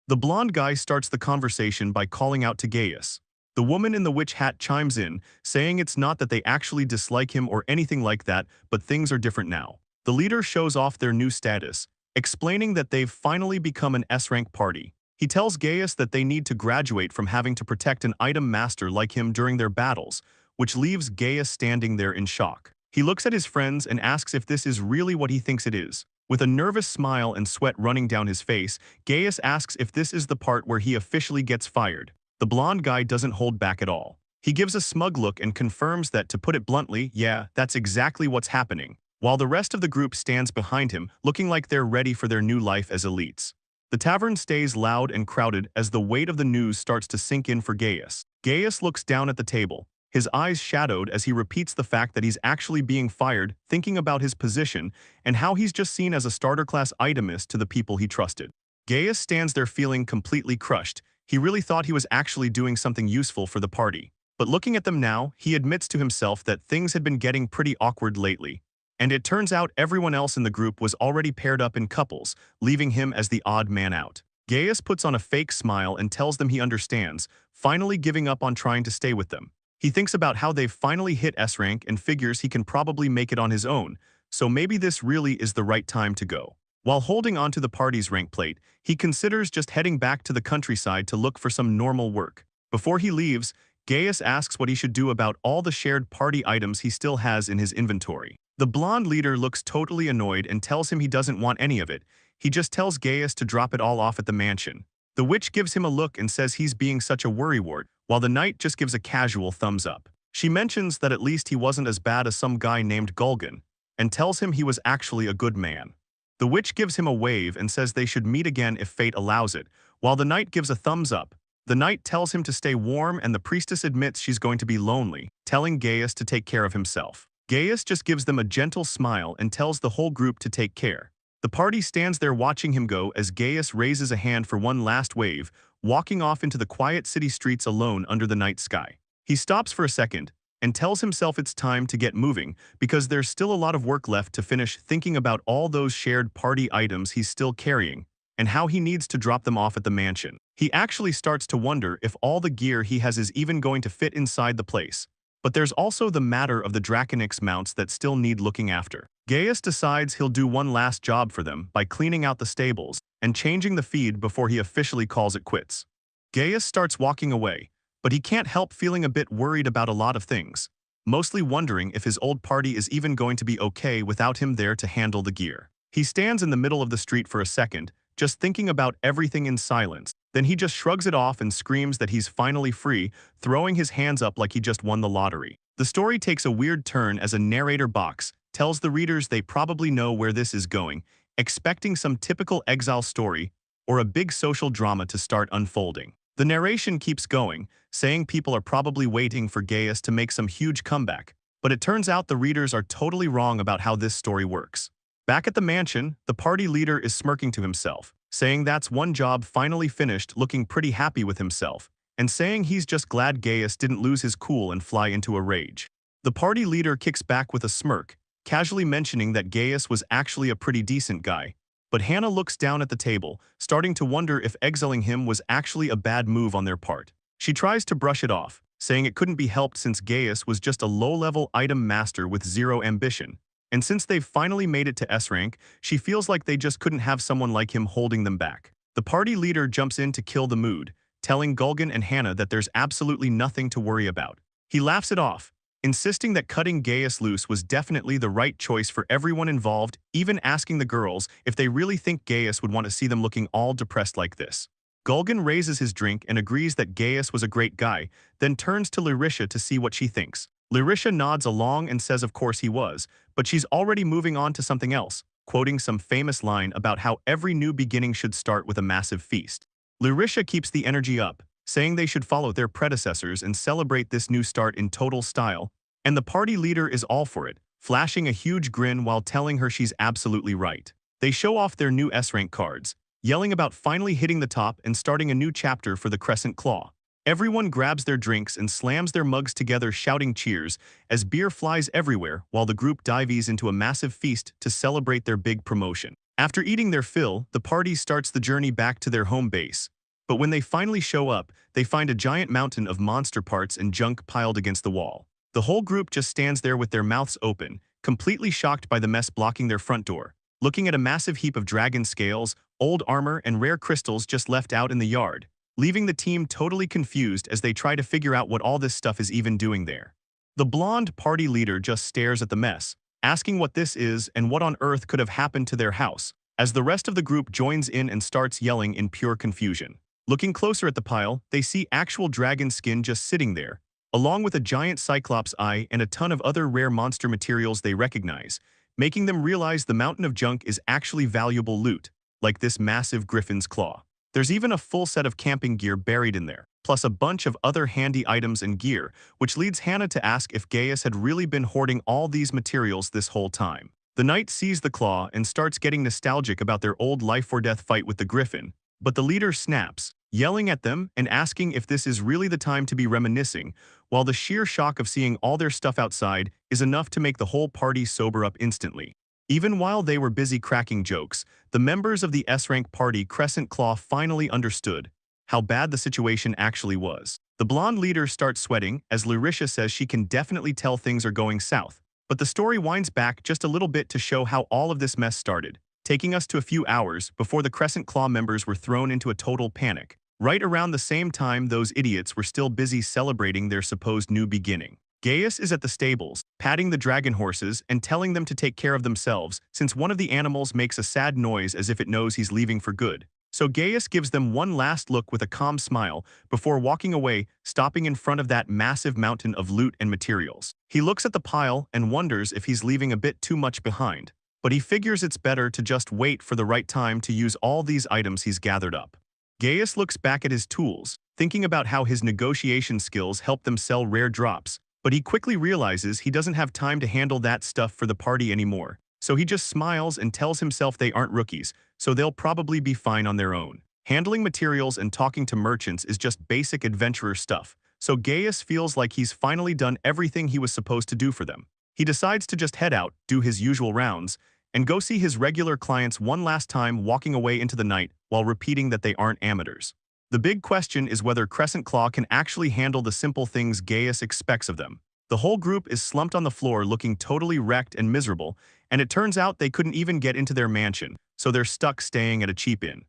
The blonde guy starts the conversation by calling out to Gaius. The woman in the witch hat chimes in, saying it's not that they actually dislike him or anything like that, but things are different now. The leader shows off their new status, explaining that they've finally become an S-rank party. He tells Gaius that they need to graduate from having to protect an item master like him during their battles, which leaves Gaius standing there in shock. He looks at his friends and asks if this is really what he thinks it is. With a nervous smile and sweat running down his face, Gaius asks if this is the part where he officially gets fired. The blonde guy doesn't hold back at all. He gives a smug look and confirms that, to put it bluntly, yeah, that's exactly what's happening, while the rest of the group stands behind him, looking like they're ready for their new life as elites. The tavern stays loud and crowded as the weight of the news starts to sink in for Gaius. Gaius looks down at the table, his eyes shadowed as he repeats the fact that he's actually being fired, thinking about his position and how he's just seen as a starter-class itemist to the people he trusted. Gaius stands there feeling completely crushed. He really thought he was actually doing something useful for the party. But looking at them now, he admits to himself that things had been getting pretty awkward lately. And it turns out everyone else in the group was already paired up in couples, leaving him as the odd man out. Gaius puts on a fake smile and tells them he understands, finally giving up on trying to stay with them. He thinks about how they've finally hit S-rank and figures he can probably make it on his own, so maybe this really is the right time to go. While holding onto the party's rank plate, he considers just heading back to the countryside to look for some normal work. Before he leaves, Gaius asks what he should do about all the shared party items he still has in his inventory. The blonde leader looks totally annoyed and tells him he doesn't want any of it. He just tells Gaius to drop it all off at the mansion. The witch gives him a look and says he's being such a worrywart, while the knight just gives a casual thumbs up. She mentions that at least he wasn't as bad as some guy named Gulgan, and tells him he was actually a good man. The witch gives him a wave and says they should meet again if fate allows it, while the knight gives a thumbs up. The knight tells him to stay warm and the priestess admits she's going to be lonely, telling Gaius to take care of himself. Gaius just gives them a gentle smile and tells the whole group to take care. The party stands there watching him go as Gaius raises a hand for one last wave, walking off into the quiet city streets alone under the night sky. He stops for a second and tells himself it's time to get moving because there's still a lot of work left to finish, thinking about all those shared party items he's still carrying and how he needs to drop them off at the mansion. He actually starts to wonder if all the gear he has is even going to fit inside the place. But there's also the matter of the Draconix mounts that still need looking after. Gaius decides he'll do one last job for them by cleaning out the stables and changing the feed before he officially calls it quits. Gaius starts walking away, but he can't help feeling a bit worried about a lot of things, mostly wondering if his old party is even going to be okay without him there to handle the gear. He stands in the middle of the street for a second, just thinking about everything in silence. Then he just shrugs it off and screams that he's finally free, throwing his hands up like he just won the lottery. The story takes a weird turn as a narrator box tells the readers they probably know where this is going, expecting some typical exile story or a big social drama to start unfolding. The narration keeps going, saying people are probably waiting for Gaius to make some huge comeback, but it turns out the readers are totally wrong about how this story works. Back at the mansion, the party leader is smirking to himself, saying that's one job finally finished, looking pretty happy with himself, and saying he's just glad Gaius didn't lose his cool and fly into a rage. The party leader kicks back with a smirk, casually mentioning that Gaius was actually a pretty decent guy, but Hannah looks down at the table, starting to wonder if exiling him was actually a bad move on their part. She tries to brush it off, saying it couldn't be helped since Gaius was just a low-level item master with zero ambition. And since they've finally made it to S-rank, she feels like they just couldn't have someone like him holding them back. The party leader jumps in to kill the mood, telling Gulgan and Hannah that there's absolutely nothing to worry about. He laughs it off, insisting that cutting Gaius loose was definitely the right choice for everyone involved, even asking the girls if they really think Gaius would want to see them looking all depressed like this. Gulgan raises his drink and agrees that Gaius was a great guy, then turns to Larisha to see what she thinks. Larisha nods along and says of course he was, but she's already moving on to something else, quoting some famous line about how every new beginning should start with a massive feast. Larisha keeps the energy up, saying they should follow their predecessors and celebrate this new start in total style, and the party leader is all for it, flashing a huge grin while telling her she's absolutely right. They show off their new S-rank cards, yelling about finally hitting the top and starting a new chapter for the Crescent Claw. Everyone grabs their drinks and slams their mugs together, shouting cheers as beer flies everywhere while the group dives into a massive feast to celebrate their big promotion. After eating their fill, the party starts the journey back to their home base. But when they finally show up, they find a giant mountain of monster parts and junk piled against the wall. The whole group just stands there with their mouths open, completely shocked by the mess blocking their front door, looking at a massive heap of dragon scales, old armor, and rare crystals just left out in the yard, leaving the team totally confused as they try to figure out what all this stuff is even doing there. The blonde party leader just stares at the mess, asking what this is and what on earth could have happened to their house, as the rest of the group joins in and starts yelling in pure confusion. Looking closer at the pile, they see actual dragon skin just sitting there, along with a giant cyclops eye and a ton of other rare monster materials they recognize, making them realize the mountain of junk is actually valuable loot, like this massive griffin's claw. There's even a full set of camping gear buried in there, plus a bunch of other handy items and gear, which leads Hannah to ask if Gaius had really been hoarding all these materials this whole time. The knight sees the claw and starts getting nostalgic about their old life-or-death fight with the griffin, but the leader snaps, yelling at them and asking if this is really the time to be reminiscing, while the sheer shock of seeing all their stuff outside is enough to make the whole party sober up instantly. Even while they were busy cracking jokes, the members of the S-rank party Crescent Claw finally understood how bad the situation actually was. The blonde leader starts sweating as Larisha says she can definitely tell things are going south, but the story winds back just a little bit to show how all of this mess started, taking us to a few hours before the Crescent Claw members were thrown into a total panic, right around the same time those idiots were still busy celebrating their supposed new beginning. Gaius is at the stables, patting the dragon horses and telling them to take care of themselves since one of the animals makes a sad noise as if it knows he's leaving for good. So Gaius gives them one last look with a calm smile before walking away, stopping in front of that massive mountain of loot and materials. He looks at the pile and wonders if he's leaving a bit too much behind, but he figures it's better to just wait for the right time to use all these items he's gathered up. Gaius looks back at his tools, thinking about how his negotiation skills help them sell rare drops, but he quickly realizes he doesn't have time to handle that stuff for the party anymore, so he just smiles and tells himself they aren't rookies, so they'll probably be fine on their own. Handling materials and talking to merchants is just basic adventurer stuff, so Gaius feels like he's finally done everything he was supposed to do for them. He decides to just head out, do his usual rounds, and go see his regular clients one last time, walking away into the night while repeating that they aren't amateurs. The big question is whether Crescent Claw can actually handle the simple things Gaius expects of them. The whole group is slumped on the floor looking totally wrecked and miserable, and it turns out they couldn't even get into their mansion, so they're stuck staying at a cheap inn.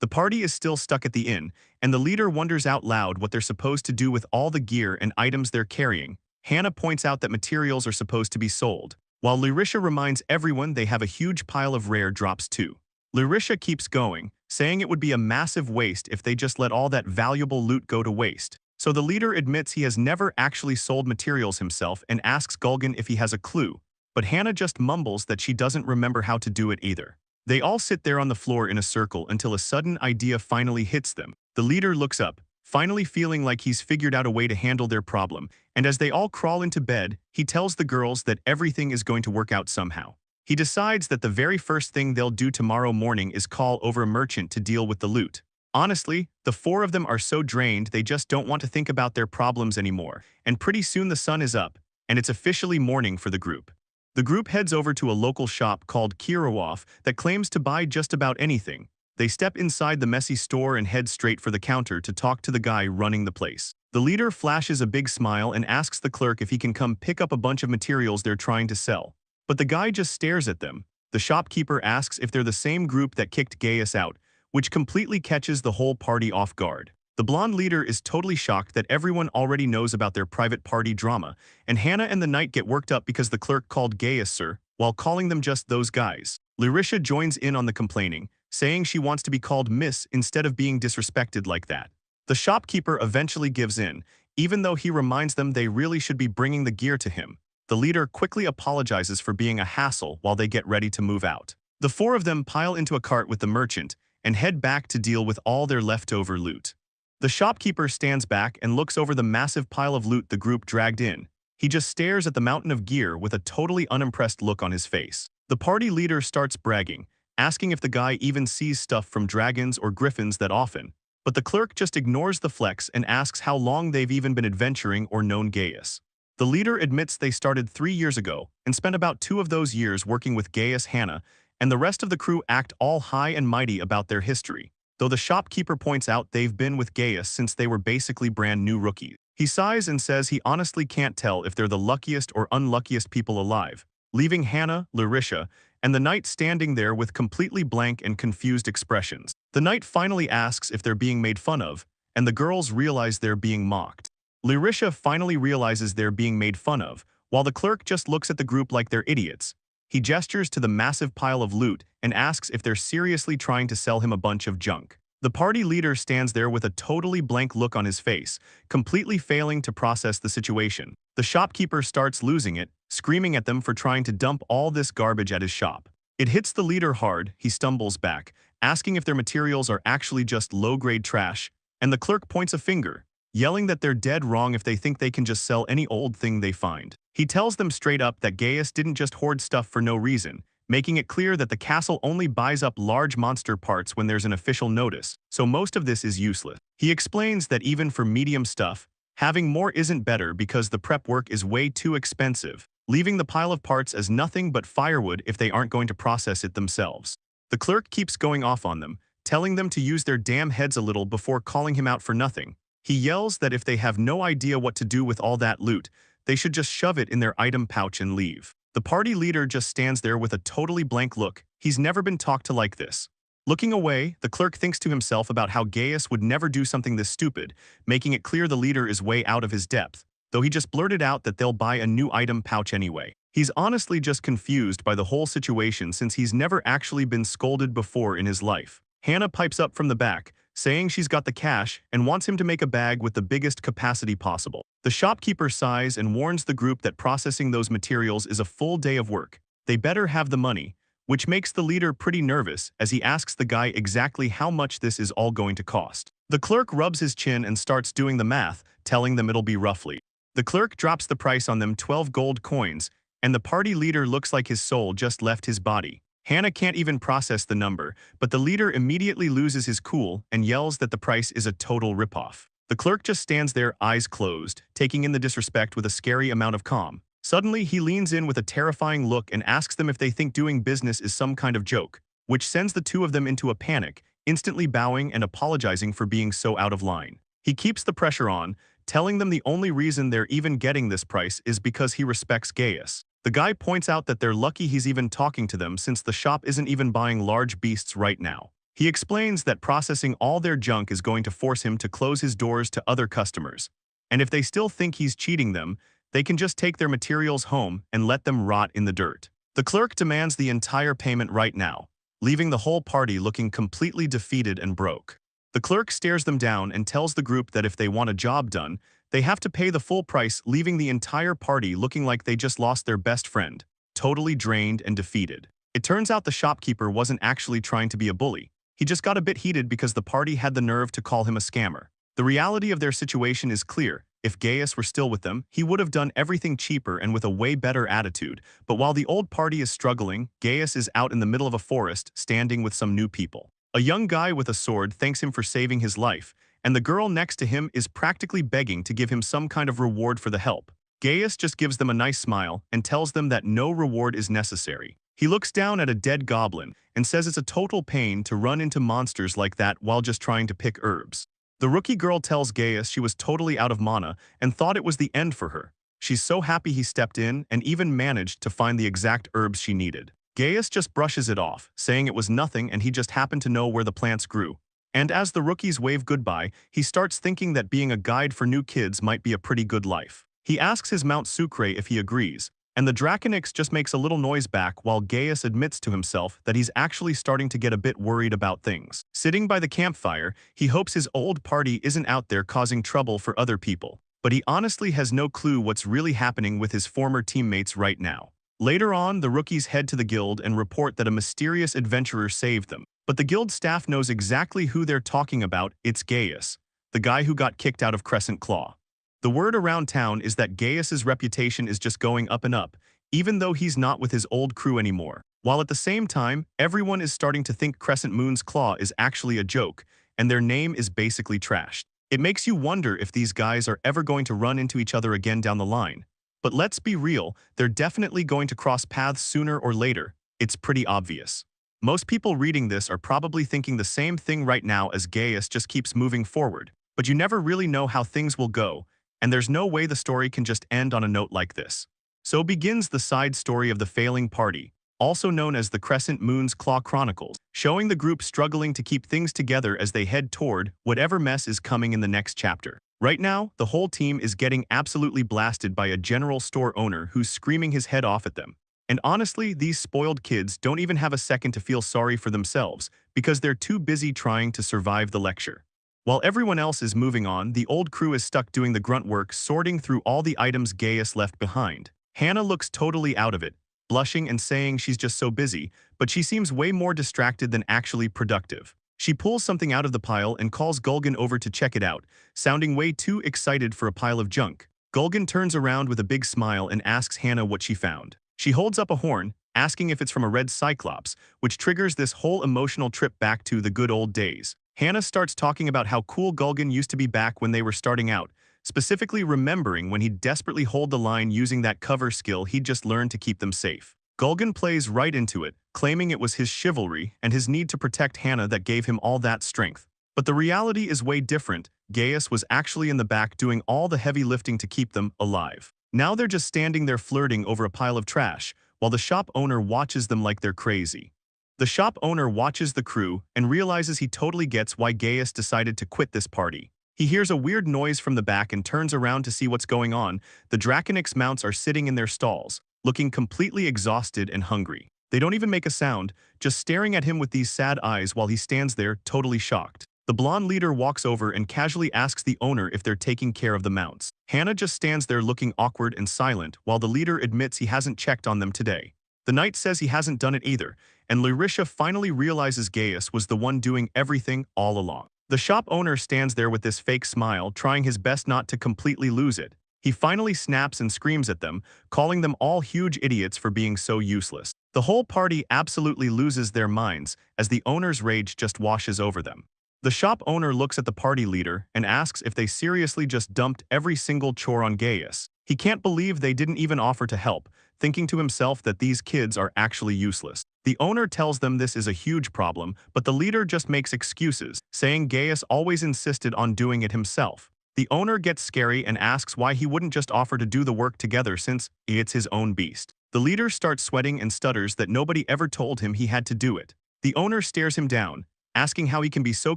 The party is still stuck at the inn, and the leader wonders out loud what they're supposed to do with all the gear and items they're carrying. Hannah points out that materials are supposed to be sold, while Larisha reminds everyone they have a huge pile of rare drops too. Larisha keeps going, saying it would be a massive waste if they just let all that valuable loot go to waste. So the leader admits he has never actually sold materials himself and asks Gulgan if he has a clue, but Hannah just mumbles that she doesn't remember how to do it either. They all sit there on the floor in a circle until a sudden idea finally hits them. The leader looks up, finally feeling like he's figured out a way to handle their problem, and as they all crawl into bed, he tells the girls that everything is going to work out somehow. He decides that the very first thing they'll do tomorrow morning is call over a merchant to deal with the loot. Honestly, the four of them are so drained they just don't want to think about their problems anymore, and pretty soon the sun is up, and it's officially morning for the group. The group heads over to a local shop called Kirowoff that claims to buy just about anything. They step inside the messy store and head straight for the counter to talk to the guy running the place. The leader flashes a big smile and asks the clerk if he can come pick up a bunch of materials they're trying to sell. But the guy just stares at them. The shopkeeper asks if they're the same group that kicked Gaius out, which completely catches the whole party off guard. The blonde leader is totally shocked that everyone already knows about their private party drama, and Hannah and the knight get worked up because the clerk called Gaius sir, while calling them just those guys. Larisha joins in on the complaining, saying she wants to be called miss instead of being disrespected like that. The shopkeeper eventually gives in, even though he reminds them they really should be bringing the gear to him. The leader quickly apologizes for being a hassle while they get ready to move out. The four of them pile into a cart with the merchant and head back to deal with all their leftover loot. The shopkeeper stands back and looks over the massive pile of loot the group dragged in. He just stares at the mountain of gear with a totally unimpressed look on his face. The party leader starts bragging, asking if the guy even sees stuff from dragons or griffins that often, but the clerk just ignores the flex and asks how long they've even been adventuring or known Gaius. The leader admits they started 3 years ago and spent about 2 of those years working with Gaius Hannah and the rest of the crew act all high and mighty about their history, though the shopkeeper points out they've been with Gaius since they were basically brand new rookies. He sighs and says he honestly can't tell if they're the luckiest or unluckiest people alive, leaving Hannah, Larisha, and the knight standing there with completely blank and confused expressions. The knight finally asks if they're being made fun of, and the girls realize they're being mocked. Larisha finally realizes they're being made fun of, while the clerk just looks at the group like they're idiots. He gestures to the massive pile of loot and asks if they're seriously trying to sell him a bunch of junk. The party leader stands there with a totally blank look on his face, completely failing to process the situation. The shopkeeper starts losing it, screaming at them for trying to dump all this garbage at his shop. It hits the leader hard. He stumbles back, asking if their materials are actually just low-grade trash, and the clerk points a finger, yelling that they're dead wrong if they think they can just sell any old thing they find. He tells them straight up that Gaius didn't just hoard stuff for no reason, making it clear that the castle only buys up large monster parts when there's an official notice, so most of this is useless. He explains that even for medium stuff, having more isn't better because the prep work is way too expensive, leaving the pile of parts as nothing but firewood if they aren't going to process it themselves. The clerk keeps going off on them, telling them to use their damn heads a little before calling him out for nothing. He yells that if they have no idea what to do with all that loot, they should just shove it in their item pouch and leave. The party leader just stands there with a totally blank look. He's never been talked to like this. Looking away, the clerk thinks to himself about how Gaius would never do something this stupid, making it clear the leader is way out of his depth, though he just blurted out that they'll buy a new item pouch anyway. He's honestly just confused by the whole situation since he's never actually been scolded before in his life. Hannah pipes up from the back, saying she's got the cash and wants him to make a bag with the biggest capacity possible. The shopkeeper sighs and warns the group that processing those materials is a full day of work. They better have the money, which makes the leader pretty nervous as he asks the guy exactly how much this is all going to cost. The clerk rubs his chin and starts doing the math, telling them it'll be roughly. The clerk drops the price on them 12 gold coins, and the party leader looks like his soul just left his body. Hannah can't even process the number, but the leader immediately loses his cool and yells that the price is a total ripoff. The clerk just stands there, eyes closed, taking in the disrespect with a scary amount of calm. Suddenly, he leans in with a terrifying look and asks them if they think doing business is some kind of joke, which sends the two of them into a panic, instantly bowing and apologizing for being so out of line. He keeps the pressure on, telling them the only reason they're even getting this price is because he respects Gaius. The guy points out that they're lucky he's even talking to them since the shop isn't even buying large beasts right now. He explains that processing all their junk is going to force him to close his doors to other customers, and if they still think he's cheating them, they can just take their materials home and let them rot in the dirt. The clerk demands the entire payment right now, leaving the whole party looking completely defeated and broke. The clerk stares them down and tells the group that if they want a job done, they have to pay the full price, leaving the entire party looking like they just lost their best friend, totally drained and defeated. It turns out the shopkeeper wasn't actually trying to be a bully. He just got a bit heated because the party had the nerve to call him a scammer. The reality of their situation is clear. If Gaius were still with them, he would have done everything cheaper and with a way better attitude. But while the old party is struggling, Gaius is out in the middle of a forest, standing with some new people. A young guy with a sword thanks him for saving his life, and the girl next to him is practically begging to give him some kind of reward for the help. Gaius just gives them a nice smile and tells them that no reward is necessary. He looks down at a dead goblin and says it's a total pain to run into monsters like that while just trying to pick herbs. The rookie girl tells Gaius she was totally out of mana and thought it was the end for her. She's so happy he stepped in and even managed to find the exact herbs she needed. Gaius just brushes it off, saying it was nothing and he just happened to know where the plants grew. And as the rookies wave goodbye, he starts thinking that being a guide for new kids might be a pretty good life. He asks his Mount Sucre if he agrees, and the Draconix just makes a little noise back while Gaius admits to himself that he's actually starting to get a bit worried about things. Sitting by the campfire, he hopes his old party isn't out there causing trouble for other people, but he honestly has no clue what's really happening with his former teammates right now. Later on, the rookies head to the guild and report that a mysterious adventurer saved them. But the guild staff knows exactly who they're talking about. It's Gaius, the guy who got kicked out of Crescent Claw. The word around town is that Gaius's reputation is just going up and up, even though he's not with his old crew anymore. While at the same time, everyone is starting to think Crescent Moon's Claw is actually a joke, and their name is basically trashed. It makes you wonder if these guys are ever going to run into each other again down the line. But let's be real, they're definitely going to cross paths sooner or later. It's pretty obvious. Most people reading this are probably thinking the same thing right now as Gaius just keeps moving forward. But you never really know how things will go, and there's no way the story can just end on a note like this. So begins the side story of the failing party, also known as the Crescent Moon's Claw Chronicles, showing the group struggling to keep things together as they head toward whatever mess is coming in the next chapter. Right now, the whole team is getting absolutely blasted by a general store owner who's screaming his head off at them. And honestly, these spoiled kids don't even have a second to feel sorry for themselves because they're too busy trying to survive the lecture. While everyone else is moving on, the old crew is stuck doing the grunt work, sorting through all the items Gaius left behind. Hannah looks totally out of it, blushing and saying she's just so busy, but she seems way more distracted than actually productive. She pulls something out of the pile and calls Gulgan over to check it out, sounding way too excited for a pile of junk. Gulgan turns around with a big smile and asks Hannah what she found. She holds up a horn, asking if it's from a red cyclops, which triggers this whole emotional trip back to the good old days. Hannah starts talking about how cool Gulgan used to be back when they were starting out, specifically remembering when he'd desperately hold the line using that cover skill he'd just learned to keep them safe. Gulgan plays right into it, claiming it was his chivalry and his need to protect Hannah that gave him all that strength. But the reality is way different. Gaius was actually in the back doing all the heavy lifting to keep them alive. Now they're just standing there flirting over a pile of trash, while the shop owner watches them like they're crazy. The shop owner watches the crew and realizes he totally gets why Gaius decided to quit this party. He hears a weird noise from the back and turns around to see what's going on. The Draconix mounts are sitting in their stalls, looking completely exhausted and hungry. They don't even make a sound, just staring at him with these sad eyes while he stands there totally shocked. The blonde leader walks over and casually asks the owner if they're taking care of the mounts. Hannah just stands there looking awkward and silent while the leader admits he hasn't checked on them today. The knight says he hasn't done it either, and Lyrisha finally realizes Gaius was the one doing everything all along. The shop owner stands there with this fake smile, trying his best not to completely lose it. He finally snaps and screams at them, calling them all huge idiots for being so useless. The whole party absolutely loses their minds as the owner's rage just washes over them. The shop owner looks at the party leader and asks if they seriously just dumped every single chore on Gaius. He can't believe they didn't even offer to help, thinking to himself that these kids are actually useless. The owner tells them this is a huge problem, but the leader just makes excuses, saying Gaius always insisted on doing it himself. The owner gets scary and asks why he wouldn't just offer to do the work together since it's his own beast. The leader starts sweating and stutters that nobody ever told him he had to do it. The owner stares him down, asking how he can be so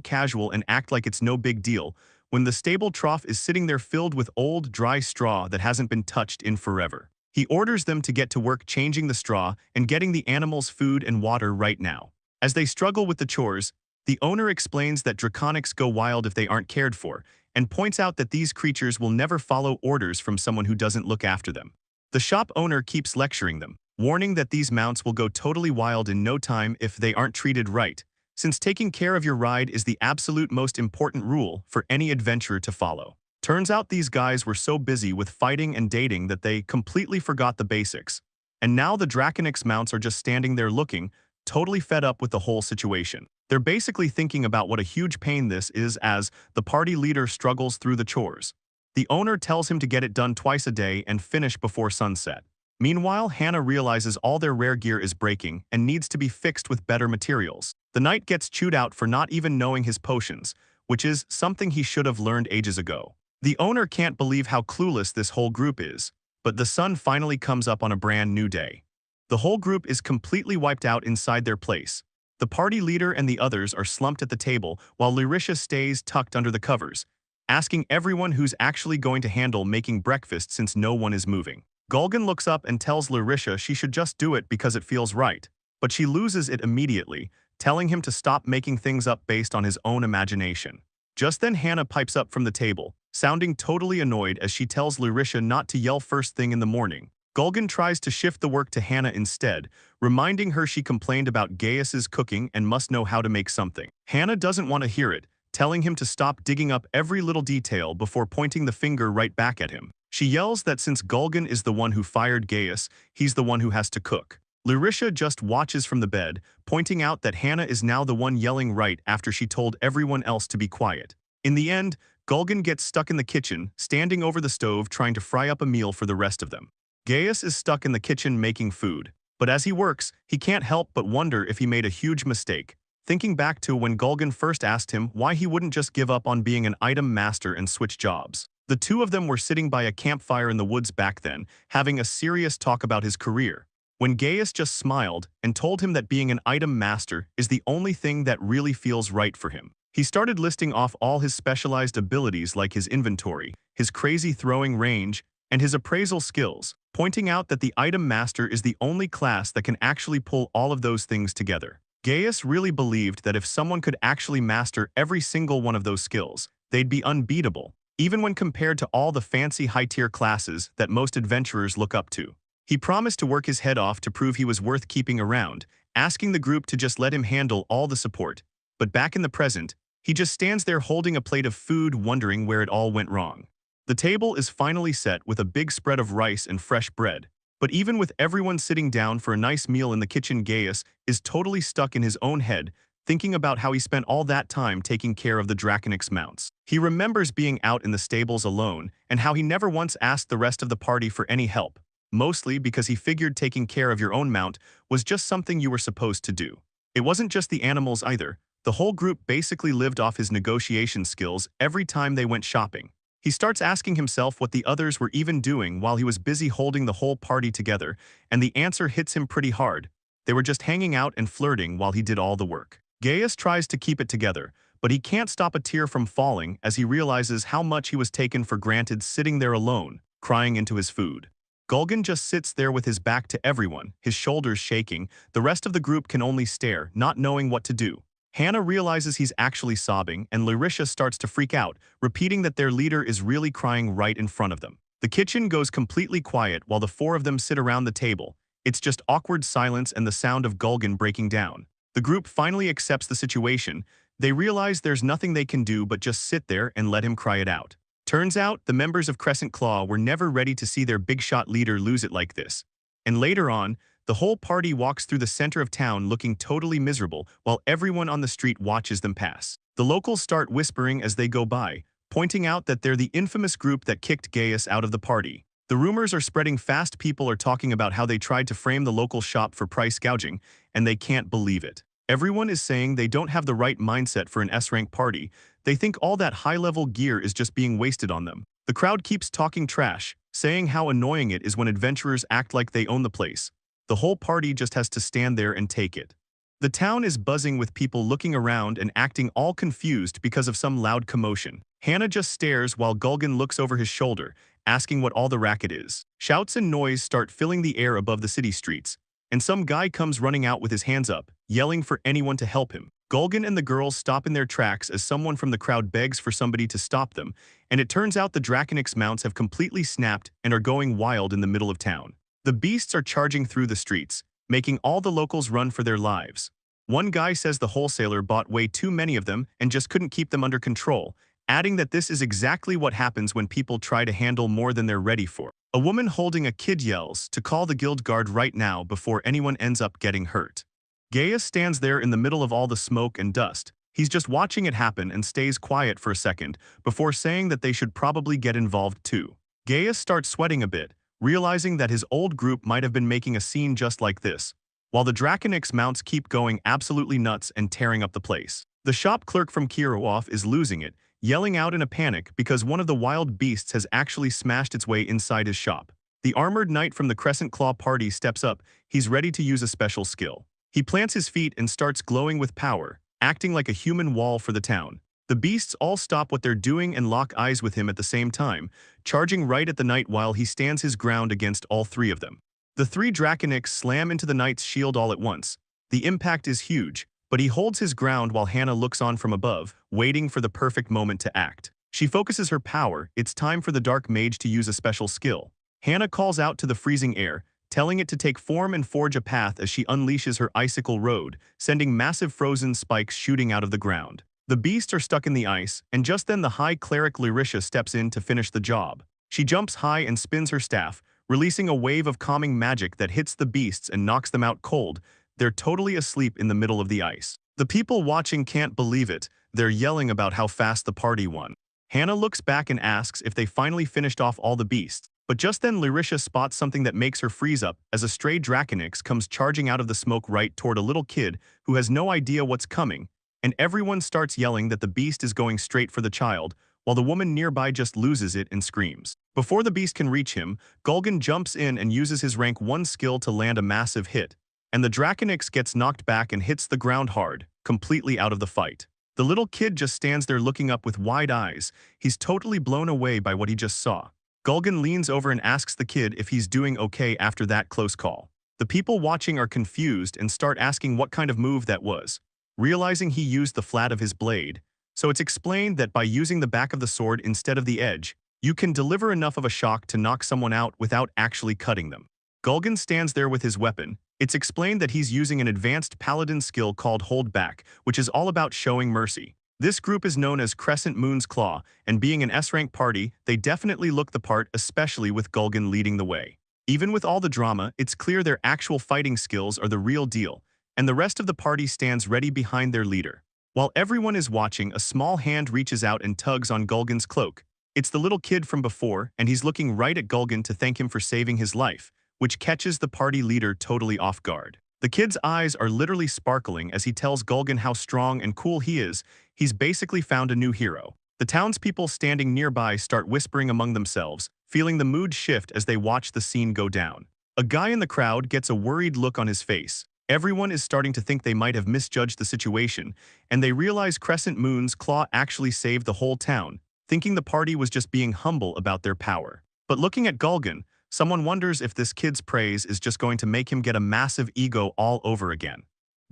casual and act like it's no big deal when the stable trough is sitting there filled with old, dry straw that hasn't been touched in forever. He orders them to get to work changing the straw and getting the animals food and water right now. As they struggle with the chores, the owner explains that Draconics go wild if they aren't cared for, and points out that these creatures will never follow orders from someone who doesn't look after them. The shop owner keeps lecturing them, warning that these mounts will go totally wild in no time if they aren't treated right, since taking care of your ride is the absolute most important rule for any adventurer to follow. Turns out these guys were so busy with fighting and dating that they completely forgot the basics. And now the Draconix mounts are just standing there looking, totally fed up with the whole situation. They're basically thinking about what a huge pain this is as the party leader struggles through the chores. The owner tells him to get it done twice a day and finish before sunset. Meanwhile, Hannah realizes all their rare gear is breaking and needs to be fixed with better materials. The knight gets chewed out for not even knowing his potions, which is something he should have learned ages ago. The owner can't believe how clueless this whole group is, but the sun finally comes up on a brand new day. The whole group is completely wiped out inside their place. The party leader and the others are slumped at the table while Lyrisha stays tucked under the covers, asking everyone who's actually going to handle making breakfast since no one is moving. Gulgan looks up and tells Lyrisha she should just do it because it feels right, but she loses it immediately, telling him to stop making things up based on his own imagination. Just then Hannah pipes up from the table, sounding totally annoyed as she tells Lyrisha not to yell first thing in the morning. Gulgan tries to shift the work to Hannah instead, reminding her she complained about Gaius's cooking and must know how to make something. Hannah doesn't want to hear it, telling him to stop digging up every little detail before pointing the finger right back at him. She yells that since Gulgan is the one who fired Gaius, he's the one who has to cook. Lyrisha just watches from the bed, pointing out that Hannah is now the one yelling right after she told everyone else to be quiet. In the end, Gulgan gets stuck in the kitchen, standing over the stove trying to fry up a meal for the rest of them. Gaius is stuck in the kitchen making food. But as he works, he can't help but wonder if he made a huge mistake, thinking back to when Gulgin first asked him why he wouldn't just give up on being an item master and switch jobs. The two of them were sitting by a campfire in the woods back then, having a serious talk about his career, when Gaius just smiled and told him that being an item master is the only thing that really feels right for him. He started listing off all his specialized abilities like his inventory, his crazy throwing range, and his appraisal skills, pointing out that the item master is the only class that can actually pull all of those things together. Gaius really believed that if someone could actually master every single one of those skills, they'd be unbeatable, even when compared to all the fancy high-tier classes that most adventurers look up to. He promised to work his head off to prove he was worth keeping around, asking the group to just let him handle all the support. But back in the present, he just stands there holding a plate of food, wondering where it all went wrong. The table is finally set with a big spread of rice and fresh bread. But even with everyone sitting down for a nice meal in the kitchen, Gaius is totally stuck in his own head, thinking about how he spent all that time taking care of the Draconix mounts. He remembers being out in the stables alone and how he never once asked the rest of the party for any help, mostly because he figured taking care of your own mount was just something you were supposed to do. It wasn't just the animals either. The whole group basically lived off his negotiation skills every time they went shopping. He starts asking himself what the others were even doing while he was busy holding the whole party together, and the answer hits him pretty hard. They were just hanging out and flirting while he did all the work. Gaius tries to keep it together, but he can't stop a tear from falling as he realizes how much he was taken for granted sitting there alone, crying into his food. Gulgin just sits there with his back to everyone, his shoulders shaking. The rest of the group can only stare, not knowing what to do. Hannah realizes he's actually sobbing, and Larisha starts to freak out, repeating that their leader is really crying right in front of them. The kitchen goes completely quiet while the four of them sit around the table. It's just awkward silence and the sound of Gulgin breaking down. The group finally accepts the situation. They realize there's nothing they can do but just sit there and let him cry it out. Turns out, the members of Crescent Claw were never ready to see their big-shot leader lose it like this. And later on, the whole party walks through the center of town looking totally miserable while everyone on the street watches them pass. The locals start whispering as they go by, pointing out that they're the infamous group that kicked Gaius out of the party. The rumors are spreading fast. People are talking about how they tried to frame the local shop for price gouging, and they can't believe it. Everyone is saying they don't have the right mindset for an S-rank party. They think all that high-level gear is just being wasted on them. The crowd keeps talking trash, saying how annoying it is when adventurers act like they own the place. The whole party just has to stand there and take it. The town is buzzing with people looking around and acting all confused because of some loud commotion. Hannah just stares while Gulgin looks over his shoulder, asking what all the racket is. Shouts and noise start filling the air above the city streets, and some guy comes running out with his hands up, yelling for anyone to help him. Gulgin and the girls stop in their tracks as someone from the crowd begs for somebody to stop them, and it turns out the Draconix mounts have completely snapped and are going wild in the middle of town. The beasts are charging through the streets, making all the locals run for their lives. One guy says the wholesaler bought way too many of them and just couldn't keep them under control, adding that this is exactly what happens when people try to handle more than they're ready for. A woman holding a kid yells to call the guild guard right now before anyone ends up getting hurt. Gaius stands there in the middle of all the smoke and dust. He's just watching it happen and stays quiet for a second before saying that they should probably get involved too. Gaius starts sweating a bit, realizing that his old group might have been making a scene just like this, while the Draconix mounts keep going absolutely nuts and tearing up the place. The shop clerk from Kirillov is losing it, yelling out in a panic because one of the wild beasts has actually smashed its way inside his shop. The armored knight from the Crescent Claw party steps up. He's ready to use a special skill. He plants his feet and starts glowing with power, acting like a human wall for the town. The beasts all stop what they're doing and lock eyes with him at the same time, charging right at the knight while he stands his ground against all three of them. The three Draconix slam into the knight's shield all at once. The impact is huge, but he holds his ground while Hannah looks on from above, waiting for the perfect moment to act. She focuses her power. It's time for the dark mage to use a special skill. Hannah calls out to the freezing air, telling it to take form and forge a path as she unleashes her icicle road, sending massive frozen spikes shooting out of the ground. The beasts are stuck in the ice, and just then the high cleric Larisha steps in to finish the job. She jumps high and spins her staff, releasing a wave of calming magic that hits the beasts and knocks them out cold. They're totally asleep in the middle of the ice. The people watching can't believe it. They're yelling about how fast the party won. Hannah looks back and asks if they finally finished off all the beasts. But just then Lyrisha spots something that makes her freeze up as a stray Draconix comes charging out of the smoke right toward a little kid who has no idea what's coming, and everyone starts yelling that the beast is going straight for the child, while the woman nearby just loses it and screams. Before the beast can reach him, Gulgan jumps in and uses his rank 1 skill to land a massive hit, and the Draconix gets knocked back and hits the ground hard, completely out of the fight. The little kid just stands there looking up with wide eyes. He's totally blown away by what he just saw. Gulgan leans over and asks the kid if he's doing okay after that close call. The people watching are confused and start asking what kind of move that was, realizing he used the flat of his blade. So it's explained that by using the back of the sword instead of the edge, you can deliver enough of a shock to knock someone out without actually cutting them. Gulgan stands there with his weapon. It's explained that he's using an advanced paladin skill called Hold Back, which is all about showing mercy. This group is known as Crescent Moon's Claw, and being an S-rank party, they definitely look the part, especially with Gulgan leading the way. Even with all the drama, it's clear their actual fighting skills are the real deal, and the rest of the party stands ready behind their leader. While everyone is watching, a small hand reaches out and tugs on Gulgan's cloak. It's the little kid from before, and he's looking right at Gulgan to thank him for saving his life, which catches the party leader totally off guard. The kid's eyes are literally sparkling as he tells Gulgan how strong and cool he is. He's basically found a new hero. The townspeople standing nearby start whispering among themselves, feeling the mood shift as they watch the scene go down. A guy in the crowd gets a worried look on his face. Everyone is starting to think they might have misjudged the situation, and they realize Crescent Moon's Claw actually saved the whole town, thinking the party was just being humble about their power. But looking at Gulgan, someone wonders if this kid's praise is just going to make him get a massive ego all over again.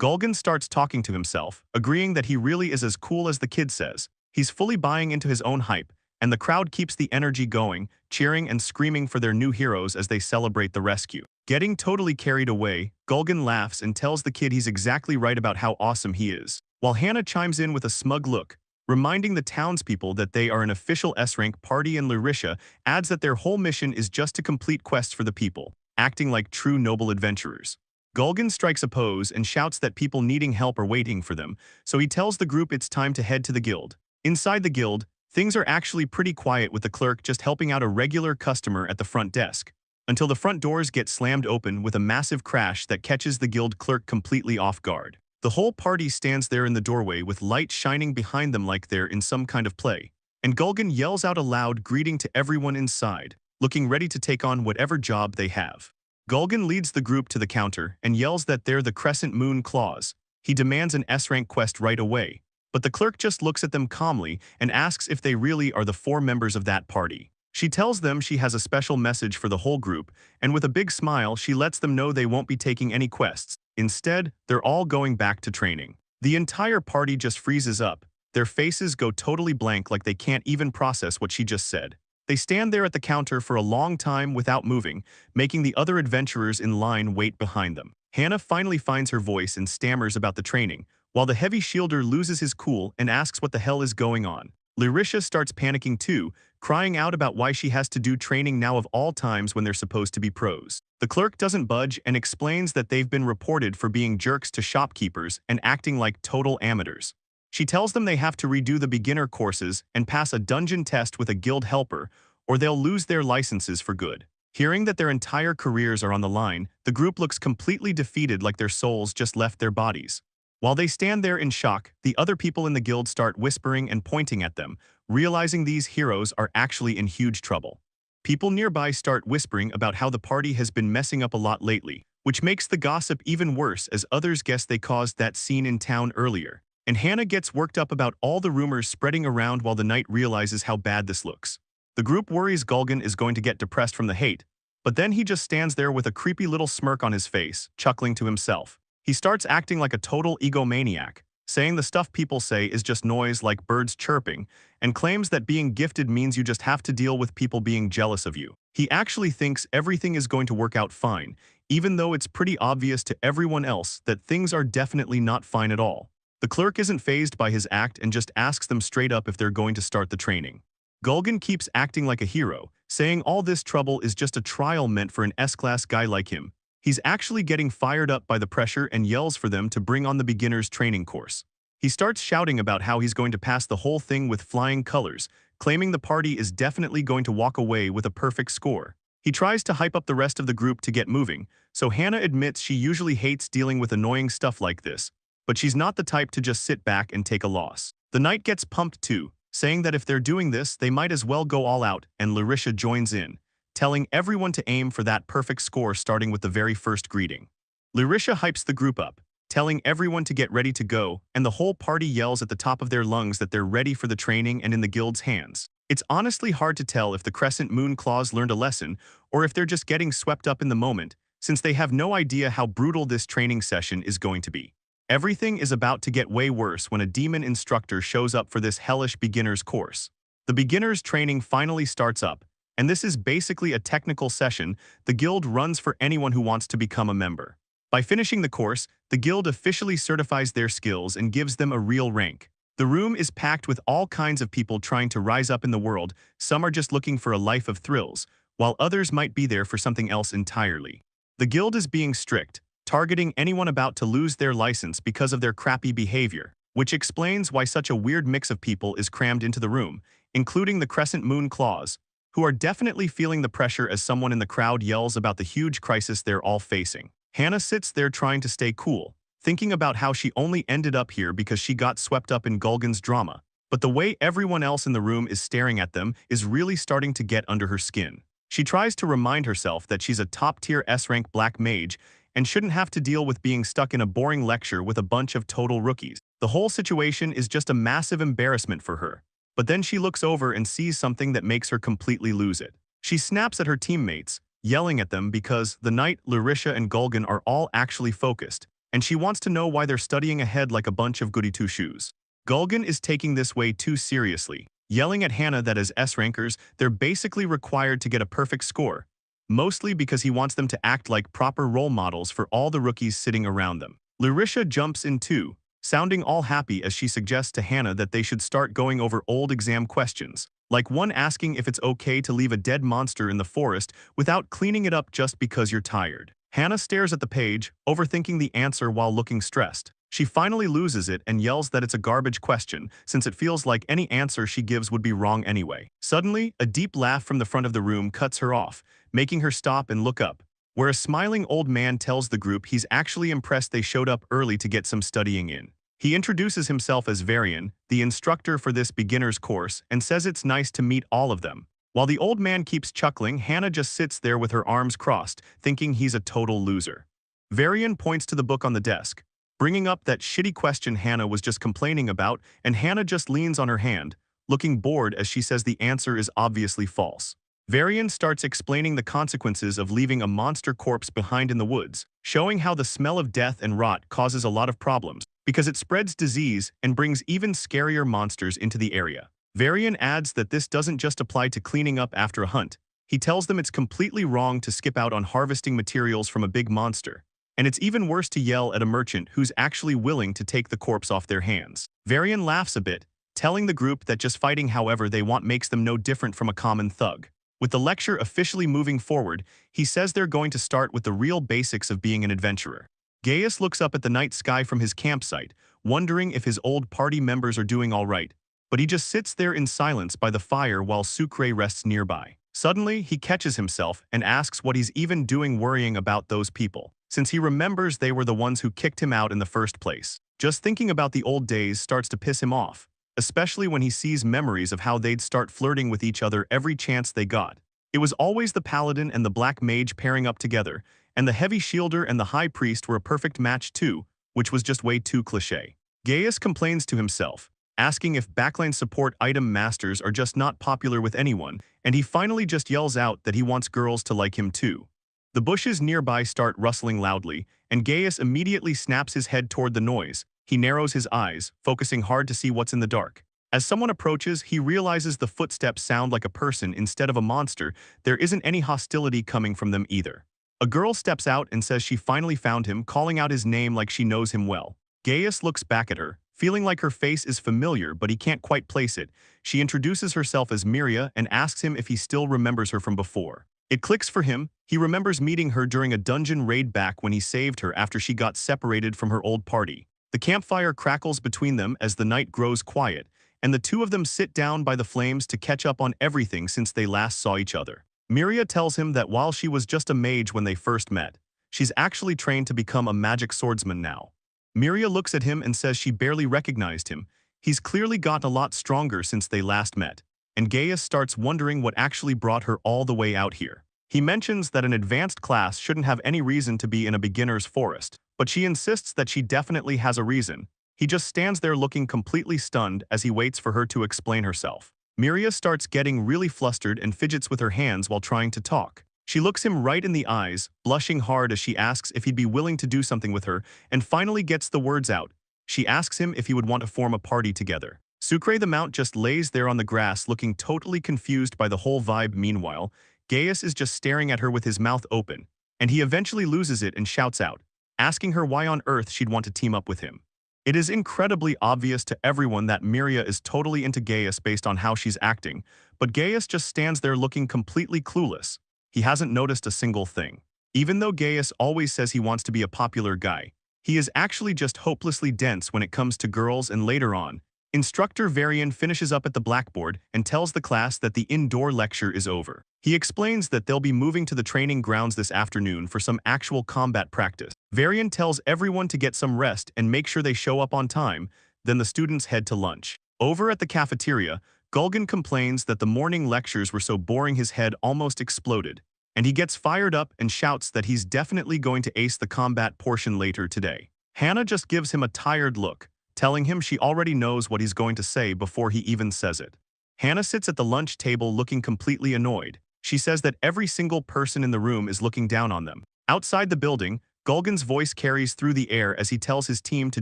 Gulgan starts talking to himself, agreeing that he really is as cool as the kid says. He's fully buying into his own hype, and the crowd keeps the energy going, cheering and screaming for their new heroes as they celebrate the rescue. Getting totally carried away, Gulgan laughs and tells the kid he's exactly right about how awesome he is, while Hannah chimes in with a smug look, reminding the townspeople that they are an official S-rank party, and Lyrisha adds that their whole mission is just to complete quests for the people, acting like true noble adventurers. Gulgan strikes a pose and shouts that people needing help are waiting for them, so he tells the group it's time to head to the guild. Inside the guild, things are actually pretty quiet with the clerk just helping out a regular customer at the front desk, until the front doors get slammed open with a massive crash that catches the guild clerk completely off guard. The whole party stands there in the doorway with light shining behind them like they're in some kind of play, and Gulgan yells out a loud greeting to everyone inside, looking ready to take on whatever job they have. Gulgan leads the group to the counter and yells that they're the Crescent Moon Claws. He demands an S-rank quest right away, but the clerk just looks at them calmly and asks if they really are the 4 members of that party. She tells them she has a special message for the whole group, and with a big smile she lets them know they won't be taking any quests. Instead, they're all going back to training. The entire party just freezes up. Their faces go totally blank like they can't even process what she just said. They stand there at the counter for a long time without moving, making the other adventurers in line wait behind them. Hannah finally finds her voice and stammers about the training, while the heavy shielder loses his cool and asks what the hell is going on. Lyrisha starts panicking too, crying out about why she has to do training now of all times when they're supposed to be pros. The clerk doesn't budge and explains that they've been reported for being jerks to shopkeepers and acting like total amateurs. She tells them they have to redo the beginner courses and pass a dungeon test with a guild helper, or they'll lose their licenses for good. Hearing that their entire careers are on the line, the group looks completely defeated, like their souls just left their bodies. While they stand there in shock, the other people in the guild start whispering and pointing at them, realizing these heroes are actually in huge trouble. People nearby start whispering about how the party has been messing up a lot lately, which makes the gossip even worse as others guess they caused that scene in town earlier. And Hannah gets worked up about all the rumors spreading around while the knight realizes how bad this looks. The group worries Gulgan is going to get depressed from the hate, but then he just stands there with a creepy little smirk on his face, chuckling to himself. He starts acting like a total egomaniac, saying the stuff people say is just noise like birds chirping, and claims that being gifted means you just have to deal with people being jealous of you. He actually thinks everything is going to work out fine, even though it's pretty obvious to everyone else that things are definitely not fine at all. The clerk isn't fazed by his act and just asks them straight up if they're going to start the training. Gulgan keeps acting like a hero, saying all this trouble is just a trial meant for an S-class guy like him. He's actually getting fired up by the pressure and yells for them to bring on the beginner's training course. He starts shouting about how he's going to pass the whole thing with flying colors, claiming the party is definitely going to walk away with a perfect score. He tries to hype up the rest of the group to get moving, so Hannah admits she usually hates dealing with annoying stuff like this, but she's not the type to just sit back and take a loss. The knight gets pumped too, saying that if they're doing this, they might as well go all out, and Larisha joins in, telling everyone to aim for that perfect score starting with the very first greeting. Larisha hypes the group up, telling everyone to get ready to go, and the whole party yells at the top of their lungs that they're ready for the training and in the guild's hands. It's honestly hard to tell if the Crescent Moon Claws learned a lesson or if they're just getting swept up in the moment, since they have no idea how brutal this training session is going to be. Everything is about to get way worse when a demon instructor shows up for this hellish beginner's course. The beginner's training finally starts up, and this is basically a technical session the guild runs for anyone who wants to become a member. By finishing the course, the guild officially certifies their skills and gives them a real rank. The room is packed with all kinds of people trying to rise up in the world. Some are just looking for a life of thrills, while others might be there for something else entirely. The guild is being strict, targeting anyone about to lose their license because of their crappy behavior, which explains why such a weird mix of people is crammed into the room, including the Crescent Moon Claws, who are definitely feeling the pressure as someone in the crowd yells about the huge crisis they're all facing. Hannah sits there trying to stay cool, thinking about how she only ended up here because she got swept up in Gulgan's drama, but the way everyone else in the room is staring at them is really starting to get under her skin. She tries to remind herself that she's a top-tier S-rank black mage and shouldn't have to deal with being stuck in a boring lecture with a bunch of total rookies. The whole situation is just a massive embarrassment for her, but then she looks over and sees something that makes her completely lose it. She snaps at her teammates, yelling at them because the knight, Larisha, and Gulgan are all actually focused, and she wants to know why they're studying ahead like a bunch of goody-two-shoes. Gulgan is taking this way too seriously, yelling at Hannah that as S-rankers, they're basically required to get a perfect score, mostly because he wants them to act like proper role models for all the rookies sitting around them. Larisha jumps in too, sounding all happy as she suggests to Hannah that they should start going over old exam questions, like one asking if it's okay to leave a dead monster in the forest without cleaning it up just because you're tired. Hannah stares at the page, overthinking the answer while looking stressed. She finally loses it and yells that it's a garbage question, since it feels like any answer she gives would be wrong anyway. Suddenly, a deep laugh from the front of the room cuts her off, making her stop and look up, where a smiling old man tells the group he's actually impressed they showed up early to get some studying in. He introduces himself as Varian, the instructor for this beginner's course, and says it's nice to meet all of them. While the old man keeps chuckling, Hannah just sits there with her arms crossed, thinking he's a total loser. Varian points to the book on the desk, bringing up that shitty question Hannah was just complaining about, and Hannah just leans on her hand, looking bored as she says the answer is obviously false. Varian starts explaining the consequences of leaving a monster corpse behind in the woods, showing how the smell of death and rot causes a lot of problems, because it spreads disease and brings even scarier monsters into the area. Varian adds that this doesn't just apply to cleaning up after a hunt. He tells them it's completely wrong to skip out on harvesting materials from a big monster, and it's even worse to yell at a merchant who's actually willing to take the corpse off their hands. Varian laughs a bit, telling the group that just fighting however they want makes them no different from a common thug. With the lecture officially moving forward, he says they're going to start with the real basics of being an adventurer. Gaius looks up at the night sky from his campsite, wondering if his old party members are doing all right, but he just sits there in silence by the fire while Sucre rests nearby. Suddenly, he catches himself and asks what he's even doing worrying about those people, since he remembers they were the ones who kicked him out in the first place. Just thinking about the old days starts to piss him off, especially when he sees memories of how they'd start flirting with each other every chance they got. It was always the paladin and the black mage pairing up together, and the heavy shielder and the high priest were a perfect match too, which was just way too cliché. Gaius complains to himself, asking if backline support item masters are just not popular with anyone, and he finally just yells out that he wants girls to like him too. The bushes nearby start rustling loudly, and Gaius immediately snaps his head toward the noise. He narrows his eyes, focusing hard to see what's in the dark. As someone approaches, he realizes the footsteps sound like a person instead of a monster. There isn't any hostility coming from them either. A girl steps out and says she finally found him, calling out his name like she knows him well. Gaius looks back at her, feeling like her face is familiar but he can't quite place it. She introduces herself as Miria and asks him if he still remembers her from before. It clicks for him. He remembers meeting her during a dungeon raid back when he saved her after she got separated from her old party. The campfire crackles between them as the night grows quiet, and the two of them sit down by the flames to catch up on everything since they last saw each other. Miria tells him that while she was just a mage when they first met, she's actually trained to become a magic swordsman now. Miria looks at him and says she barely recognized him. He's clearly gotten a lot stronger since they last met, and Gaius starts wondering what actually brought her all the way out here. He mentions that an advanced class shouldn't have any reason to be in a beginner's forest, but she insists that she definitely has a reason. He just stands there looking completely stunned as he waits for her to explain herself. Miria starts getting really flustered and fidgets with her hands while trying to talk. She looks him right in the eyes, blushing hard as she asks if he'd be willing to do something with her, and finally gets the words out. She asks him if he would want to form a party together. Sucre the Mount just lays there on the grass looking totally confused by the whole vibe. Meanwhile, Gaius is just staring at her with his mouth open, and he eventually loses it and shouts out, asking her why on earth she'd want to team up with him. It is incredibly obvious to everyone that Miria is totally into Gaius based on how she's acting, but Gaius just stands there looking completely clueless. He hasn't noticed a single thing. Even though Gaius always says he wants to be a popular guy, he is actually just hopelessly dense when it comes to girls. And later on, Instructor Varian finishes up at the blackboard and tells the class that the indoor lecture is over. He explains that they'll be moving to the training grounds this afternoon for some actual combat practice. Varian tells everyone to get some rest and make sure they show up on time, then the students head to lunch. Over at the cafeteria, Gulgan complains that the morning lectures were so boring his head almost exploded, and he gets fired up and shouts that he's definitely going to ace the combat portion later today. Hannah just gives him a tired look, telling him she already knows what he's going to say before he even says it. Hannah sits at the lunch table looking completely annoyed. She says that every single person in the room is looking down on them. Outside the building, Gulgan's voice carries through the air as he tells his team to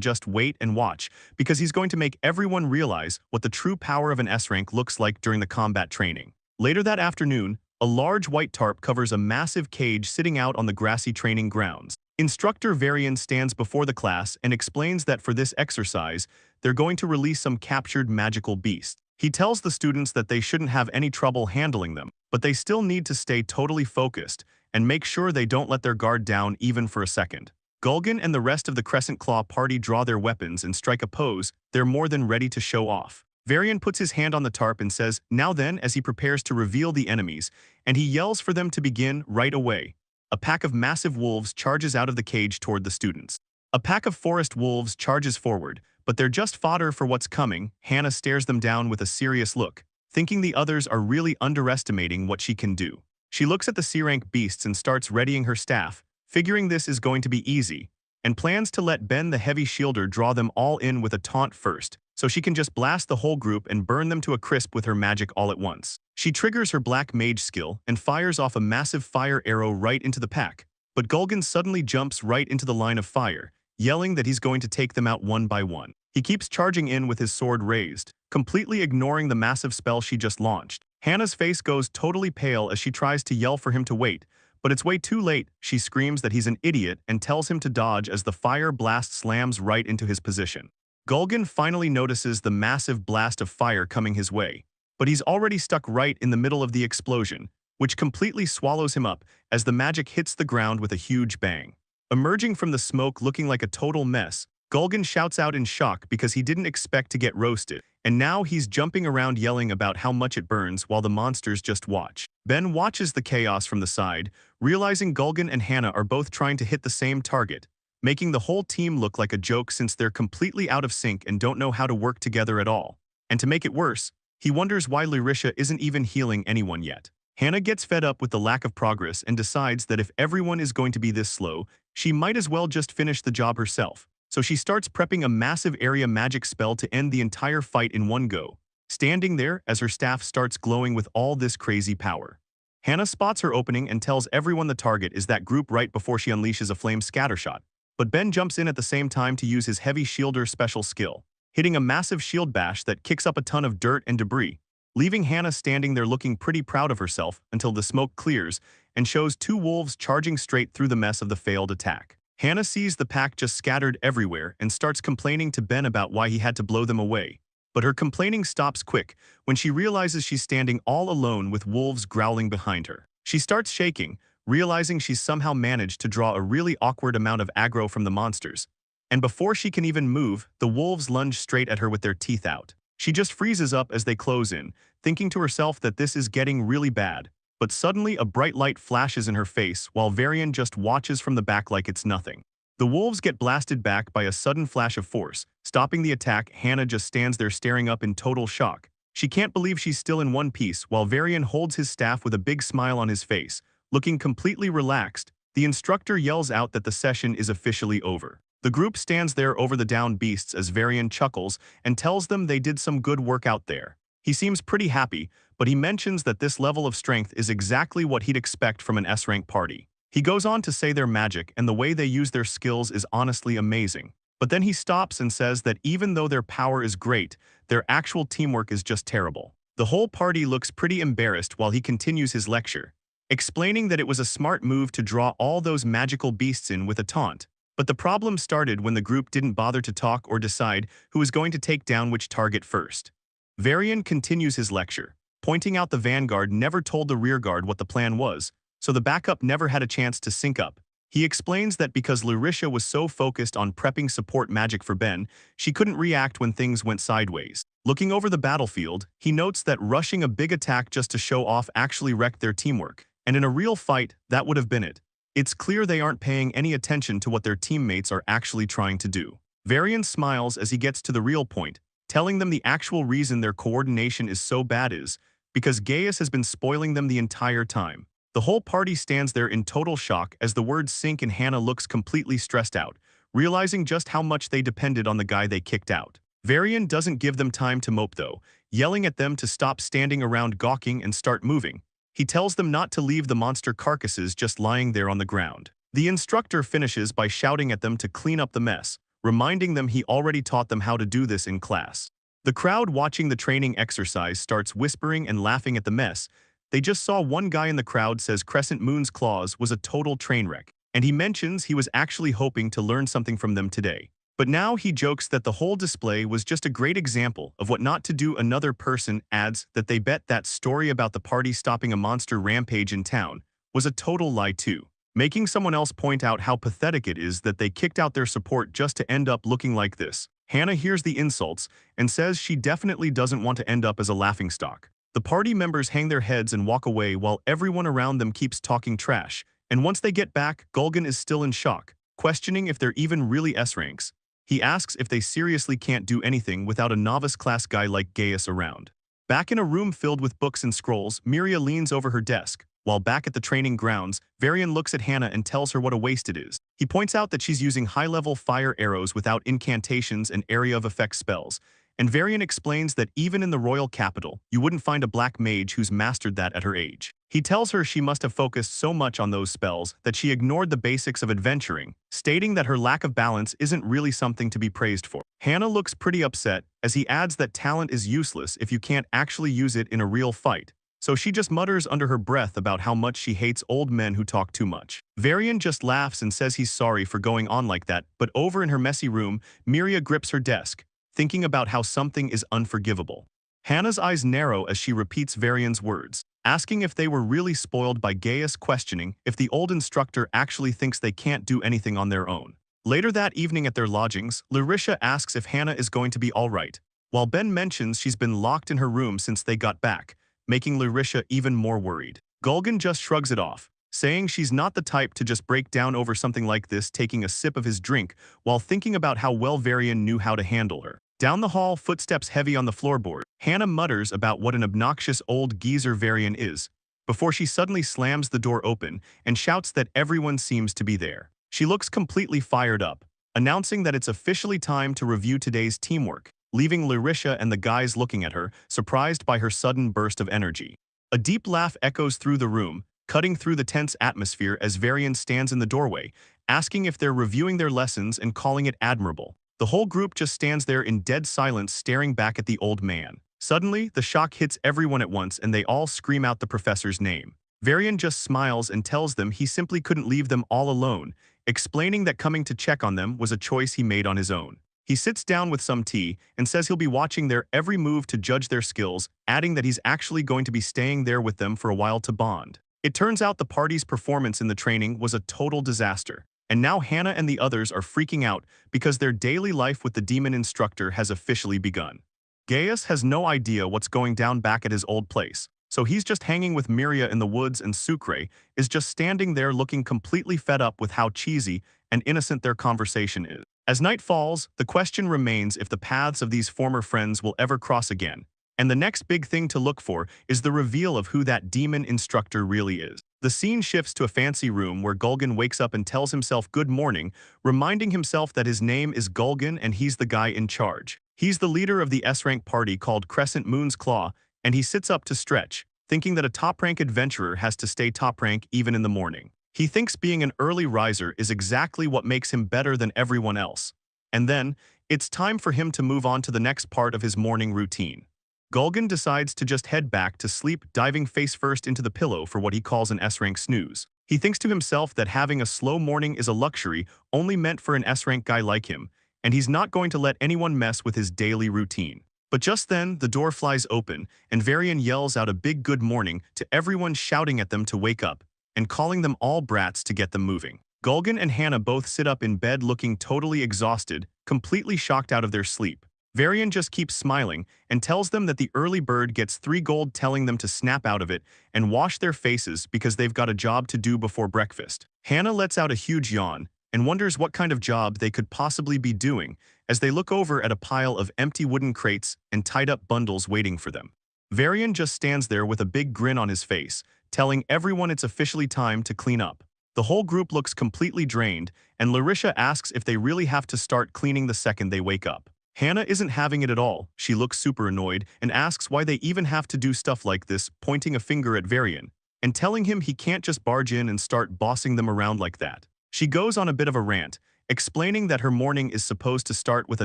just wait and watch, because he's going to make everyone realize what the true power of an S-rank looks like during the combat training. Later that afternoon, a large white tarp covers a massive cage sitting out on the grassy training grounds. Instructor Varian stands before the class and explains that for this exercise, they're going to release some captured magical beasts. He tells the students that they shouldn't have any trouble handling them, but they still need to stay totally focused and make sure they don't let their guard down even for a second. Gulgan and the rest of the Crescent Claw party draw their weapons and strike a pose they're more than ready to show off. Varian puts his hand on the tarp and says, "Now then," as he prepares to reveal the enemies, and he yells for them to begin right away. A pack of massive wolves charges out of the cage toward the students. A pack of forest wolves charges forward, but they're just fodder for what's coming. Hannah stares them down with a serious look, thinking the others are really underestimating what she can do. She looks at the C-rank beasts and starts readying her staff, figuring this is going to be easy, and plans to let Ben the heavy shielder draw them all in with a taunt first, so she can just blast the whole group and burn them to a crisp with her magic all at once. She triggers her black mage skill and fires off a massive fire arrow right into the pack, but Gulgan suddenly jumps right into the line of fire, yelling that he's going to take them out one by one. He keeps charging in with his sword raised, completely ignoring the massive spell she just launched. Hannah's face goes totally pale as she tries to yell for him to wait, but it's way too late. She screams that he's an idiot and tells him to dodge as the fire blast slams right into his position. Gulgan finally notices the massive blast of fire coming his way, but he's already stuck right in the middle of the explosion, which completely swallows him up as the magic hits the ground with a huge bang. Emerging from the smoke looking like a total mess, Gulgan shouts out in shock because he didn't expect to get roasted, and now he's jumping around yelling about how much it burns while the monsters just watch. Ben watches the chaos from the side, realizing Gulgan and Hannah are both trying to hit the same target, making the whole team look like a joke since they're completely out of sync and don't know how to work together at all. And to make it worse, he wonders why Lyrisha isn't even healing anyone yet. Hannah gets fed up with the lack of progress and decides that if everyone is going to be this slow, she might as well just finish the job herself. So she starts prepping a massive area magic spell to end the entire fight in one go, standing there as her staff starts glowing with all this crazy power. Hannah spots her opening and tells everyone the target is that group right before she unleashes a flame scattershot. But Ben jumps in at the same time to use his heavy shielder special skill, hitting a massive shield bash that kicks up a ton of dirt and debris, leaving Hannah standing there looking pretty proud of herself until the smoke clears and shows two wolves charging straight through the mess of the failed attack. Hannah sees the pack just scattered everywhere and starts complaining to Ben about why he had to blow them away. But her complaining stops quick when she realizes she's standing all alone with wolves growling behind her. She starts shaking, realizing she's somehow managed to draw a really awkward amount of aggro from the monsters. And before she can even move, the wolves lunge straight at her with their teeth out. She just freezes up as they close in, thinking to herself that this is getting really bad. but suddenly a bright light flashes in her face while Varian just watches from the back like it's nothing. The wolves get blasted back by a sudden flash of force. Stopping the attack, Hannah just stands there staring up in total shock. She can't believe she's still in one piece while Varian holds his staff with a big smile on his face. Looking completely relaxed, the instructor yells out that the session is officially over. The group stands there over the downed beasts as Varian chuckles and tells them they did some good work out there. He seems pretty happy, but he mentions that this level of strength is exactly what he'd expect from an S-rank party. He goes on to say their magic and the way they use their skills is honestly amazing. But then he stops and says that even though their power is great, their actual teamwork is just terrible. The whole party looks pretty embarrassed while he continues his lecture, explaining that it was a smart move to draw all those magical beasts in with a taunt. But the problem started when the group didn't bother to talk or decide who was going to take down which target first. Varian continues his lecture, pointing out the vanguard never told the rearguard what the plan was, so the backup never had a chance to sync up. He explains that because Larisha was so focused on prepping support magic for Ben, she couldn't react when things went sideways. Looking over the battlefield, he notes that rushing a big attack just to show off actually wrecked their teamwork, and in a real fight, that would have been it. It's clear they aren't paying any attention to what their teammates are actually trying to do. Varian smiles as he gets to the real point, telling them the actual reason their coordination is so bad is because Gaius has been spoiling them the entire time. The whole party stands there in total shock as the words sink and Hannah looks completely stressed out, realizing just how much they depended on the guy they kicked out. Varian doesn't give them time to mope though, yelling at them to stop standing around gawking and start moving. He tells them not to leave the monster carcasses just lying there on the ground. The instructor finishes by shouting at them to clean up the mess, reminding them he already taught them how to do this in class. The crowd watching the training exercise starts whispering and laughing at the mess. They just saw one guy in the crowd says Crescent Moon's claws was a total train wreck, and he mentions he was actually hoping to learn something from them today. But now he jokes that the whole display was just a great example of what not to do. Another person adds that they bet that story about the party stopping a monster rampage in town was a total lie too, making someone else point out how pathetic it is that they kicked out their support just to end up looking like this. Hannah hears the insults and says she definitely doesn't want to end up as a laughingstock. The party members hang their heads and walk away while everyone around them keeps talking trash, and once they get back, Gulgan is still in shock, questioning if they're even really S-ranks. He asks if they seriously can't do anything without a novice class guy like Gaius around. Back in a room filled with books and scrolls, Miria leans over her desk. While back at the training grounds, Varian looks at Hannah and tells her what a waste it is. He points out that she's using high-level fire arrows without incantations and area of effect spells, and Varian explains that even in the royal capital, you wouldn't find a black mage who's mastered that at her age. He tells her she must have focused so much on those spells that she ignored the basics of adventuring, stating that her lack of balance isn't really something to be praised for. Hannah looks pretty upset as he adds that talent is useless if you can't actually use it in a real fight. So she just mutters under her breath about how much she hates old men who talk too much. Varian just laughs and says he's sorry for going on like that, but over in her messy room, Miria grips her desk, thinking about how something is unforgivable. Hannah's eyes narrow as she repeats Varian's words, asking if they were really spoiled by Gaius, questioning if the old instructor actually thinks they can't do anything on their own. Later that evening at their lodgings, Larisha asks if Hannah is going to be alright, while Ben mentions she's been locked in her room since they got back, making Larisha even more worried. Gulgan just shrugs it off, saying she's not the type to just break down over something like this, taking a sip of his drink while thinking about how well Varian knew how to handle her. Down the hall, footsteps heavy on the floorboard. Hannah mutters about what an obnoxious old geezer Varian is, before she suddenly slams the door open and shouts that everyone seems to be there. She looks completely fired up, announcing that it's officially time to review today's teamwork, leaving Larisha and the guys looking at her, surprised by her sudden burst of energy. A deep laugh echoes through the room, cutting through the tense atmosphere as Varian stands in the doorway, asking if they're reviewing their lessons and calling it admirable. The whole group just stands there in dead silence, staring back at the old man. Suddenly, the shock hits everyone at once and they all scream out the professor's name. Varian just smiles and tells them he simply couldn't leave them all alone, explaining that coming to check on them was a choice he made on his own. He sits down with some tea and says he'll be watching their every move to judge their skills, adding that he's actually going to be staying there with them for a while to bond. It turns out the party's performance in the training was a total disaster, and now Hannah and the others are freaking out because their daily life with the demon instructor has officially begun. Gaius has no idea what's going down back at his old place, So he's just hanging with Miria in the woods and Sucre is just standing there looking completely fed up with how cheesy and innocent their conversation is. As night falls, the question remains if the paths of these former friends will ever cross again. And the next big thing to look for is the reveal of who that demon instructor really is. The scene shifts to a fancy room where Gulgin wakes up and tells himself good morning, reminding himself that his name is Gulgin and he's the guy in charge. He's the leader of the S-rank party called Crescent Moon's Claw, and he sits up to stretch, thinking that a top-rank adventurer has to stay top-rank even in the morning. He thinks being an early riser is exactly what makes him better than everyone else. And then, it's time for him to move on to the next part of his morning routine. Gulgin decides to just head back to sleep, diving face-first into the pillow for what he calls an S-rank snooze. He thinks to himself that having a slow morning is a luxury only meant for an S-rank guy like him, and he's not going to let anyone mess with his daily routine. But just then, the door flies open, and Varian yells out a big good morning to everyone, shouting at them to wake up, and calling them all brats to get them moving. Gulgin and Hannah both sit up in bed looking totally exhausted, completely shocked out of their sleep. Varian just keeps smiling and tells them that the early bird gets 3 gold, telling them to snap out of it and wash their faces because they've got a job to do before breakfast. Hannah lets out a huge yawn and wonders what kind of job they could possibly be doing as they look over at a pile of empty wooden crates and tied-up bundles waiting for them. Varian just stands there with a big grin on his face, telling everyone it's officially time to clean up. The whole group looks completely drained, and Larisha asks if they really have to start cleaning the second they wake up. Hannah isn't having it at all. She looks super annoyed and asks why they even have to do stuff like this, pointing a finger at Varian, and telling him he can't just barge in and start bossing them around like that. She goes on a bit of a rant, explaining that her morning is supposed to start with a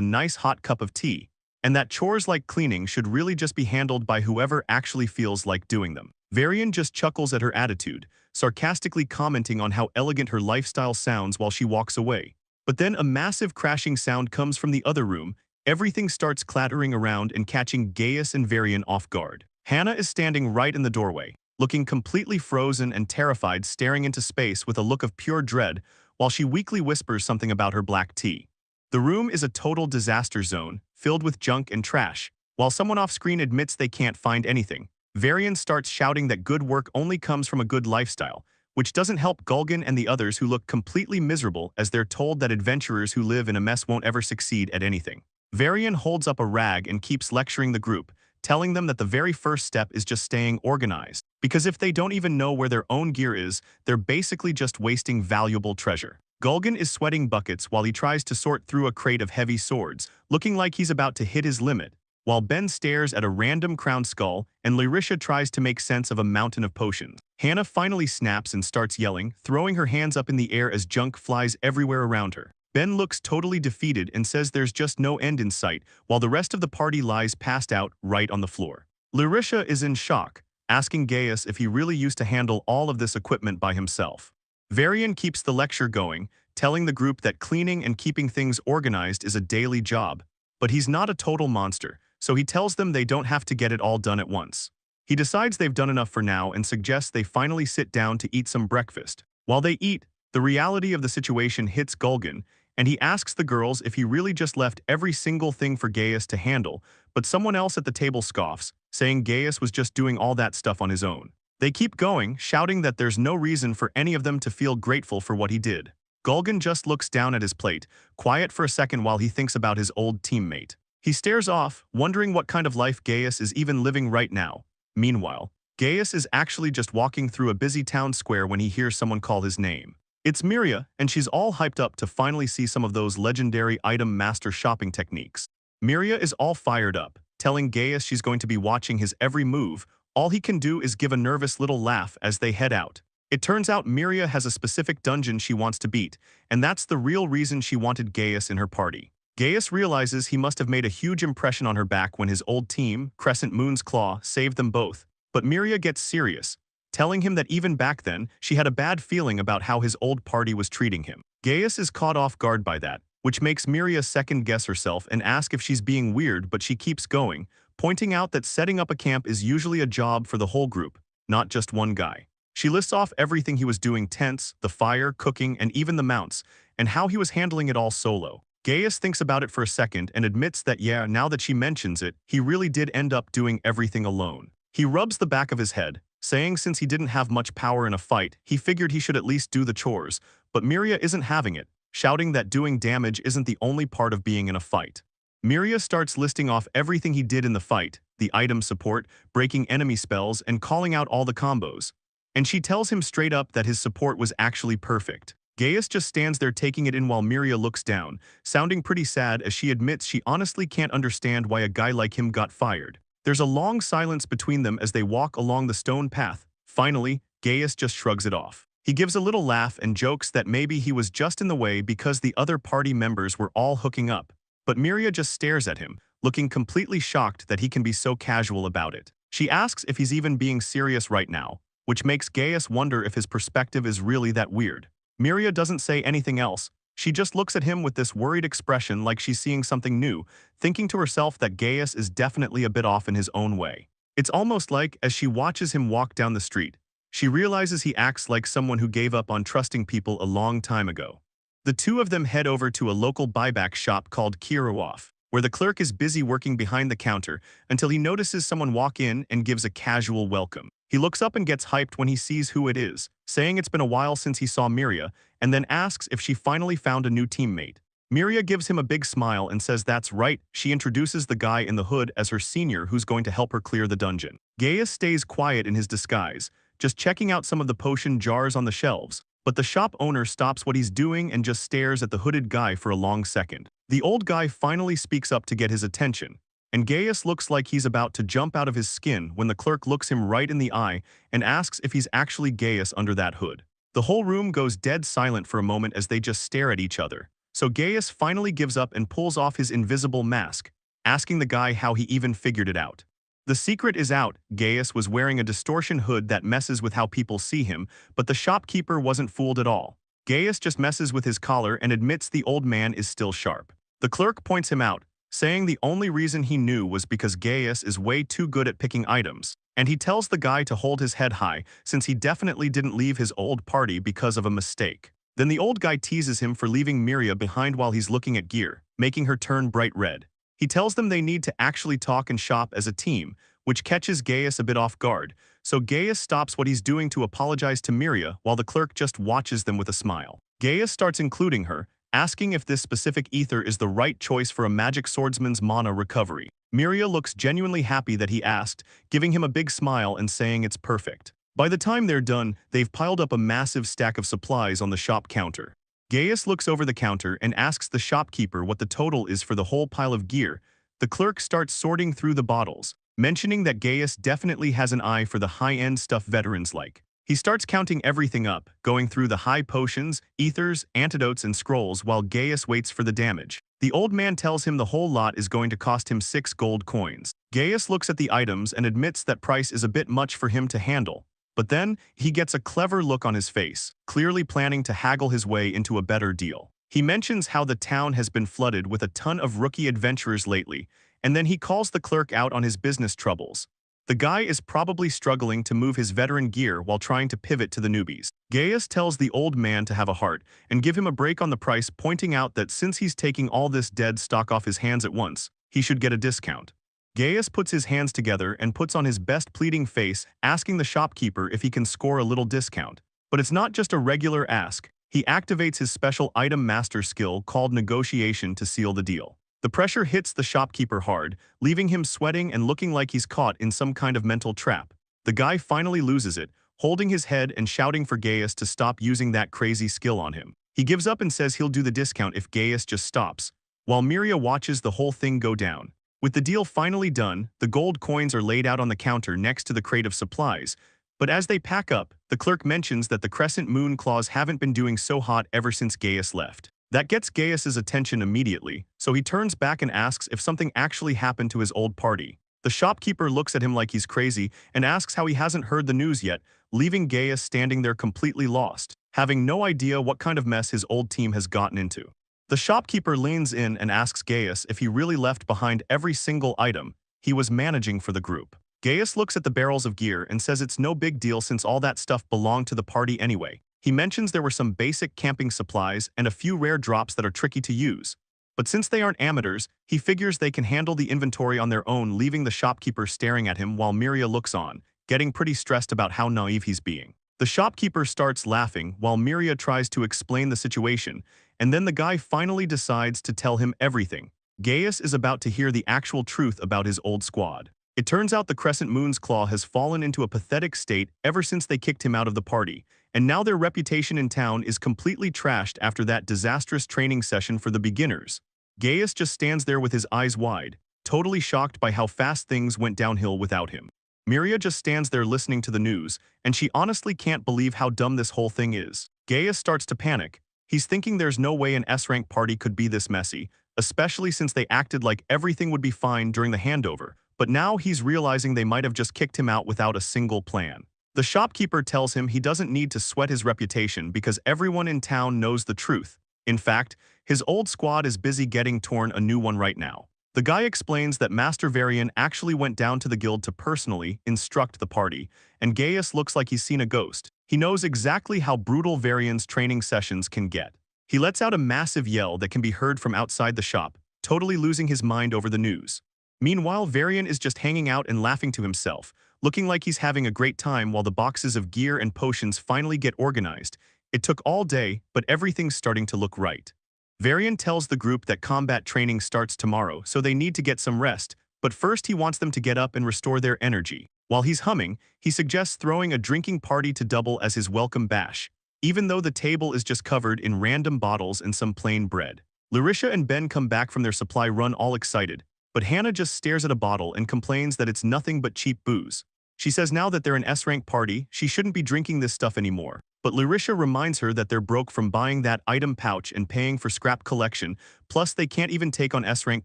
nice hot cup of tea, and that chores like cleaning should really just be handled by whoever actually feels like doing them. Varian just chuckles at her attitude, sarcastically commenting on how elegant her lifestyle sounds while she walks away. But then a massive crashing sound comes from the other room. Everything starts clattering around and catching Gaius and Varian off guard. Hannah is standing right in the doorway, looking completely frozen and terrified, staring into space with a look of pure dread, while she weakly whispers something about her black tea. The room is a total disaster zone, filled with junk and trash. While someone off-screen admits they can't find anything, Varian starts shouting that good work only comes from a good lifestyle, which doesn't help Gulgin and the others, who look completely miserable as they're told that adventurers who live in a mess won't ever succeed at anything. Varian holds up a rag and keeps lecturing the group, telling them that the very first step is just staying organized, because if they don't even know where their own gear is, they're basically just wasting valuable treasure. Gulgin is sweating buckets while he tries to sort through a crate of heavy swords, looking like he's about to hit his limit, while Ben stares at a random crowned skull and Larisha tries to make sense of a mountain of potions. Hannah finally snaps and starts yelling, throwing her hands up in the air as junk flies everywhere around her. Ben looks totally defeated and says there's just no end in sight, while the rest of the party lies passed out right on the floor. Larisha is in shock, asking Gaius if he really used to handle all of this equipment by himself. Varian keeps the lecture going, telling the group that cleaning and keeping things organized is a daily job, but he's not a total monster, so he tells them they don't have to get it all done at once. He decides they've done enough for now and suggests they finally sit down to eat some breakfast. While they eat, the reality of the situation hits Gulgin, and he asks the girls if he really just left every single thing for Gaius to handle, but someone else at the table scoffs, saying Gaius was just doing all that stuff on his own. They keep going, shouting that there's no reason for any of them to feel grateful for what he did. Gulgin just looks down at his plate, quiet for a second while he thinks about his old teammate. He stares off, wondering what kind of life Gaius is even living right now. Meanwhile, Gaius is actually just walking through a busy town square when he hears someone call his name. It's Miria, and she's all hyped up to finally see some of those legendary item master shopping techniques. Miria is all fired up, telling Gaius she's going to be watching his every move. All he can do is give a nervous little laugh as they head out. It turns out Miria has a specific dungeon she wants to beat, and that's the real reason she wanted Gaius in her party. Gaius realizes he must have made a huge impression on her back when his old team, Crescent Moon's Claw, saved them both. But Miria gets serious, telling him that even back then, she had a bad feeling about how his old party was treating him. Gaius is caught off guard by that, which makes Miria second-guess herself and ask if she's being weird, but she keeps going, pointing out that setting up a camp is usually a job for the whole group, not just one guy. She lists off everything he was doing: tents, the fire, cooking, and even the mounts, and how he was handling it all solo. Gaius thinks about it for a second and admits that yeah, now that she mentions it, he really did end up doing everything alone. He rubs the back of his head, saying since he didn't have much power in a fight, he figured he should at least do the chores, but Miria isn't having it, shouting that doing damage isn't the only part of being in a fight. Miria starts listing off everything he did in the fight, the item support, breaking enemy spells, and calling out all the combos. And she tells him straight up that his support was actually perfect. Gaius just stands there taking it in while Miria looks down, sounding pretty sad as she admits she honestly can't understand why a guy like him got fired. There's a long silence between them as they walk along the stone path. Finally, Gaius just shrugs it off. He gives a little laugh and jokes that maybe he was just in the way because the other party members were all hooking up. But Miria just stares at him, looking completely shocked that he can be so casual about it. She asks if he's even being serious right now, which makes Gaius wonder if his perspective is really that weird. Miria doesn't say anything else. She just looks at him with this worried expression like she's seeing something new, thinking to herself that Gaius is definitely a bit off in his own way. It's almost like, as she watches him walk down the street, she realizes he acts like someone who gave up on trusting people a long time ago. The two of them head over to a local buyback shop called Kiroff, where the clerk is busy working behind the counter until he notices someone walk in and gives a casual welcome. He looks up and gets hyped when he sees who it is, saying it's been a while since he saw Miria, and then asks if she finally found a new teammate. Miria gives him a big smile and says that's right. She introduces the guy in the hood as her senior who's going to help her clear the dungeon. Gaius stays quiet in his disguise, just checking out some of the potion jars on the shelves, but the shop owner stops what he's doing and just stares at the hooded guy for a long second. The old guy finally speaks up to get his attention, and Gaius looks like he's about to jump out of his skin when the clerk looks him right in the eye and asks if he's actually Gaius under that hood. The whole room goes dead silent for a moment as they just stare at each other. So Gaius finally gives up and pulls off his invisible mask, asking the guy how he even figured it out. The secret is out. Gaius was wearing a distortion hood that messes with how people see him, but the shopkeeper wasn't fooled at all. Gaius just messes with his collar and admits the old man is still sharp. The clerk points him out, saying the only reason he knew was because Gaius is way too good at picking items, and he tells the guy to hold his head high since he definitely didn't leave his old party because of a mistake. Then the old guy teases him for leaving Miria behind while he's looking at gear, making her turn bright red. He tells them they need to actually talk and shop as a team, which catches Gaius a bit off guard, so Gaius stops what he's doing to apologize to Miria while the clerk just watches them with a smile. Gaius starts including her, asking if this specific ether is the right choice for a magic swordsman's mana recovery. Miria looks genuinely happy that he asked, giving him a big smile and saying it's perfect. By the time they're done, they've piled up a massive stack of supplies on the shop counter. Gaius looks over the counter and asks the shopkeeper what the total is for the whole pile of gear. The clerk starts sorting through the bottles, mentioning that Gaius definitely has an eye for the high-end stuff veterans like. He starts counting everything up, going through the high potions, ethers, antidotes, and scrolls while Gaius waits for the damage. The old man tells him the whole lot is going to cost him 6 gold coins. Gaius looks at the items and admits that price is a bit much for him to handle. But then, he gets a clever look on his face, clearly planning to haggle his way into a better deal. He mentions how the town has been flooded with a ton of rookie adventurers lately, and then he calls the clerk out on his business troubles. The guy is probably struggling to move his veteran gear while trying to pivot to the newbies. Gaius tells the old man to have a heart and give him a break on the price, pointing out that since he's taking all this dead stock off his hands at once, he should get a discount. Gaius puts his hands together and puts on his best pleading face, asking the shopkeeper if he can score a little discount. But it's not just a regular ask. He activates his special item master skill called negotiation to seal the deal. The pressure hits the shopkeeper hard, leaving him sweating and looking like he's caught in some kind of mental trap. The guy finally loses it, holding his head and shouting for Gaius to stop using that crazy skill on him. He gives up and says he'll do the discount if Gaius just stops, while Miria watches the whole thing go down. With the deal finally done, the gold coins are laid out on the counter next to the crate of supplies, but as they pack up, the clerk mentions that the crescent moon claws haven't been doing so hot ever since Gaius left. That gets Gaius's attention immediately, so he turns back and asks if something actually happened to his old party. The shopkeeper looks at him like he's crazy and asks how he hasn't heard the news yet, leaving Gaius standing there completely lost, having no idea what kind of mess his old team has gotten into. The shopkeeper leans in and asks Gaius if he really left behind every single item he was managing for the group. Gaius looks at the barrels of gear and says it's no big deal since all that stuff belonged to the party anyway. He mentions there were some basic camping supplies and a few rare drops that are tricky to use, But since they aren't amateurs, he figures they can handle the inventory on their own, leaving the shopkeeper staring at him while Miria looks on, getting pretty stressed about how naive he's being. The shopkeeper starts laughing while Miria tries to explain the situation, and then the guy finally decides to tell him everything. Gaius is about to hear the actual truth about his old squad. It turns out the Crescent Moon's claw has fallen into a pathetic state ever since they kicked him out of the party, and now their reputation in town is completely trashed after that disastrous training session for the beginners. Gaius just stands there with his eyes wide, totally shocked by how fast things went downhill without him. Miria just stands there listening to the news, and she honestly can't believe how dumb this whole thing is. Gaius starts to panic. He's thinking there's no way an S-rank party could be this messy, especially since they acted like everything would be fine during the handover, but now he's realizing they might have just kicked him out without a single plan. The shopkeeper tells him he doesn't need to sweat his reputation because everyone in town knows the truth. In fact, his old squad is busy getting torn a new one right now. The guy explains that Master Varian actually went down to the guild to personally instruct the party, and Gaius looks like he's seen a ghost. He knows exactly how brutal Varian's training sessions can get. He lets out a massive yell that can be heard from outside the shop, totally losing his mind over the news. Meanwhile, Varian is just hanging out and laughing to himself, looking like he's having a great time while the boxes of gear and potions finally get organized. It took all day, but everything's starting to look right. Varian tells the group that combat training starts tomorrow, so they need to get some rest, but first he wants them to get up and restore their energy. While he's humming, he suggests throwing a drinking party to double as his welcome bash, even though the table is just covered in random bottles and some plain bread. Larisha and Ben come back from their supply run all excited, but Hannah just stares at a bottle and complains that it's nothing but cheap booze. She says now that they're an S-rank party, she shouldn't be drinking this stuff anymore. But Larisha reminds her that they're broke from buying that item pouch and paying for scrap collection, plus they can't even take on S-rank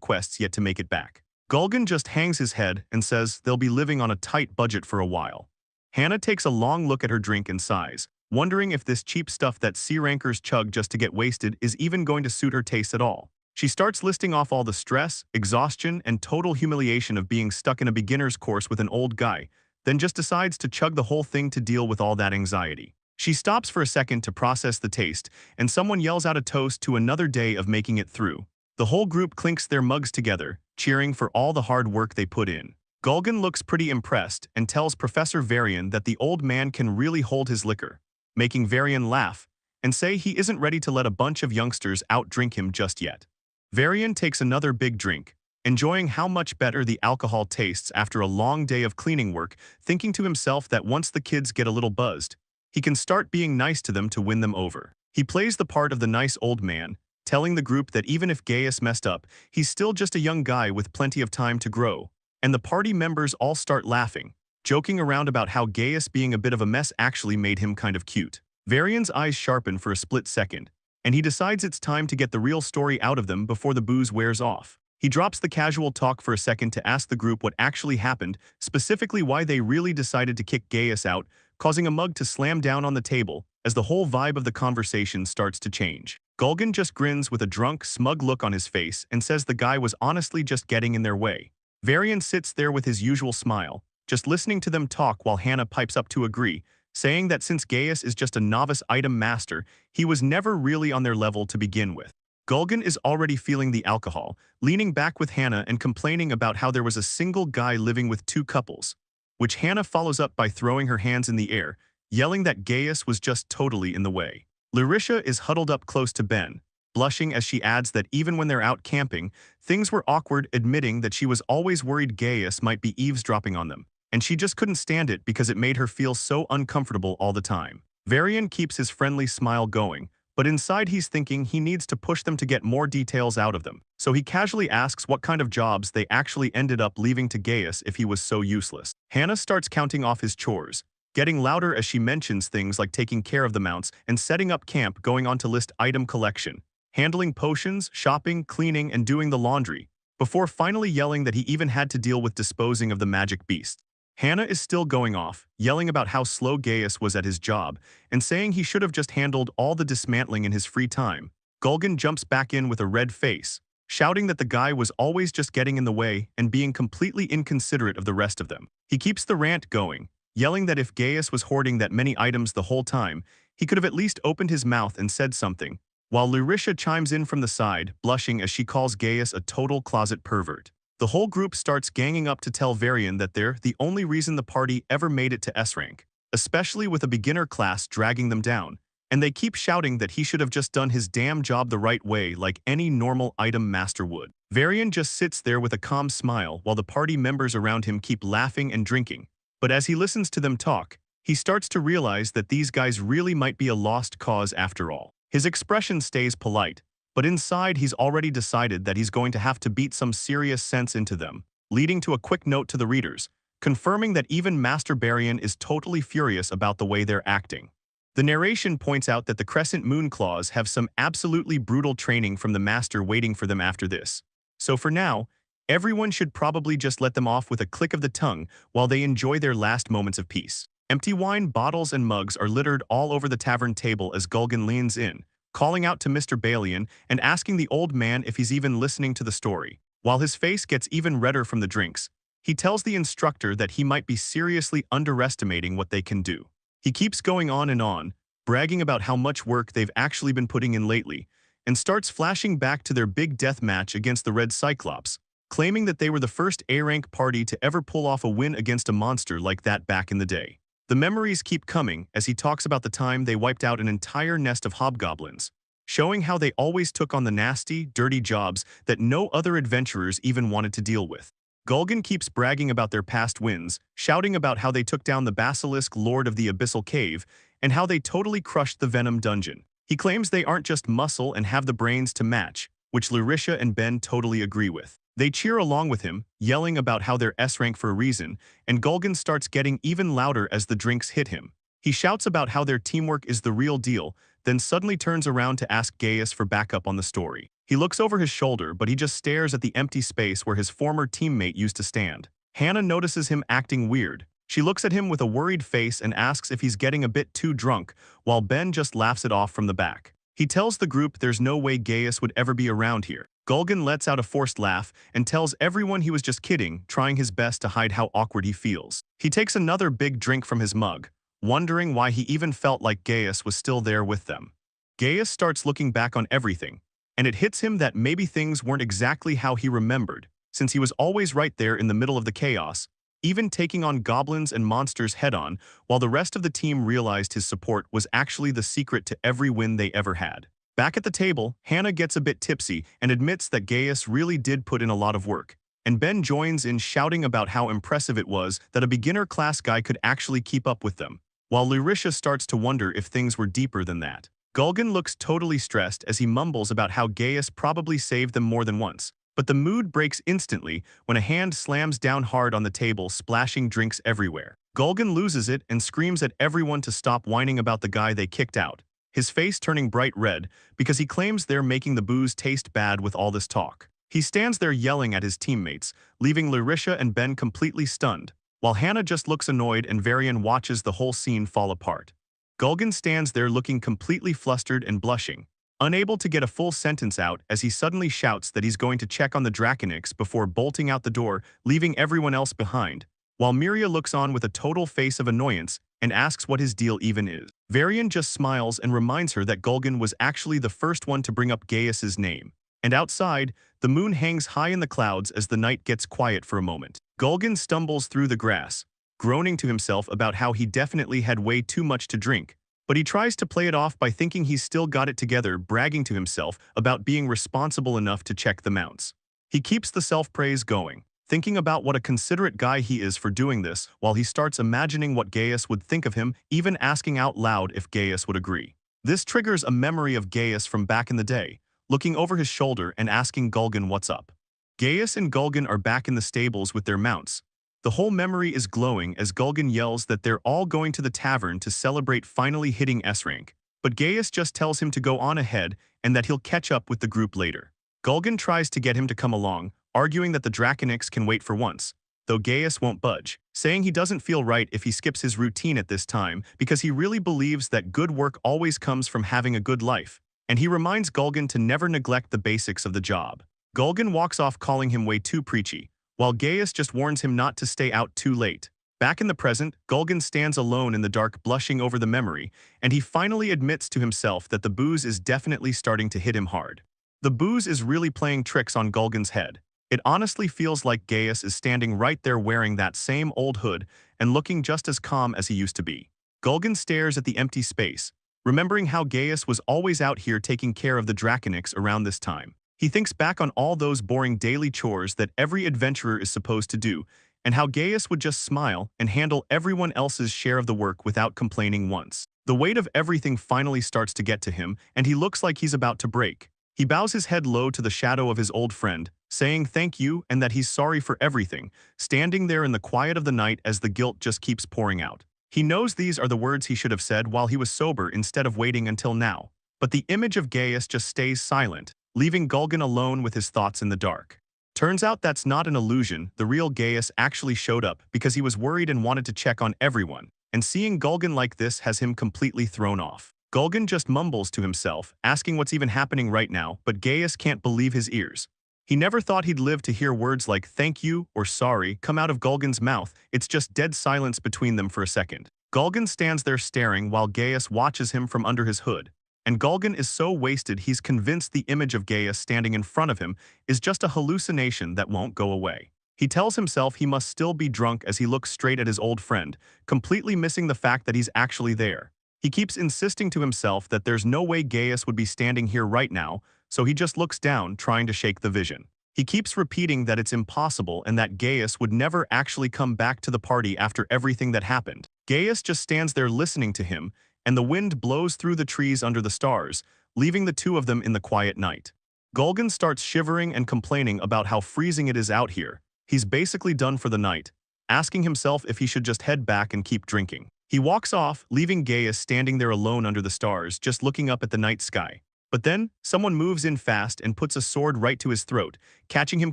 quests yet to make it back. Gulgan just hangs his head and says they'll be living on a tight budget for a while. Hannah takes a long look at her drink and sighs, wondering if this cheap stuff that C-rankers chug just to get wasted is even going to suit her taste at all. She starts listing off all the stress, exhaustion, and total humiliation of being stuck in a beginner's course with an old guy, then just decides to chug the whole thing to deal with all that anxiety. She stops for a second to process the taste, and someone yells out a toast to another day of making it through. The whole group clinks their mugs together, cheering for all the hard work they put in. Gulgan looks pretty impressed and tells Professor Varian that the old man can really hold his liquor, making Varian laugh and say he isn't ready to let a bunch of youngsters outdrink him just yet. Varian takes another big drink, enjoying how much better the alcohol tastes after a long day of cleaning work, thinking to himself that once the kids get a little buzzed, he can start being nice to them to win them over. He plays the part of the nice old man, telling the group that even if Gaius messed up, he's still just a young guy with plenty of time to grow, and the party members all start laughing, joking around about how Gaius being a bit of a mess actually made him kind of cute. Varian's eyes sharpen for a split second, and he decides it's time to get the real story out of them before the booze wears off. He drops the casual talk for a second to ask the group what actually happened, specifically why they really decided to kick Gaius out, causing a mug to slam down on the table as the whole vibe of the conversation starts to change. Gulgan just grins with a drunk, smug look on his face and says the guy was honestly just getting in their way. Varian sits there with his usual smile, just listening to them talk while Hannah pipes up to agree, saying that since Gaius is just a novice item master, he was never really on their level to begin with. Gulgan is already feeling the alcohol, leaning back with Hannah and complaining about how there was a single guy living with two couples, which Hannah follows up by throwing her hands in the air, yelling that Gaius was just totally in the way. Larisha is huddled up close to Ben, blushing as she adds that even when they're out camping, things were awkward, admitting that she was always worried Gaius might be eavesdropping on them, and she just couldn't stand it because it made her feel so uncomfortable all the time. Varian keeps his friendly smile going, but inside he's thinking he needs to push them to get more details out of them, so he casually asks what kind of jobs they actually ended up leaving to Gaius if he was so useless. Hannah starts counting off his chores, getting louder as she mentions things like taking care of the mounts and setting up camp, going on to list item collection, handling potions, shopping, cleaning, and doing the laundry, before finally yelling that he even had to deal with disposing of the magic beast. Hannah is still going off, yelling about how slow Gaius was at his job, and saying he should have just handled all the dismantling in his free time. Gulgan jumps back in with a red face, shouting that the guy was always just getting in the way and being completely inconsiderate of the rest of them. He keeps the rant going, yelling that if Gaius was hoarding that many items the whole time, he could have at least opened his mouth and said something, while Larisha chimes in from the side, blushing as she calls Gaius a total closet pervert. The whole group starts ganging up to tell Varian that they're the only reason the party ever made it to S rank, especially with a beginner class dragging them down, and they keep shouting that he should have just done his damn job the right way like any normal item master would. Varian just sits there with a calm smile while the party members around him keep laughing and drinking, but as he listens to them talk, he starts to realize that these guys really might be a lost cause after all. His expression stays polite, but inside he's already decided that he's going to have to beat some serious sense into them, leading to a quick note to the readers, confirming that even Master Varian is totally furious about the way they're acting. The narration points out that the Crescent Moon Claws have some absolutely brutal training from the Master waiting for them after this. So for now, everyone should probably just let them off with a click of the tongue while they enjoy their last moments of peace. Empty wine bottles and mugs are littered all over the tavern table as Gulgan leans in, calling out to Mr. Balian and asking the old man if he's even listening to the story. While his face gets even redder from the drinks, he tells the instructor that he might be seriously underestimating what they can do. He keeps going on, bragging about how much work they've actually been putting in lately, and starts flashing back to their big death match against the Red Cyclops, claiming that they were the first A-rank party to ever pull off a win against a monster like that back in the day. The memories keep coming as he talks about the time they wiped out an entire nest of hobgoblins, showing how they always took on the nasty, dirty jobs that no other adventurers even wanted to deal with. Gulgan keeps bragging about their past wins, shouting about how they took down the Basilisk Lord of the Abyssal Cave and how they totally crushed the Venom Dungeon. He claims they aren't just muscle and have the brains to match, which Larisha and Ben totally agree with. They cheer along with him, yelling about how they're S-rank for a reason, and Gulgan starts getting even louder as the drinks hit him. He shouts about how their teamwork is the real deal, then suddenly turns around to ask Gaius for backup on the story. He looks over his shoulder, but he just stares at the empty space where his former teammate used to stand. Hannah notices him acting weird. She looks at him with a worried face and asks if he's getting a bit too drunk, while Ben just laughs it off from the back. He tells the group there's no way Gaius would ever be around here. Gulgan lets out a forced laugh and tells everyone he was just kidding, trying his best to hide how awkward he feels. He takes another big drink from his mug, wondering why he even felt like Gaius was still there with them. Gaius starts looking back on everything, and it hits him that maybe things weren't exactly how he remembered, since he was always right there in the middle of the chaos, even taking on goblins and monsters head-on, while the rest of the team realized his support was actually the secret to every win they ever had. Back at the table, Hannah gets a bit tipsy and admits that Gaius really did put in a lot of work, and Ben joins in shouting about how impressive it was that a beginner class guy could actually keep up with them, while Larisha starts to wonder if things were deeper than that. Gulgan looks totally stressed as he mumbles about how Gaius probably saved them more than once, but the mood breaks instantly when a hand slams down hard on the table, splashing drinks everywhere. Gulgan loses it and screams at everyone to stop whining about the guy they kicked out, his face turning bright red because he claims they're making the booze taste bad with all this talk. He stands there yelling at his teammates, leaving Larisha and Ben completely stunned, while Hannah just looks annoyed and Varian watches the whole scene fall apart. Gulgan stands there looking completely flustered and blushing, unable to get a full sentence out as he suddenly shouts that he's going to check on the Draconix before bolting out the door, leaving everyone else behind, while Miria looks on with a total face of annoyance and asks what his deal even is. Varian just smiles and reminds her that Gulgan was actually the first one to bring up Gaius's name. And outside, the moon hangs high in the clouds as the night gets quiet for a moment. Gulgan stumbles through the grass, groaning to himself about how he definitely had way too much to drink, but he tries to play it off by thinking he's still got it together, bragging to himself about being responsible enough to check the mounts. He keeps the self-praise going, thinking about what a considerate guy he is for doing this while he starts imagining what Gaius would think of him, even asking out loud if Gaius would agree. This triggers a memory of Gaius from back in the day, looking over his shoulder and asking Gulgan what's up. Gaius and Gulgan are back in the stables with their mounts. The whole memory is glowing as Gulgan yells that they're all going to the tavern to celebrate finally hitting S-rank, but Gaius just tells him to go on ahead and that he'll catch up with the group later. Gulgan tries to get him to come along, arguing that the Draconix can wait for once, though Gaius won't budge, saying he doesn't feel right if he skips his routine at this time because he really believes that good work always comes from having a good life, and he reminds Gulgan to never neglect the basics of the job. Gulgan walks off calling him way too preachy, while Gaius just warns him not to stay out too late. Back in the present, Gulgin stands alone in the dark blushing over the memory, and he finally admits to himself that the booze is definitely starting to hit him hard. The booze is really playing tricks on Gulgin's head. It honestly feels like Gaius is standing right there wearing that same old hood and looking just as calm as he used to be. Gulgin stares at the empty space, remembering how Gaius was always out here taking care of the Draconics around this time. He thinks back on all those boring daily chores that every adventurer is supposed to do, and how Gaius would just smile and handle everyone else's share of the work without complaining once. The weight of everything finally starts to get to him, and he looks like he's about to break. He bows his head low to the shadow of his old friend, saying thank you and that he's sorry for everything, standing there in the quiet of the night as the guilt just keeps pouring out. He knows these are the words he should have said while he was sober instead of waiting until now. But the image of Gaius just stays silent, leaving Gulgin alone with his thoughts in the dark. Turns out that's not an illusion. The real Gaius actually showed up because he was worried and wanted to check on everyone, and seeing Gulgin like this has him completely thrown off. Gulgin just mumbles to himself, asking what's even happening right now, but Gaius can't believe his ears. He never thought he'd live to hear words like thank you or sorry come out of Gulgin's mouth. It's just dead silence between them for a second. Gulgin stands there staring while Gaius watches him from under his hood. And Gulgin is so wasted he's convinced the image of Gaius standing in front of him is just a hallucination that won't go away. He tells himself he must still be drunk as he looks straight at his old friend, completely missing the fact that he's actually there. He keeps insisting to himself that there's no way Gaius would be standing here right now, so he just looks down, trying to shake the vision. He keeps repeating that it's impossible and that Gaius would never actually come back to the party after everything that happened. Gaius just stands there listening to him, and the wind blows through the trees under the stars, leaving the two of them in the quiet night. Gulgin starts shivering and complaining about how freezing it is out here. He's basically done for the night, asking himself if he should just head back and keep drinking. He walks off, leaving Gaius standing there alone under the stars, just looking up at the night sky. But then, someone moves in fast and puts a sword right to his throat, catching him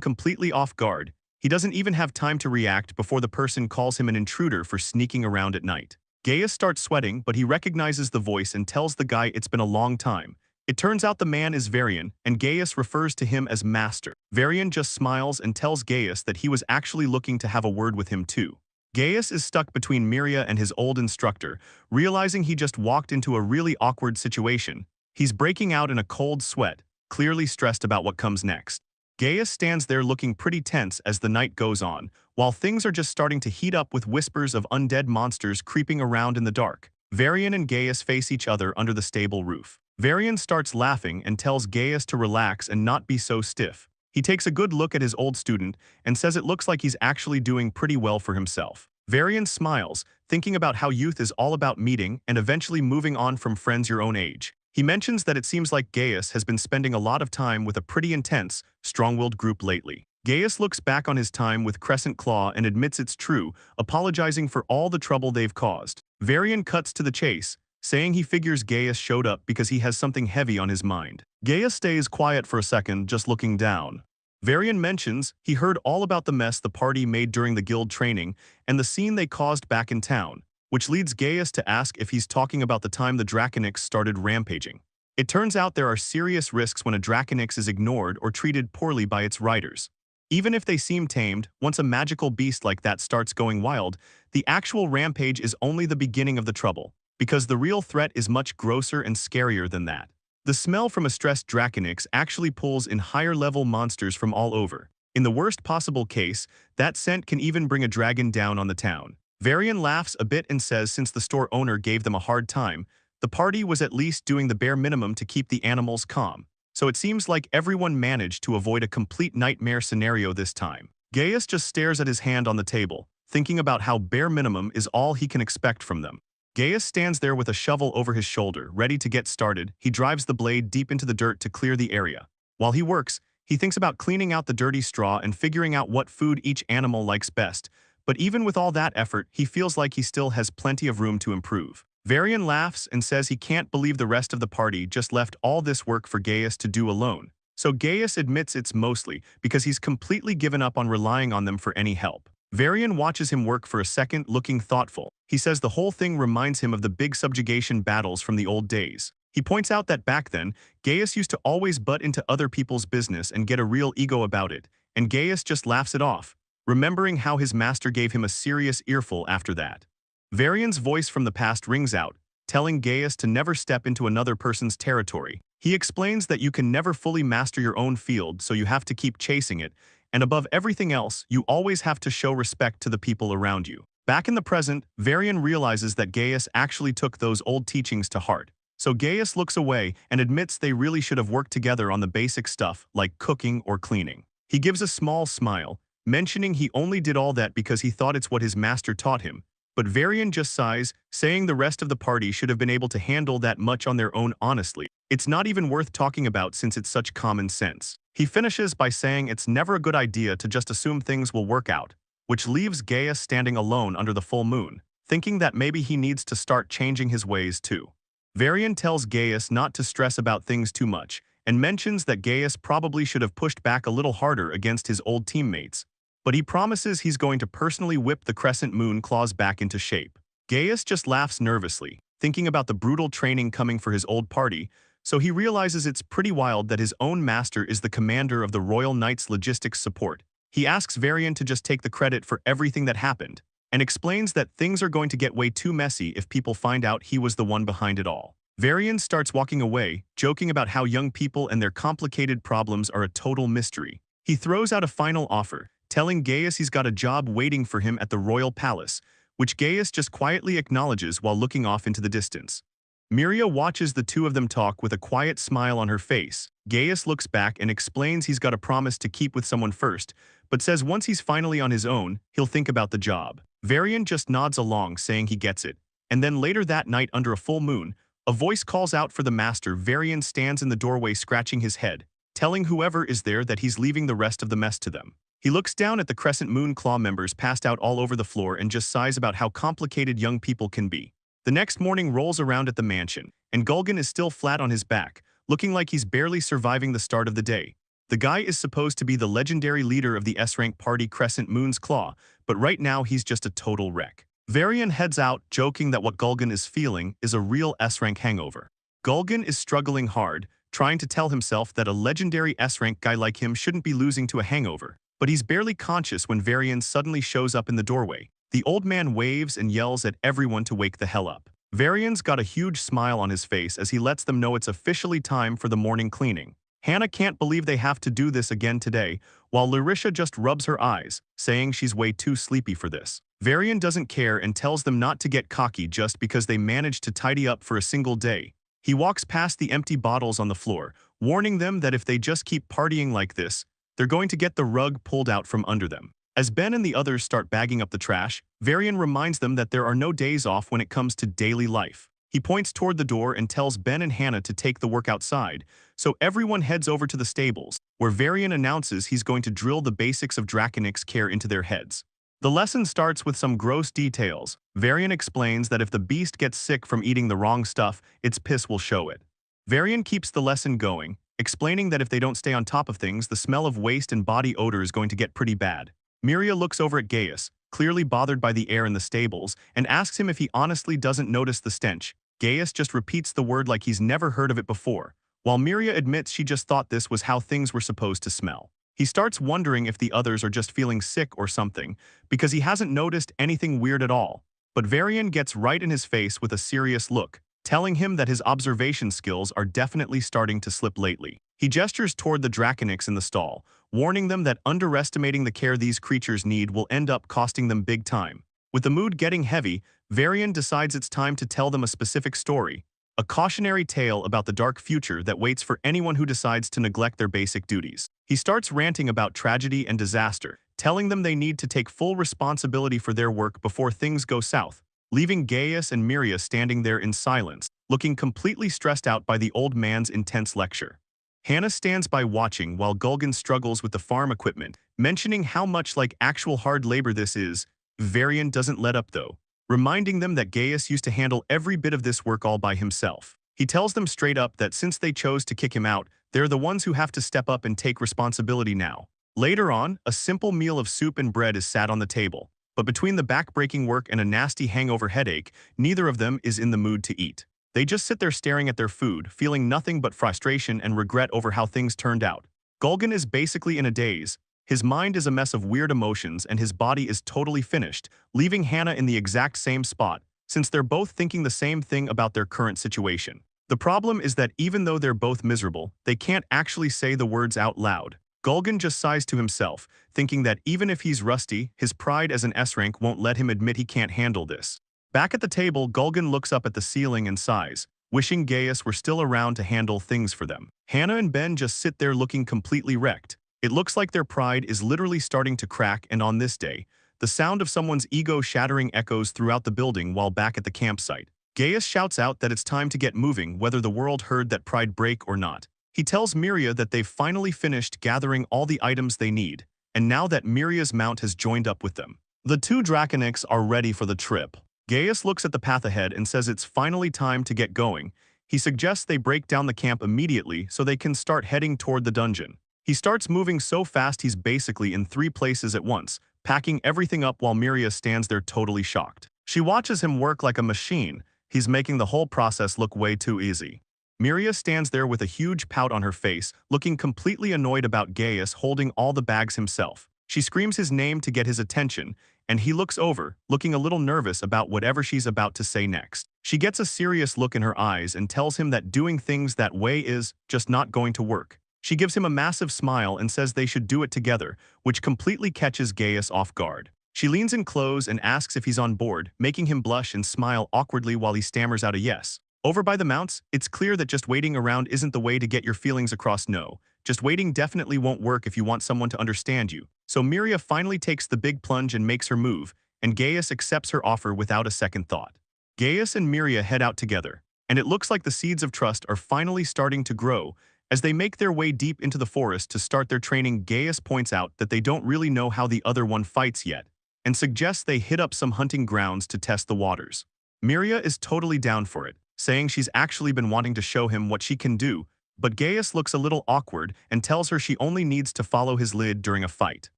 completely off guard. He doesn't even have time to react before the person calls him an intruder for sneaking around at night. Gaius starts sweating, but he recognizes the voice and tells the guy it's been a long time. It turns out the man is Varian, and Gaius refers to him as Master. Varian just smiles and tells Gaius that he was actually looking to have a word with him too. Gaius is stuck between Miria and his old instructor, realizing he just walked into a really awkward situation. He's breaking out in a cold sweat, clearly stressed about what comes next. Gaius stands there looking pretty tense as the night goes on, while things are just starting to heat up with whispers of undead monsters creeping around in the dark. Varian and Gaius face each other under the stable roof. Varian starts laughing and tells Gaius to relax and not be so stiff. He takes a good look at his old student and says it looks like he's actually doing pretty well for himself. Varian smiles, thinking about how youth is all about meeting and eventually moving on from friends your own age. He mentions that it seems like Gaius has been spending a lot of time with a pretty intense, strong-willed group lately. Gaius looks back on his time with Crescent Claw and admits it's true, apologizing for all the trouble they've caused. Varian cuts to the chase, saying he figures Gaius showed up because he has something heavy on his mind. Gaius stays quiet for a second, just looking down. Varian mentions he heard all about the mess the party made during the guild training and the scene they caused back in town, which leads Gaius to ask if he's talking about the time the Draconics started rampaging. It turns out there are serious risks when a Draconix is ignored or treated poorly by its riders. Even if they seem tamed, once a magical beast like that starts going wild, the actual rampage is only the beginning of the trouble, because the real threat is much grosser and scarier than that. The smell from a stressed Draconix actually pulls in higher-level monsters from all over. In the worst possible case, that scent can even bring a dragon down on the town. Varian laughs a bit and says since the store owner gave them a hard time, the party was at least doing the bare minimum to keep the animals calm. So it seems like everyone managed to avoid a complete nightmare scenario this time. Gaius just stares at his hand on the table, thinking about how bare minimum is all he can expect from them. Gaius stands there with a shovel over his shoulder, ready to get started. He drives the blade deep into the dirt to clear the area. While he works, he thinks about cleaning out the dirty straw and figuring out what food each animal likes best. But even with all that effort, he feels like he still has plenty of room to improve. Varian laughs and says he can't believe the rest of the party just left all this work for Gaius to do alone. So Gaius admits it's mostly because he's completely given up on relying on them for any help. Varian watches him work for a second, looking thoughtful. He says the whole thing reminds him of the big subjugation battles from the old days. He points out that back then, Gaius used to always butt into other people's business and get a real ego about it, and Gaius just laughs it off, remembering how his master gave him a serious earful after that. Varian's voice from the past rings out, telling Gaius to never step into another person's territory. He explains that you can never fully master your own field, so you have to keep chasing it, and above everything else, you always have to show respect to the people around you. Back in the present, Varian realizes that Gaius actually took those old teachings to heart. So Gaius looks away and admits they really should have worked together on the basic stuff like cooking or cleaning. He gives a small smile, mentioning he only did all that because he thought it's what his master taught him. But Varian just sighs, saying the rest of the party should have been able to handle that much on their own honestly. It's not even worth talking about since it's such common sense. He finishes by saying it's never a good idea to just assume things will work out, which leaves Gaius standing alone under the full moon, thinking that maybe he needs to start changing his ways too. Varian tells Gaius not to stress about things too much, and mentions that Gaius probably should have pushed back a little harder against his old teammates, but he promises he's going to personally whip the crescent moon claws back into shape. Gaius just laughs nervously, thinking about the brutal training coming for his old party, so he realizes it's pretty wild that his own master is the commander of the Royal Knights Logistics Support. He asks Varian to just take the credit for everything that happened, and explains that things are going to get way too messy if people find out he was the one behind it all. Varian starts walking away, joking about how young people and their complicated problems are a total mystery. He throws out a final offer, telling Gaius he's got a job waiting for him at the royal palace, which Gaius just quietly acknowledges while looking off into the distance. Miria watches the two of them talk with a quiet smile on her face. Gaius looks back and explains he's got a promise to keep with someone first, but says once he's finally on his own, he'll think about the job. Varian just nods along, saying he gets it. And then later that night under a full moon, a voice calls out for the master. Varian stands in the doorway scratching his head, telling whoever is there that he's leaving the rest of the mess to them. He looks down at the Crescent Moon Claw members passed out all over the floor and just sighs about how complicated young people can be. The next morning rolls around at the mansion, and Gulgan is still flat on his back, looking like he's barely surviving the start of the day. The guy is supposed to be the legendary leader of the S-rank party Crescent Moon's Claw, but right now he's just a total wreck. Varian heads out, joking that what Gulgan is feeling is a real S-rank hangover. Gulgan is struggling hard, trying to tell himself that a legendary S-rank guy like him shouldn't be losing to a hangover, but he's barely conscious when Varian suddenly shows up in the doorway. The old man waves and yells at everyone to wake the hell up. Varian's got a huge smile on his face as he lets them know it's officially time for the morning cleaning. Hannah can't believe they have to do this again today, while Larisha just rubs her eyes, saying she's way too sleepy for this. Varian doesn't care and tells them not to get cocky just because they managed to tidy up for a single day. He walks past the empty bottles on the floor, warning them that if they just keep partying like this, they're going to get the rug pulled out from under them. As Ben and the others start bagging up the trash, Varian reminds them that there are no days off when it comes to daily life. He points toward the door and tells Ben and Hannah to take the work outside, so everyone heads over to the stables, where Varian announces he's going to drill the basics of Draconix care into their heads. The lesson starts with some gross details. Varian explains that if the beast gets sick from eating the wrong stuff, its piss will show it. Varian keeps the lesson going, explaining that if they don't stay on top of things, the smell of waste and body odor is going to get pretty bad. Miria looks over at Gaius, clearly bothered by the air in the stables, and asks him if he honestly doesn't notice the stench. Gaius just repeats the word like he's never heard of it before, while Miria admits she just thought this was how things were supposed to smell. He starts wondering if the others are just feeling sick or something, because he hasn't noticed anything weird at all. But Varian gets right in his face with a serious look, telling him that his observation skills are definitely starting to slip lately. He gestures toward the Draconix in the stall, warning them that underestimating the care these creatures need will end up costing them big time. With the mood getting heavy, Varian decides it's time to tell them a specific story, a cautionary tale about the dark future that waits for anyone who decides to neglect their basic duties. He starts ranting about tragedy and disaster, telling them they need to take full responsibility for their work before things go south, leaving Gaius and Miria standing there in silence, looking completely stressed out by the old man's intense lecture. Hannah stands by watching while Gulgan struggles with the farm equipment, mentioning how much like actual hard labor this is. Varian doesn't let up though, reminding them that Gaius used to handle every bit of this work all by himself. He tells them straight up that since they chose to kick him out, they're the ones who have to step up and take responsibility now. Later on, a simple meal of soup and bread is sat on the table, but between the back-breaking work and a nasty hangover headache, neither of them is in the mood to eat. They just sit there staring at their food, feeling nothing but frustration and regret over how things turned out. Gulgan is basically in a daze, His mind is a mess of weird emotions and his body is totally finished, leaving Hannah in the exact same spot, since they're both thinking the same thing about their current situation. The problem is that even though they're both miserable, they can't actually say the words out loud. Gulgan just sighs to himself, thinking that even if he's rusty, his pride as an S-rank won't let him admit he can't handle this. Back at the table, Gulgan looks up at the ceiling and sighs, wishing Gaius were still around to handle things for them. Hannah and Ben just sit there looking completely wrecked. It looks like their pride is literally starting to crack, and on this day, the sound of someone's ego shattering echoes throughout the building while back at the campsite. Gaius shouts out that it's time to get moving whether the world heard that pride break or not. He tells Miria that they've finally finished gathering all the items they need, and now that Miria's mount has joined up with them. The two Draconics are ready for the trip. Gaius looks at the path ahead and says it's finally time to get going. He suggests they break down the camp immediately so they can start heading toward the dungeon. He starts moving so fast he's basically in 3 places at once, packing everything up while Miria stands there totally shocked. She watches him work like a machine. He's making the whole process look way too easy. Miria stands there with a huge pout on her face, looking completely annoyed about Gaius holding all the bags himself. She screams his name to get his attention, and he looks over, looking a little nervous about whatever she's about to say next. She gets a serious look in her eyes and tells him that doing things that way is just not going to work. She gives him a massive smile and says they should do it together, which completely catches Gaius off guard. She leans in close and asks if he's on board, making him blush and smile awkwardly while he stammers out a yes. Over by the mounts, it's clear that just waiting around isn't the way to get your feelings across. No, just waiting definitely won't work if you want someone to understand you. So Miria finally takes the big plunge and makes her move, and Gaius accepts her offer without a second thought. Gaius and Miria head out together, and it looks like the seeds of trust are finally starting to grow. As they make their way deep into the forest to start their training, Gaius points out that they don't really know how the other one fights yet, and suggests they hit up some hunting grounds to test the waters. Miria is totally down for it, saying she's actually been wanting to show him what she can do, but Gaius looks a little awkward and tells her she only needs to follow his lead during a fight.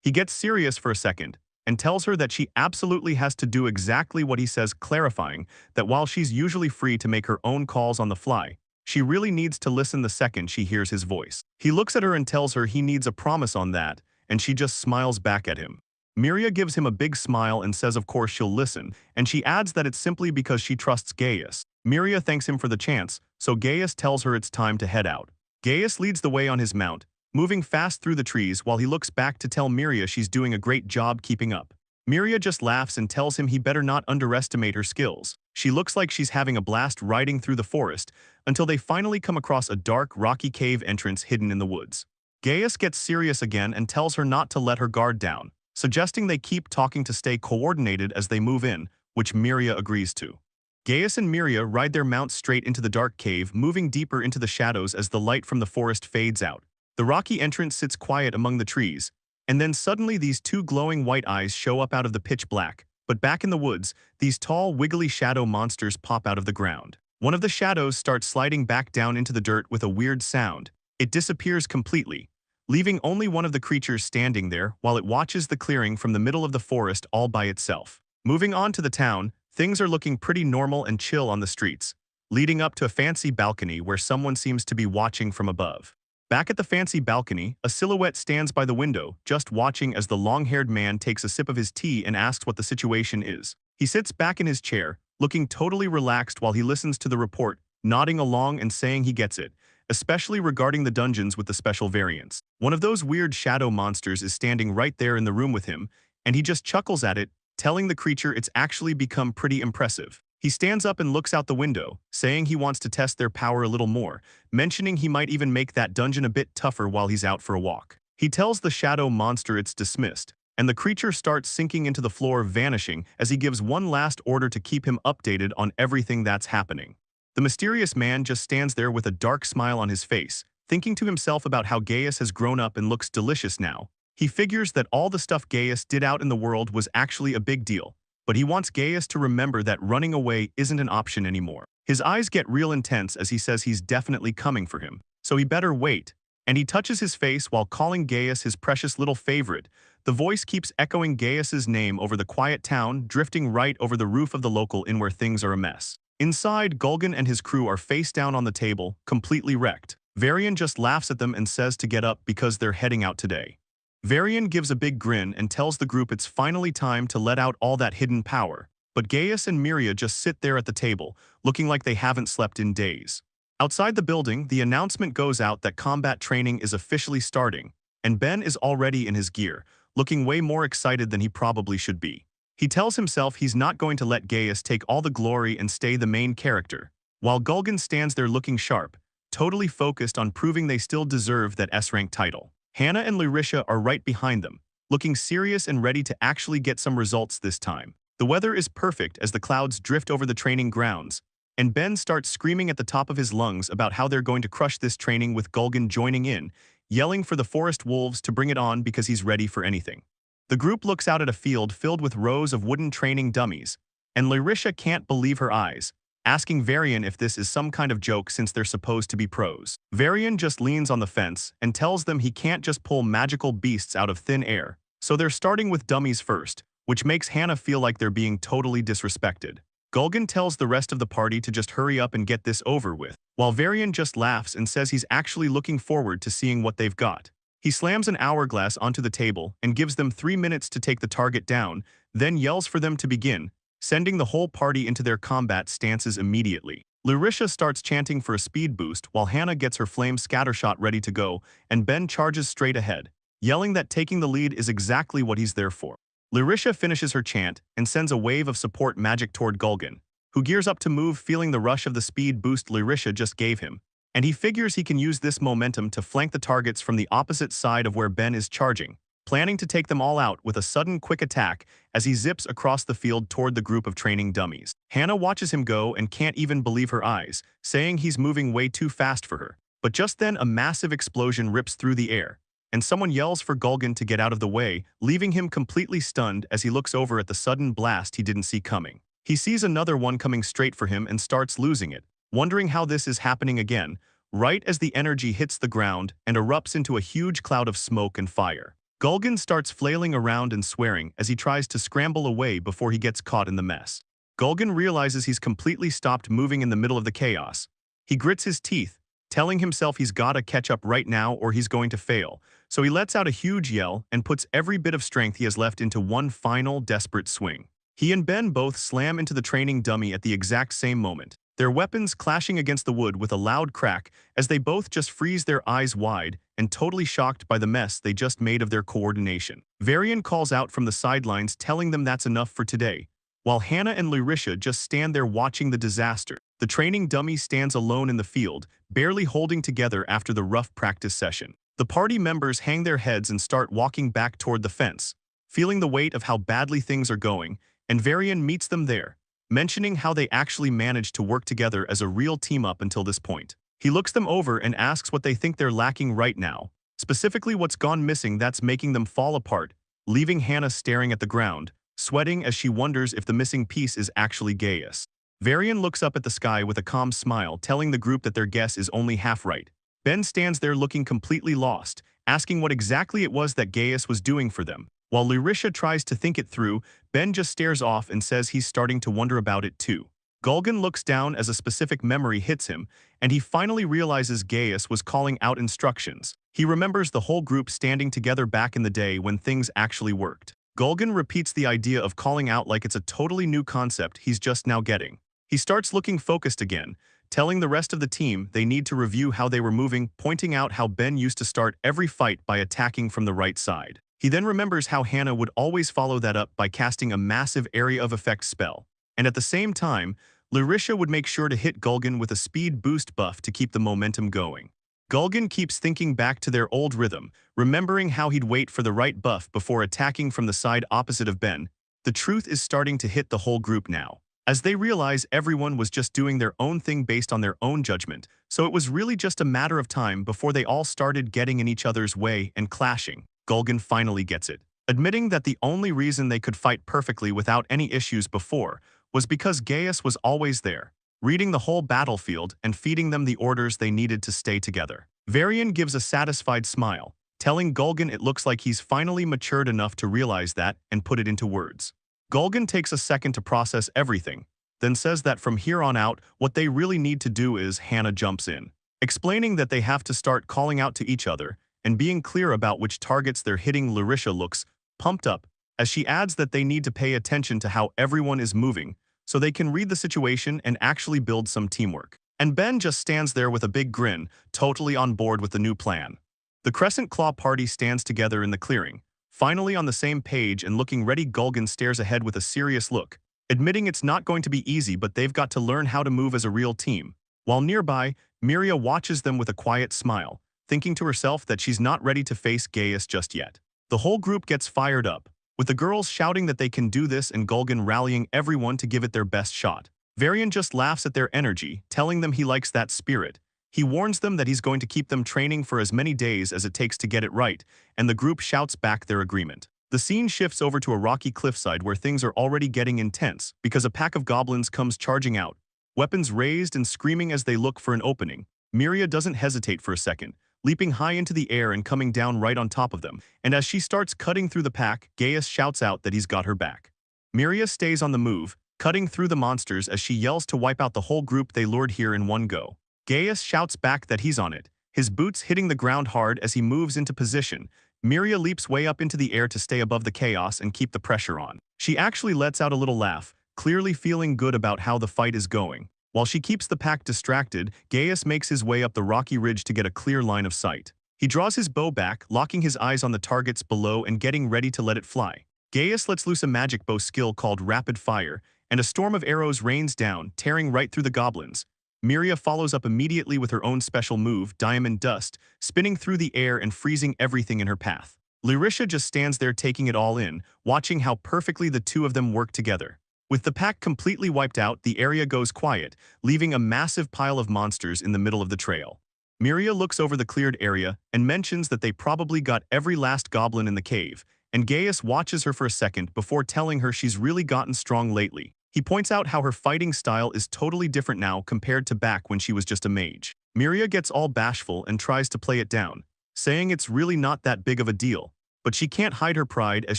He gets serious for a second and tells her that she absolutely has to do exactly what he says, clarifying that while she's usually free to make her own calls on the fly, she really needs to listen the second she hears his voice. He looks at her and tells her he needs a promise on that, and she just smiles back at him. Miria gives him a big smile and says of course she'll listen, and she adds that it's simply because she trusts Gaius. Miria thanks him for the chance, so Gaius tells her it's time to head out. Gaius leads the way on his mount, moving fast through the trees while he looks back to tell Miria she's doing a great job keeping up. Miria just laughs and tells him he better not underestimate her skills. She looks like she's having a blast riding through the forest until they finally come across a dark, rocky cave entrance hidden in the woods. Gaius gets serious again and tells her not to let her guard down, suggesting they keep talking to stay coordinated as they move in, which Miria agrees to. Gaius and Miria ride their mounts straight into the dark cave, moving deeper into the shadows as the light from the forest fades out. The rocky entrance sits quiet among the trees, and then suddenly these 2 glowing white eyes show up out of the pitch black. But back in the woods, these tall, wiggly shadow monsters pop out of the ground. One of the shadows starts sliding back down into the dirt with a weird sound. It disappears completely, leaving only one of the creatures standing there while it watches the clearing from the middle of the forest all by itself. Moving on to the town, things are looking pretty normal and chill on the streets, leading up to a fancy balcony where someone seems to be watching from above. Back at the fancy balcony, a silhouette stands by the window, just watching as the long-haired man takes a sip of his tea and asks what the situation is. He sits back in his chair, looking totally relaxed while he listens to the report, nodding along and saying he gets it, especially regarding the dungeons with the special variants. One of those weird shadow monsters is standing right there in the room with him, and he just chuckles at it, telling the creature it's actually become pretty impressive. He stands up and looks out the window, saying he wants to test their power a little more, mentioning he might even make that dungeon a bit tougher while he's out for a walk. He tells the shadow monster it's dismissed, and the creature starts sinking into the floor, vanishing as he gives one last order to keep him updated on everything that's happening. The mysterious man just stands there with a dark smile on his face, thinking to himself about how Gaius has grown up and looks delicious now. He figures that all the stuff Gaius did out in the world was actually a big deal, but he wants Gaius to remember that running away isn't an option anymore. His eyes get real intense as he says he's definitely coming for him, so he better wait. And he touches his face while calling Gaius his precious little favorite. The voice keeps echoing Gaius's name over the quiet town, drifting right over the roof of the local inn where things are a mess. Inside, Gulgan and his crew are face down on the table, completely wrecked. Varian just laughs at them and says to get up because they're heading out today. Varian gives a big grin and tells the group it's finally time to let out all that hidden power. But Gaius and Miria just sit there at the table, looking like they haven't slept in days. Outside the building, the announcement goes out that combat training is officially starting, and Ben is already in his gear, looking way more excited than he probably should be. He tells himself he's not going to let Gaius take all the glory and stay the main character, while Gulgan stands there looking sharp, totally focused on proving they still deserve that S-rank title. Hannah and Lyrisha are right behind them, looking serious and ready to actually get some results this time. The weather is perfect as the clouds drift over the training grounds, and Ben starts screaming at the top of his lungs about how they're going to crush this training with Gulgan joining in, yelling for the forest wolves to bring it on because he's ready for anything. The group looks out at a field filled with rows of wooden training dummies, and Lyrisha can't believe her eyes, asking Varian if this is some kind of joke since they're supposed to be pros. Varian just leans on the fence and tells them he can't just pull magical beasts out of thin air, so they're starting with dummies first, which makes Hannah feel like they're being totally disrespected. Gulgan tells the rest of the party to just hurry up and get this over with, while Varian just laughs and says he's actually looking forward to seeing what they've got. He slams an hourglass onto the table and gives them 3 minutes to take the target down, then yells for them to begin, sending the whole party into their combat stances immediately. Lyrisha starts chanting for a speed boost while Hannah gets her flame scattershot ready to go, and Ben charges straight ahead, yelling that taking the lead is exactly what he's there for. Lyrisha finishes her chant and sends a wave of support magic toward Gulgan, who gears up to move feeling the rush of the speed boost Lyrisha just gave him, and he figures he can use this momentum to flank the targets from the opposite side of where Ben is charging, planning to take them all out with a sudden quick attack as he zips across the field toward the group of training dummies. Hannah watches him go and can't even believe her eyes, saying he's moving way too fast for her. But just then a massive explosion rips through the air, and someone yells for Gulgan to get out of the way, leaving him completely stunned as he looks over at the sudden blast he didn't see coming. He sees another one coming straight for him and starts losing it, wondering how this is happening again, right as the energy hits the ground and erupts into a huge cloud of smoke and fire. Gulgan starts flailing around and swearing as he tries to scramble away before he gets caught in the mess. Gulgan realizes he's completely stopped moving in the middle of the chaos. He grits his teeth, telling himself he's gotta catch up right now or he's going to fail, so he lets out a huge yell and puts every bit of strength he has left into one final, desperate swing. He and Ben both slam into the training dummy at the exact same moment, their weapons clashing against the wood with a loud crack as they both just freeze their eyes wide and totally shocked by the mess they just made of their coordination. Varian calls out from the sidelines telling them that's enough for today, while Hannah and Lyrisha just stand there watching the disaster. The training dummy stands alone in the field, barely holding together after the rough practice session. The party members hang their heads and start walking back toward the fence, feeling the weight of how badly things are going, and Varian meets them there, mentioning how they actually managed to work together as a real team up until this point. He looks them over and asks what they think they're lacking right now, specifically what's gone missing that's making them fall apart, leaving Hannah staring at the ground, sweating as she wonders if the missing piece is actually Gaius. Varian looks up at the sky with a calm smile, telling the group that their guess is only half right. Ben stands there looking completely lost, asking what exactly it was that Gaius was doing for them. While Lyrisha tries to think it through, Ben just stares off and says he's starting to wonder about it too. Gulgan looks down as a specific memory hits him, and he finally realizes Gaius was calling out instructions. He remembers the whole group standing together back in the day when things actually worked. Gulgan repeats the idea of calling out like it's a totally new concept he's just now getting. He starts looking focused again, telling the rest of the team they need to review how they were moving, pointing out how Ben used to start every fight by attacking from the right side. He then remembers how Hannah would always follow that up by casting a massive area of effect spell, and at the same time, Lyrisha would make sure to hit Gulgan with a speed boost buff to keep the momentum going. Gulgan keeps thinking back to their old rhythm, remembering how he'd wait for the right buff before attacking from the side opposite of Ben. The truth is starting to hit the whole group now, as they realize everyone was just doing their own thing based on their own judgment, so it was really just a matter of time before they all started getting in each other's way and clashing. Gulgan finally gets it, admitting that the only reason they could fight perfectly without any issues before was because Gaius was always there, reading the whole battlefield and feeding them the orders they needed to stay together. Varian gives a satisfied smile, telling Gulgan it looks like he's finally matured enough to realize that and put it into words. Gulgan takes a second to process everything, then says that from here on out, what they really need to do is Hannah jumps in, explaining that they have to start calling out to each other and being clear about which targets they're hitting. Larisha looks pumped up as she adds that they need to pay attention to how everyone is moving so they can read the situation and actually build some teamwork. And Ben just stands there with a big grin, totally on board with the new plan. The Crescent Claw party stands together in the clearing, finally on the same page and looking ready. Gulgan stares ahead with a serious look, admitting it's not going to be easy, but they've got to learn how to move as a real team. While nearby, Miria watches them with a quiet smile, thinking to herself that she's not ready to face Gaius just yet. The whole group gets fired up, with the girls shouting that they can do this and Gulgan rallying everyone to give it their best shot. Varian just laughs at their energy, telling them he likes that spirit. He warns them that he's going to keep them training for as many days as it takes to get it right, and the group shouts back their agreement. The scene shifts over to a rocky cliffside where things are already getting intense because a pack of goblins comes charging out, weapons raised and screaming as they look for an opening. Miria doesn't hesitate for a second, leaping high into the air and coming down right on top of them, and as she starts cutting through the pack, Gaius shouts out that he's got her back. Miria stays on the move, cutting through the monsters as she yells to wipe out the whole group they lured here in one go. Gaius shouts back that he's on it, his boots hitting the ground hard as he moves into position. Miria leaps way up into the air to stay above the chaos and keep the pressure on. She actually lets out a little laugh, clearly feeling good about how the fight is going. While she keeps the pack distracted, Gaius makes his way up the rocky ridge to get a clear line of sight. He draws his bow back, locking his eyes on the targets below and getting ready to let it fly. Gaius lets loose a magic bow skill called Rapid Fire, and a storm of arrows rains down, tearing right through the goblins. Miria follows up immediately with her own special move, Diamond Dust, spinning through the air and freezing everything in her path. Larisha just stands there taking it all in, watching how perfectly the two of them work together. With the pack completely wiped out, the area goes quiet, leaving a massive pile of monsters in the middle of the trail. Miria looks over the cleared area and mentions that they probably got every last goblin in the cave, and Gaius watches her for a second before telling her she's really gotten strong lately. He points out how her fighting style is totally different now compared to back when she was just a mage. Miria gets all bashful and tries to play it down, saying it's really not that big of a deal, but she can't hide her pride as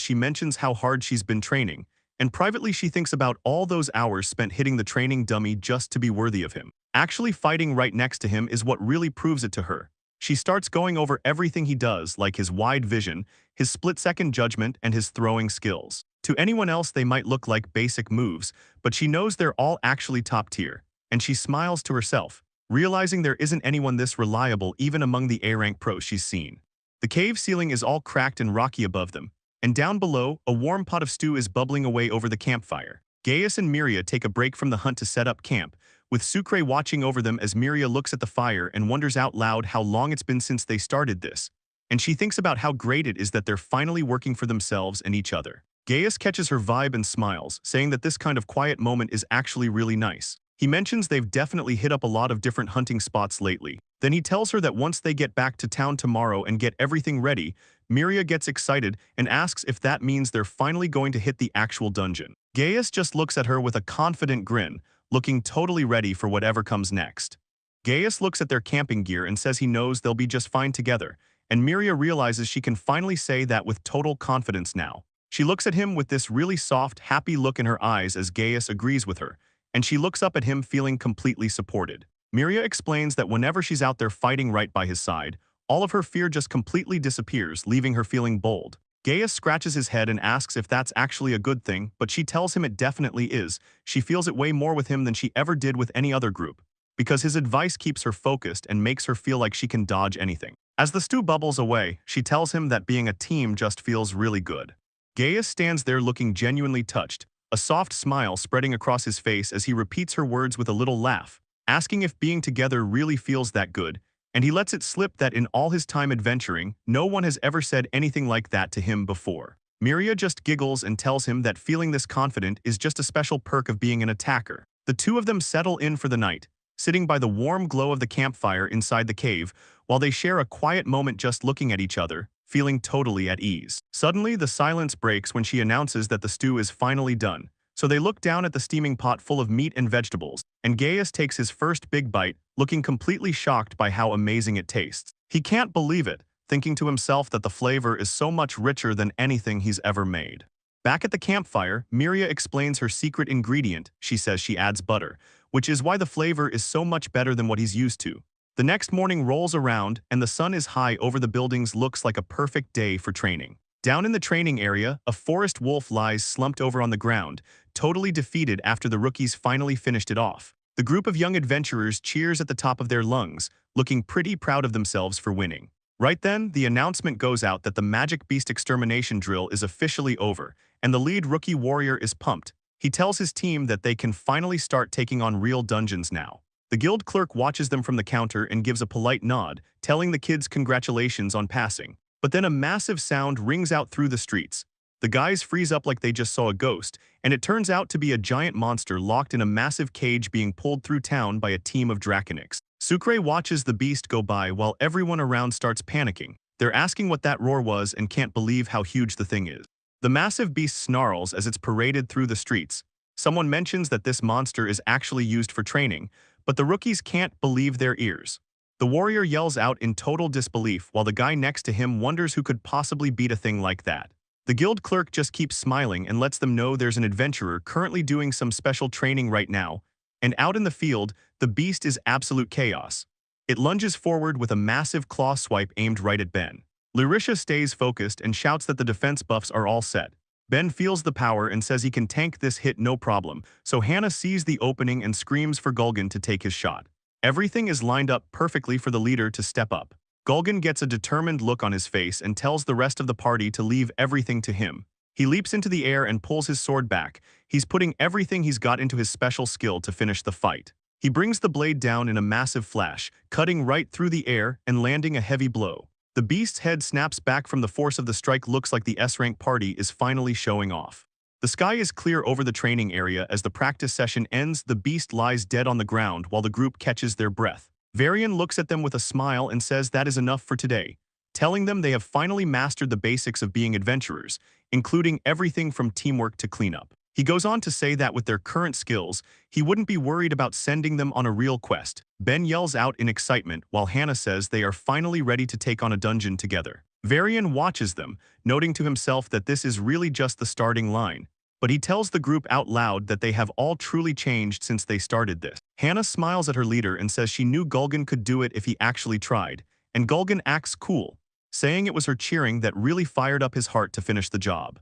she mentions how hard she's been training, and privately she thinks about all those hours spent hitting the training dummy just to be worthy of him. Actually fighting right next to him is what really proves it to her. She starts going over everything he does, like his wide vision, his split-second judgment, and his throwing skills. To anyone else they might look like basic moves, but she knows they're all actually top tier, and she smiles to herself, realizing there isn't anyone this reliable even among the A-rank pros she's seen. The cave ceiling is all cracked and rocky above them, and down below, a warm pot of stew is bubbling away over the campfire. Gaius and Miria take a break from the hunt to set up camp, with Sucre watching over them as Miria looks at the fire and wonders out loud how long it's been since they started this, and she thinks about how great it is that they're finally working for themselves and each other. Gaius catches her vibe and smiles, saying that this kind of quiet moment is actually really nice. He mentions they've definitely hit up a lot of different hunting spots lately. Then he tells her that once they get back to town tomorrow and get everything ready, Miria gets excited and asks if that means they're finally going to hit the actual dungeon. Gaius just looks at her with a confident grin, looking totally ready for whatever comes next. Gaius looks at their camping gear and says he knows they'll be just fine together, and Miria realizes she can finally say that with total confidence now. She looks at him with this really soft, happy look in her eyes as Gaius agrees with her, and she looks up at him feeling completely supported. Miria explains that whenever she's out there fighting right by his side, all of her fear just completely disappears, leaving her feeling bold. Gaius scratches his head and asks if that's actually a good thing, but she tells him it definitely is. She feels it way more with him than she ever did with any other group, because his advice keeps her focused and makes her feel like she can dodge anything. As the stew bubbles away, she tells him that being a team just feels really good. Gaius stands there looking genuinely touched, a soft smile spreading across his face as he repeats her words with a little laugh, asking if being together really feels that good, and he lets it slip that in all his time adventuring, no one has ever said anything like that to him before. Miria just giggles and tells him that feeling this confident is just a special perk of being an attacker. The two of them settle in for the night, sitting by the warm glow of the campfire inside the cave, while they share a quiet moment just looking at each other, feeling totally at ease. Suddenly, the silence breaks when she announces that the stew is finally done, so they look down at the steaming pot full of meat and vegetables, and Gaius takes his first big bite, looking completely shocked by how amazing it tastes. He can't believe it, thinking to himself that the flavor is so much richer than anything he's ever made. Back at the campfire, Miria explains her secret ingredient. She says she adds butter, which is why the flavor is so much better than what he's used to. The next morning rolls around, and the sun is high over the buildings looks like a perfect day for training. Down in the training area, a forest wolf lies slumped over on the ground, totally defeated after the rookies finally finished it off. The group of young adventurers cheers at the top of their lungs, looking pretty proud of themselves for winning. Right then, the announcement goes out that the Magic Beast extermination drill is officially over, and the lead rookie warrior is pumped. He tells his team that they can finally start taking on real dungeons now. The guild clerk watches them from the counter and gives a polite nod, telling the kids congratulations on passing. But then a massive sound rings out through the streets. The guys freeze up like they just saw a ghost, and it turns out to be a giant monster locked in a massive cage being pulled through town by a team of Draconics. Sucre watches the beast go by while everyone around starts panicking. They're asking what that roar was and can't believe how huge the thing is. The massive beast snarls as it's paraded through the streets. Someone mentions that this monster is actually used for training, but the rookies can't believe their ears. The warrior yells out in total disbelief while the guy next to him wonders who could possibly beat a thing like that. The guild clerk just keeps smiling and lets them know there's an adventurer currently doing some special training right now, and out in the field, the beast is absolute chaos. It lunges forward with a massive claw swipe aimed right at Ben. Larisha stays focused and shouts that the defense buffs are all set. Ben feels the power and says he can tank this hit no problem, so Hannah sees the opening and screams for Gulgan to take his shot. Everything is lined up perfectly for the leader to step up. Gulgan gets a determined look on his face and tells the rest of the party to leave everything to him. He leaps into the air and pulls his sword back. He's putting everything he's got into his special skill to finish the fight. He brings the blade down in a massive flash, cutting right through the air and landing a heavy blow. The beast's head snaps back from the force of the strike. Looks like the S-rank party is finally showing off. The sky is clear over the training area as the practice session ends. The beast lies dead on the ground while the group catches their breath. Varian looks at them with a smile and says that is enough for today, telling them they have finally mastered the basics of being adventurers, including everything from teamwork to cleanup. He goes on to say that with their current skills, he wouldn't be worried about sending them on a real quest. Ben yells out in excitement while Hannah says they are finally ready to take on a dungeon together. Varian watches them, noting to himself that this is really just the starting line. But he tells the group out loud that they have all truly changed since they started this. Hannah smiles at her leader and says she knew Gulgan could do it if he actually tried, and Gulgan acts cool, saying it was her cheering that really fired up his heart to finish the job.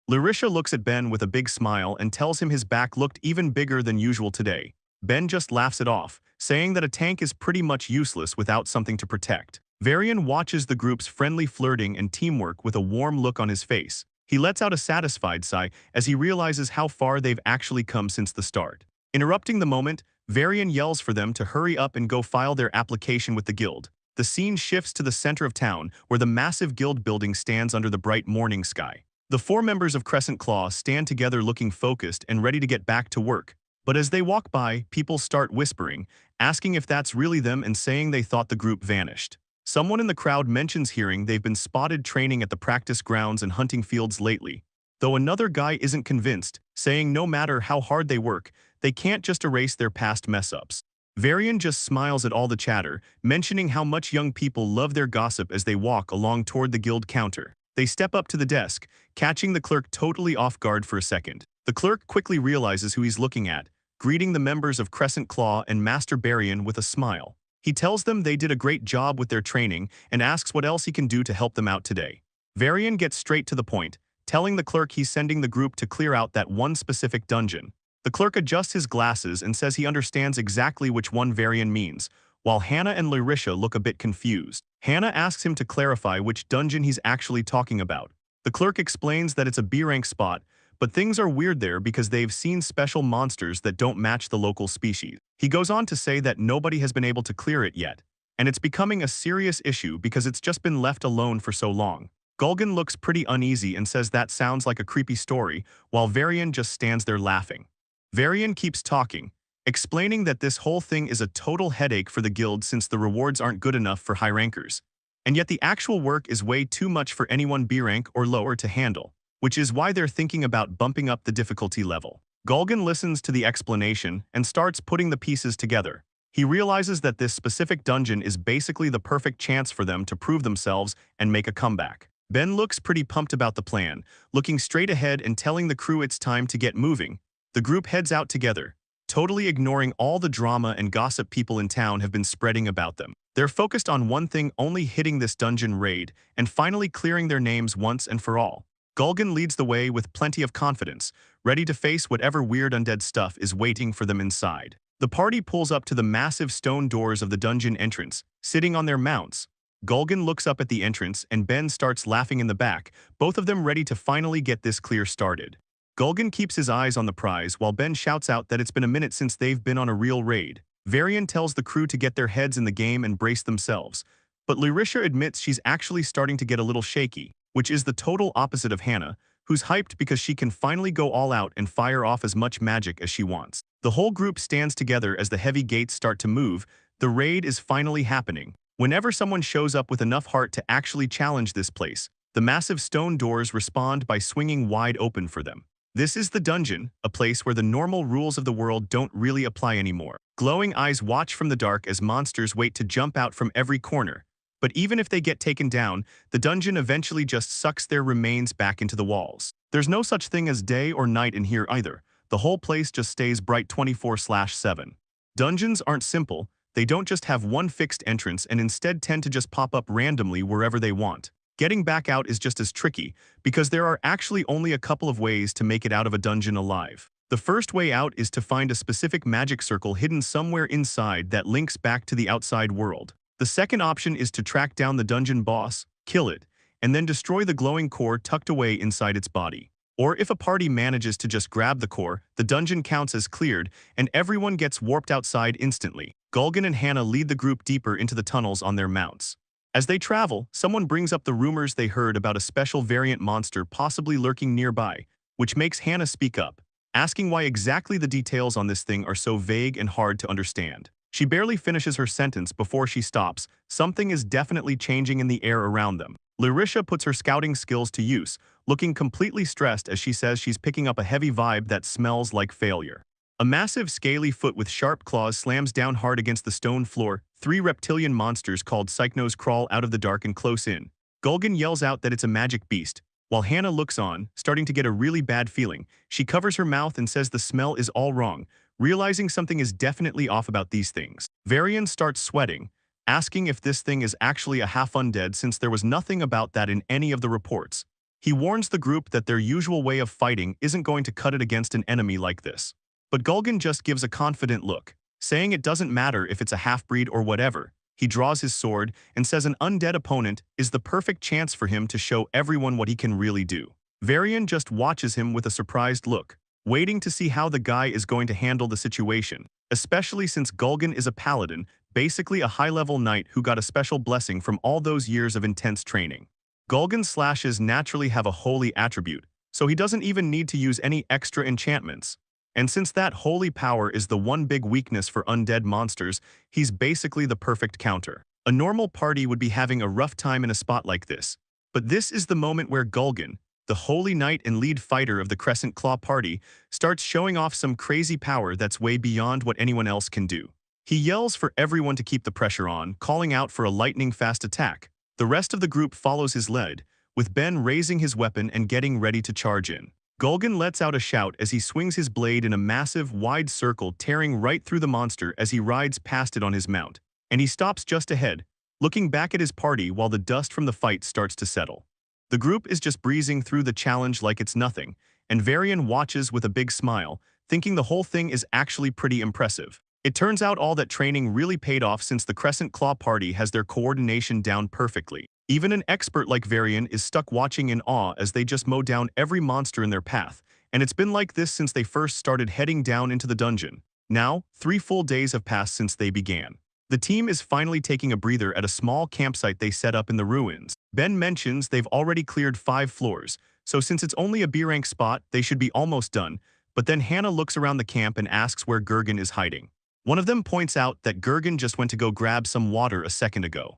Larisha looks at Ben with a big smile and tells him his back looked even bigger than usual today. Ben just laughs it off, saying that a tank is pretty much useless without something to protect. Varian watches the group's friendly flirting and teamwork with a warm look on his face. He lets out a satisfied sigh as he realizes how far they've actually come since the start. Interrupting the moment, Varian yells for them to hurry up and go file their application with the guild. The scene shifts to the center of town, where the massive guild building stands under the bright morning sky. The 4 members of Crescent Claw stand together looking focused and ready to get back to work. But as they walk by, people start whispering, asking if that's really them and saying they thought the group vanished. Someone in the crowd mentions hearing they've been spotted training at the practice grounds and hunting fields lately, though another guy isn't convinced, saying no matter how hard they work, they can't just erase their past mess-ups. Varian just smiles at all the chatter, mentioning how much young people love their gossip as they walk along toward the guild counter. They step up to the desk, catching the clerk totally off guard for a second. The clerk quickly realizes who he's looking at, greeting the members of Crescent Claw and Master Varian with a smile. He tells them they did a great job with their training and asks what else he can do to help them out today. Varian gets straight to the point, telling the clerk he's sending the group to clear out that one specific dungeon. The clerk adjusts his glasses and says he understands exactly which one Varian means, while Hannah and Larisha look a bit confused. Hannah asks him to clarify which dungeon he's actually talking about. The clerk explains that it's a B-rank spot, but things are weird there because they've seen special monsters that don't match the local species. He goes on to say that nobody has been able to clear it yet, and it's becoming a serious issue because it's just been left alone for so long. Gulgan looks pretty uneasy and says that sounds like a creepy story, while Varian just stands there laughing. Varian keeps talking, explaining that this whole thing is a total headache for the guild since the rewards aren't good enough for high rankers, and yet the actual work is way too much for anyone B rank or lower to handle, which is why they're thinking about bumping up the difficulty level. Gulgan listens to the explanation and starts putting the pieces together. He realizes that this specific dungeon is basically the perfect chance for them to prove themselves and make a comeback. Ben looks pretty pumped about the plan, looking straight ahead and telling the crew it's time to get moving. The group heads out together, totally ignoring all the drama and gossip people in town have been spreading about them. They're focused on one thing only: hitting this dungeon raid and finally clearing their names once and for all. Gulgan leads the way with plenty of confidence, ready to face whatever weird undead stuff is waiting for them inside. The party pulls up to the massive stone doors of the dungeon entrance, sitting on their mounts. Gulgan looks up at the entrance and Ben starts laughing in the back, both of them ready to finally get this clear started. Gulgan keeps his eyes on the prize while Ben shouts out that it's been a minute since they've been on a real raid. Varian tells the crew to get their heads in the game and brace themselves, but Larisha admits she's actually starting to get a little shaky, which is the total opposite of Hannah, who's hyped because she can finally go all out and fire off as much magic as she wants. The whole group stands together as the heavy gates start to move. The raid is finally happening. Whenever someone shows up with enough heart to actually challenge this place, the massive stone doors respond by swinging wide open for them. This is the dungeon, a place where the normal rules of the world don't really apply anymore. Glowing eyes watch from the dark as monsters wait to jump out from every corner. But even if they get taken down, the dungeon eventually just sucks their remains back into the walls. There's no such thing as day or night in here either. The whole place just stays bright 24/7. Dungeons aren't simple. They don't just have one fixed entrance and instead tend to just pop up randomly wherever they want. Getting back out is just as tricky, because there are actually only a couple of ways to make it out of a dungeon alive. The first way out is to find a specific magic circle hidden somewhere inside that links back to the outside world. The second option is to track down the dungeon boss, kill it, and then destroy the glowing core tucked away inside its body. Or if a party manages to just grab the core, the dungeon counts as cleared, and everyone gets warped outside instantly. Gulgan and Hannah lead the group deeper into the tunnels on their mounts. As they travel, someone brings up the rumors they heard about a special variant monster possibly lurking nearby, which makes Hannah speak up, asking why exactly the details on this thing are so vague and hard to understand. She barely finishes her sentence before she stops. Something is definitely changing in the air around them. Larisha puts her scouting skills to use, looking completely stressed as she says she's picking up a heavy vibe that smells like failure. A massive scaly foot with sharp claws slams down hard against the stone floor. 3 reptilian monsters called Cycnos crawl out of the dark and close in. Gulgan yells out that it's a magic beast, while Hannah looks on, starting to get a really bad feeling. She covers her mouth and says the smell is all wrong, realizing something is definitely off about these things. Varian starts sweating, asking if this thing is actually a half-undead since there was nothing about that in any of the reports. He warns the group that their usual way of fighting isn't going to cut it against an enemy like this. But Gulgan just gives a confident look, saying it doesn't matter if it's a half-breed or whatever. He draws his sword and says an undead opponent is the perfect chance for him to show everyone what he can really do. Varian just watches him with a surprised look, waiting to see how the guy is going to handle the situation, especially since Gulgan is a paladin, basically a high-level knight who got a special blessing from all those years of intense training. Gulgan's slashes naturally have a holy attribute, so he doesn't even need to use any extra enchantments. And since that holy power is the one big weakness for undead monsters, he's basically the perfect counter. A normal party would be having a rough time in a spot like this. But this is the moment where Gulgan, the holy knight and lead fighter of the Crescent Claw party, starts showing off some crazy power that's way beyond what anyone else can do. He yells for everyone to keep the pressure on, calling out for a lightning-fast attack. The rest of the group follows his lead, with Ben raising his weapon and getting ready to charge in. Gulgan lets out a shout as he swings his blade in a massive, wide circle, tearing right through the monster as he rides past it on his mount. And he stops just ahead, looking back at his party while the dust from the fight starts to settle. The group is just breezing through the challenge like it's nothing, and Varian watches with a big smile, thinking the whole thing is actually pretty impressive. It turns out all that training really paid off since the Crescent Claw party has their coordination down perfectly. Even an expert like Varian is stuck watching in awe as they just mow down every monster in their path, and it's been like this since they first started heading down into the dungeon. Now, 3 full days have passed since they began. The team is finally taking a breather at a small campsite they set up in the ruins. Ben mentions they've already cleared 5 floors, so since it's only a B-rank spot, they should be almost done, but then Hannah looks around the camp and asks where Gurgen is hiding. One of them points out that Gurgen just went to go grab some water a second ago.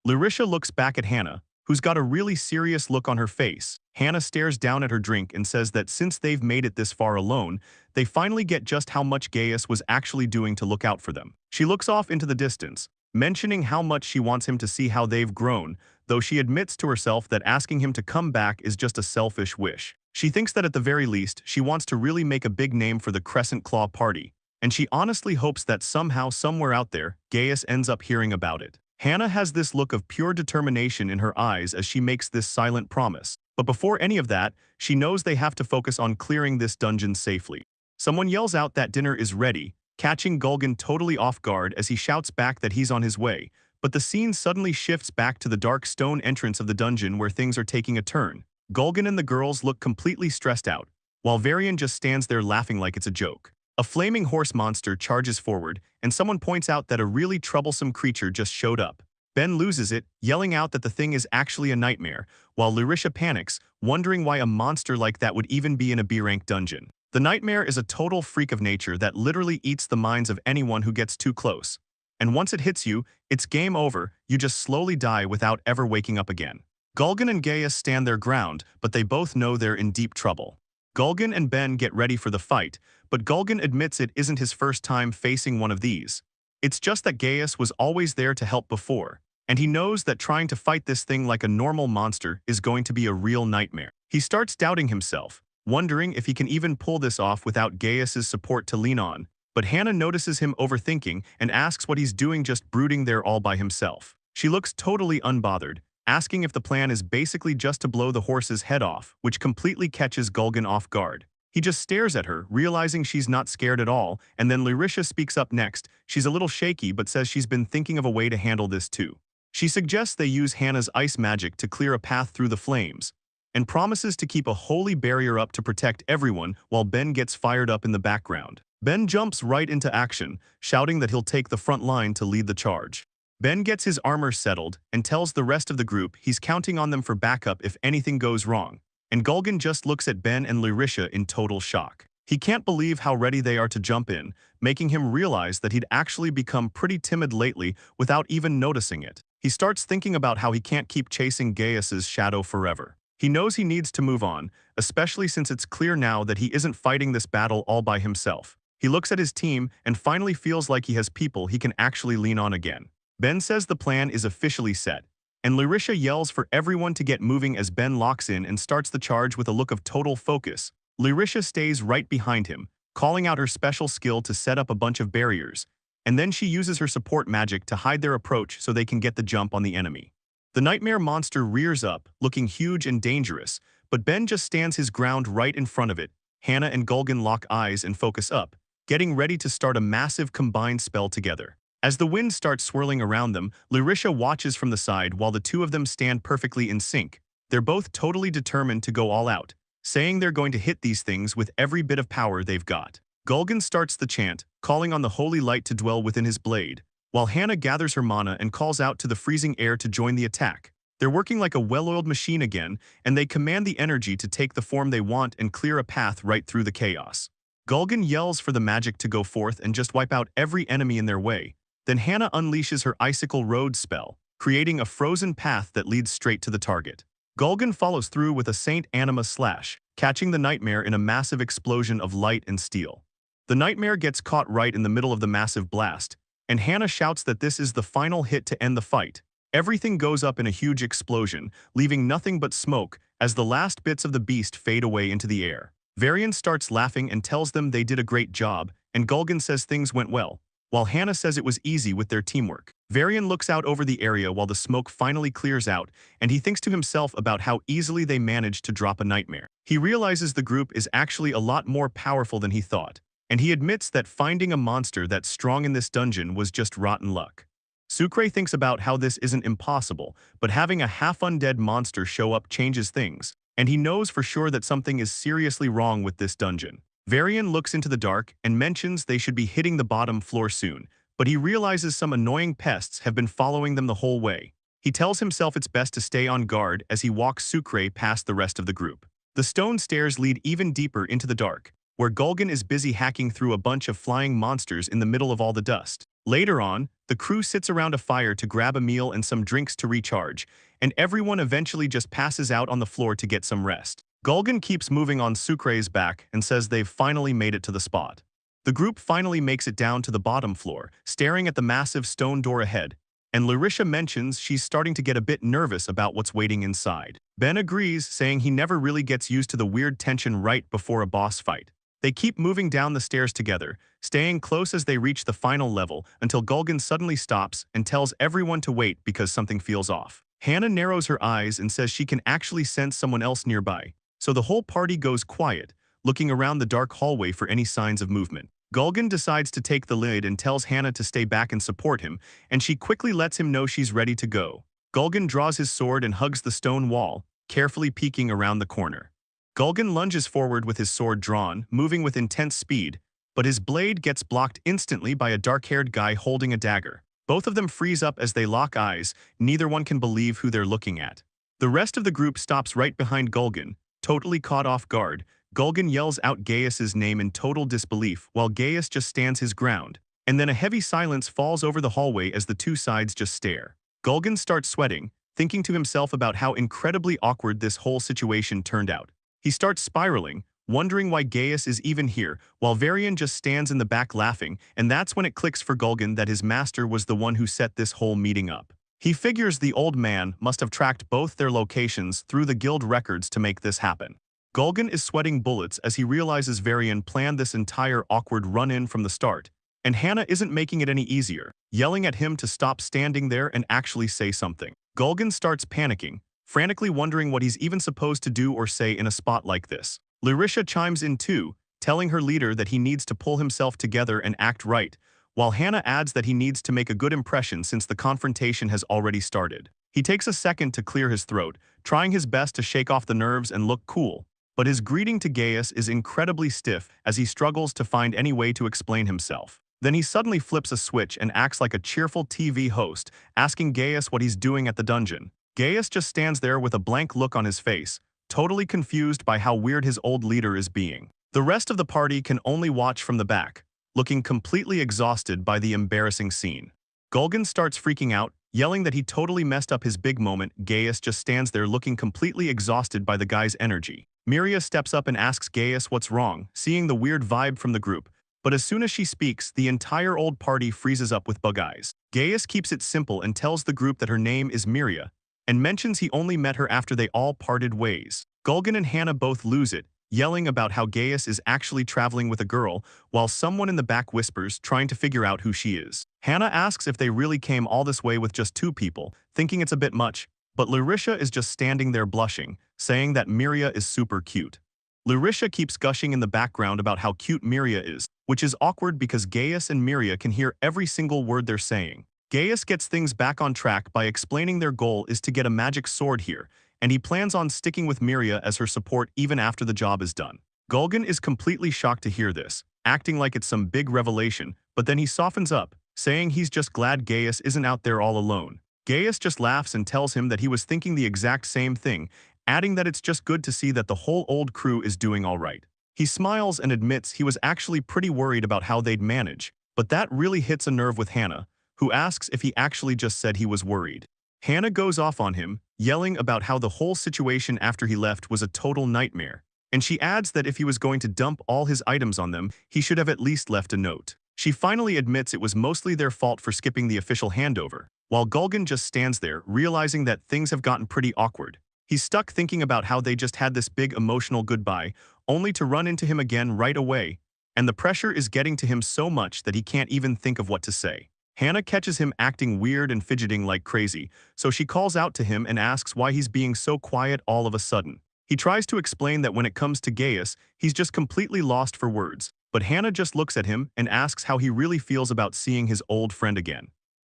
Larisha looks back at Hannah, who's got a really serious look on her face. Hannah stares down at her drink and says that since they've made it this far alone, they finally get just how much Gaius was actually doing to look out for them. She looks off into the distance, mentioning how much she wants him to see how they've grown, though she admits to herself that asking him to come back is just a selfish wish. She thinks that at the very least, she wants to really make a big name for the Crescent Claw party, and she honestly hopes that somehow, somewhere out there, Gaius ends up hearing about it. Hannah has this look of pure determination in her eyes as she makes this silent promise. But before any of that, she knows they have to focus on clearing this dungeon safely. Someone yells out that dinner is ready, catching Gulgin totally off guard as he shouts back that he's on his way. But the scene suddenly shifts back to the dark stone entrance of the dungeon where things are taking a turn. Gulgin and the girls look completely stressed out, while Varian just stands there laughing like it's a joke. A flaming horse monster charges forward, and someone points out that a really troublesome creature just showed up. Ben loses it, yelling out that the thing is actually a nightmare, while Larisha panics, wondering why a monster like that would even be in a B-rank dungeon. The nightmare is a total freak of nature that literally eats the minds of anyone who gets too close. And once it hits you, it's game over, you just slowly die without ever waking up again. Gulgin and Gaius stand their ground, but they both know they're in deep trouble. Gulgin and Ben get ready for the fight, but Gulgin admits it isn't his first time facing one of these. It's just that Gaius was always there to help before, and he knows that trying to fight this thing like a normal monster is going to be a real nightmare. He starts doubting himself, wondering if he can even pull this off without Gaius's support to lean on, but Hannah notices him overthinking and asks what he's doing just brooding there all by himself. She looks totally unbothered, asking if the plan is basically just to blow the horse's head off, which completely catches Gulgin off guard. He just stares at her, realizing she's not scared at all, and then Larisha speaks up next. She's a little shaky but says she's been thinking of a way to handle this too. She suggests they use Hannah's ice magic to clear a path through the flames, and promises to keep a holy barrier up to protect everyone while Ben gets fired up in the background. Ben jumps right into action, shouting that he'll take the front line to lead the charge. Ben gets his armor settled and tells the rest of the group he's counting on them for backup if anything goes wrong, and Gulgin just looks at Ben and Larisha in total shock. He can't believe how ready they are to jump in, making him realize that he'd actually become pretty timid lately without even noticing it. He starts thinking about how he can't keep chasing Gaius's shadow forever. He knows he needs to move on, especially since it's clear now that he isn't fighting this battle all by himself. He looks at his team and finally feels like he has people he can actually lean on again. Ben says the plan is officially set, and Larisha yells for everyone to get moving as Ben locks in and starts the charge with a look of total focus. Larisha stays right behind him, calling out her special skill to set up a bunch of barriers, and then she uses her support magic to hide their approach so they can get the jump on the enemy. The nightmare monster rears up, looking huge and dangerous, but Ben just stands his ground right in front of it. Hannah and Gulgin lock eyes and focus up, getting ready to start a massive combined spell together. As the wind starts swirling around them, Larisha watches from the side while the two of them stand perfectly in sync. They're both totally determined to go all out, saying they're going to hit these things with every bit of power they've got. Gulgin starts the chant, calling on the holy light to dwell within his blade, while Hannah gathers her mana and calls out to the freezing air to join the attack. They're working like a well-oiled machine again, and they command the energy to take the form they want and clear a path right through the chaos. Gulgin yells for the magic to go forth and just wipe out every enemy in their way. Then Hannah unleashes her Icicle Road spell, creating a frozen path that leads straight to the target. Gulgin follows through with a Saint Anima slash, catching the nightmare in a massive explosion of light and steel. The nightmare gets caught right in the middle of the massive blast, and Hannah shouts that this is the final hit to end the fight. Everything goes up in a huge explosion, leaving nothing but smoke as the last bits of the beast fade away into the air. Varian starts laughing and tells them they did a great job, and Gulgin says things went well, while Hannah says it was easy with their teamwork. Varian looks out over the area while the smoke finally clears out, and he thinks to himself about how easily they managed to drop a nightmare. He realizes the group is actually a lot more powerful than he thought, and he admits that finding a monster that's strong in this dungeon was just rotten luck. Sucre thinks about how this isn't impossible, but having a half-undead monster show up changes things, and he knows for sure that something is seriously wrong with this dungeon. Varian looks into the dark and mentions they should be hitting the bottom floor soon, but he realizes some annoying pests have been following them the whole way. He tells himself it's best to stay on guard as he walks Sucre past the rest of the group. The stone stairs lead even deeper into the dark, where Gulgin is busy hacking through a bunch of flying monsters in the middle of all the dust. Later on, the crew sits around a fire to grab a meal and some drinks to recharge, and everyone eventually just passes out on the floor to get some rest. Gulgin keeps moving on Sucre's back and says they've finally made it to the spot. The group finally makes it down to the bottom floor, staring at the massive stone door ahead, and Larisha mentions she's starting to get a bit nervous about what's waiting inside. Ben agrees, saying he never really gets used to the weird tension right before a boss fight. They keep moving down the stairs together, staying close as they reach the final level until Gulgin suddenly stops and tells everyone to wait because something feels off. Hannah narrows her eyes and says she can actually sense someone else nearby, so the whole party goes quiet, looking around the dark hallway for any signs of movement. Gulgin decides to take the lead and tells Hannah to stay back and support him, and she quickly lets him know she's ready to go. Gulgin draws his sword and hugs the stone wall, carefully peeking around the corner. Gulgin lunges forward with his sword drawn, moving with intense speed, but his blade gets blocked instantly by a dark-haired guy holding a dagger. Both of them freeze up as they lock eyes, neither one can believe who they're looking at. The rest of the group stops right behind Gulgin, totally caught off guard. Gulgin yells out Gaius's name in total disbelief while Gaius just stands his ground, and then a heavy silence falls over the hallway as the two sides just stare. Gulgin starts sweating, thinking to himself about how incredibly awkward this whole situation turned out. He starts spiraling, wondering why Gaius is even here, while Varian just stands in the back laughing, and that's when it clicks for Gulgin that his master was the one who set this whole meeting up. He figures the old man must have tracked both their locations through the guild records to make this happen. Gulgin is sweating bullets as he realizes Varian planned this entire awkward run-in from the start, and Hannah isn't making it any easier, yelling at him to stop standing there and actually say something. Gulgin starts panicking, frantically wondering what he's even supposed to do or say in a spot like this. Larisha chimes in too, telling her leader that he needs to pull himself together and act right, while Hannah adds that he needs to make a good impression since the confrontation has already started. He takes a second to clear his throat, trying his best to shake off the nerves and look cool, but his greeting to Gaius is incredibly stiff as he struggles to find any way to explain himself. Then he suddenly flips a switch and acts like a cheerful TV host, asking Gaius what he's doing at the dungeon. Gaius just stands there with a blank look on his face, totally confused by how weird his old leader is being. The rest of the party can only watch from the back, looking completely exhausted by the embarrassing scene. Gulgin starts freaking out, yelling that he totally messed up his big moment. Gaius just stands there looking completely exhausted by the guy's energy. Miria steps up and asks Gaius what's wrong, seeing the weird vibe from the group, but as soon as she speaks, the entire old party freezes up with bug eyes. Gaius keeps it simple and tells the group that her name is Miria, and mentions he only met her after they all parted ways. Gulgin and Hannah both lose it, yelling about how Gaius is actually traveling with a girl, while someone in the back whispers, trying to figure out who she is. Hannah asks if they really came all this way with just 2 people, thinking it's a bit much, but Larisha is just standing there blushing, saying that Miria is super cute. Larisha keeps gushing in the background about how cute Miria is, which is awkward because Gaius and Miria can hear every single word they're saying. Gaius gets things back on track by explaining their goal is to get a magic sword here, and he plans on sticking with Miria as her support even after the job is done. Gulgin is completely shocked to hear this, acting like it's some big revelation, but then he softens up, saying he's just glad Gaius isn't out there all alone. Gaius just laughs and tells him that he was thinking the exact same thing, adding that it's just good to see that the whole old crew is doing all right. He smiles and admits he was actually pretty worried about how they'd manage, but that really hits a nerve with Hannah, who asks if he actually just said he was worried. Hannah goes off on him, yelling about how the whole situation after he left was a total nightmare, and she adds that if he was going to dump all his items on them, he should have at least left a note. She finally admits it was mostly their fault for skipping the official handover, while Gulgin just stands there, realizing that things have gotten pretty awkward. He's stuck thinking about how they just had this big emotional goodbye, only to run into him again right away, and the pressure is getting to him so much that he can't even think of what to say. Hannah catches him acting weird and fidgeting like crazy, so she calls out to him and asks why he's being so quiet all of a sudden. He tries to explain that when it comes to Gaius, he's just completely lost for words, but Hannah just looks at him and asks how he really feels about seeing his old friend again.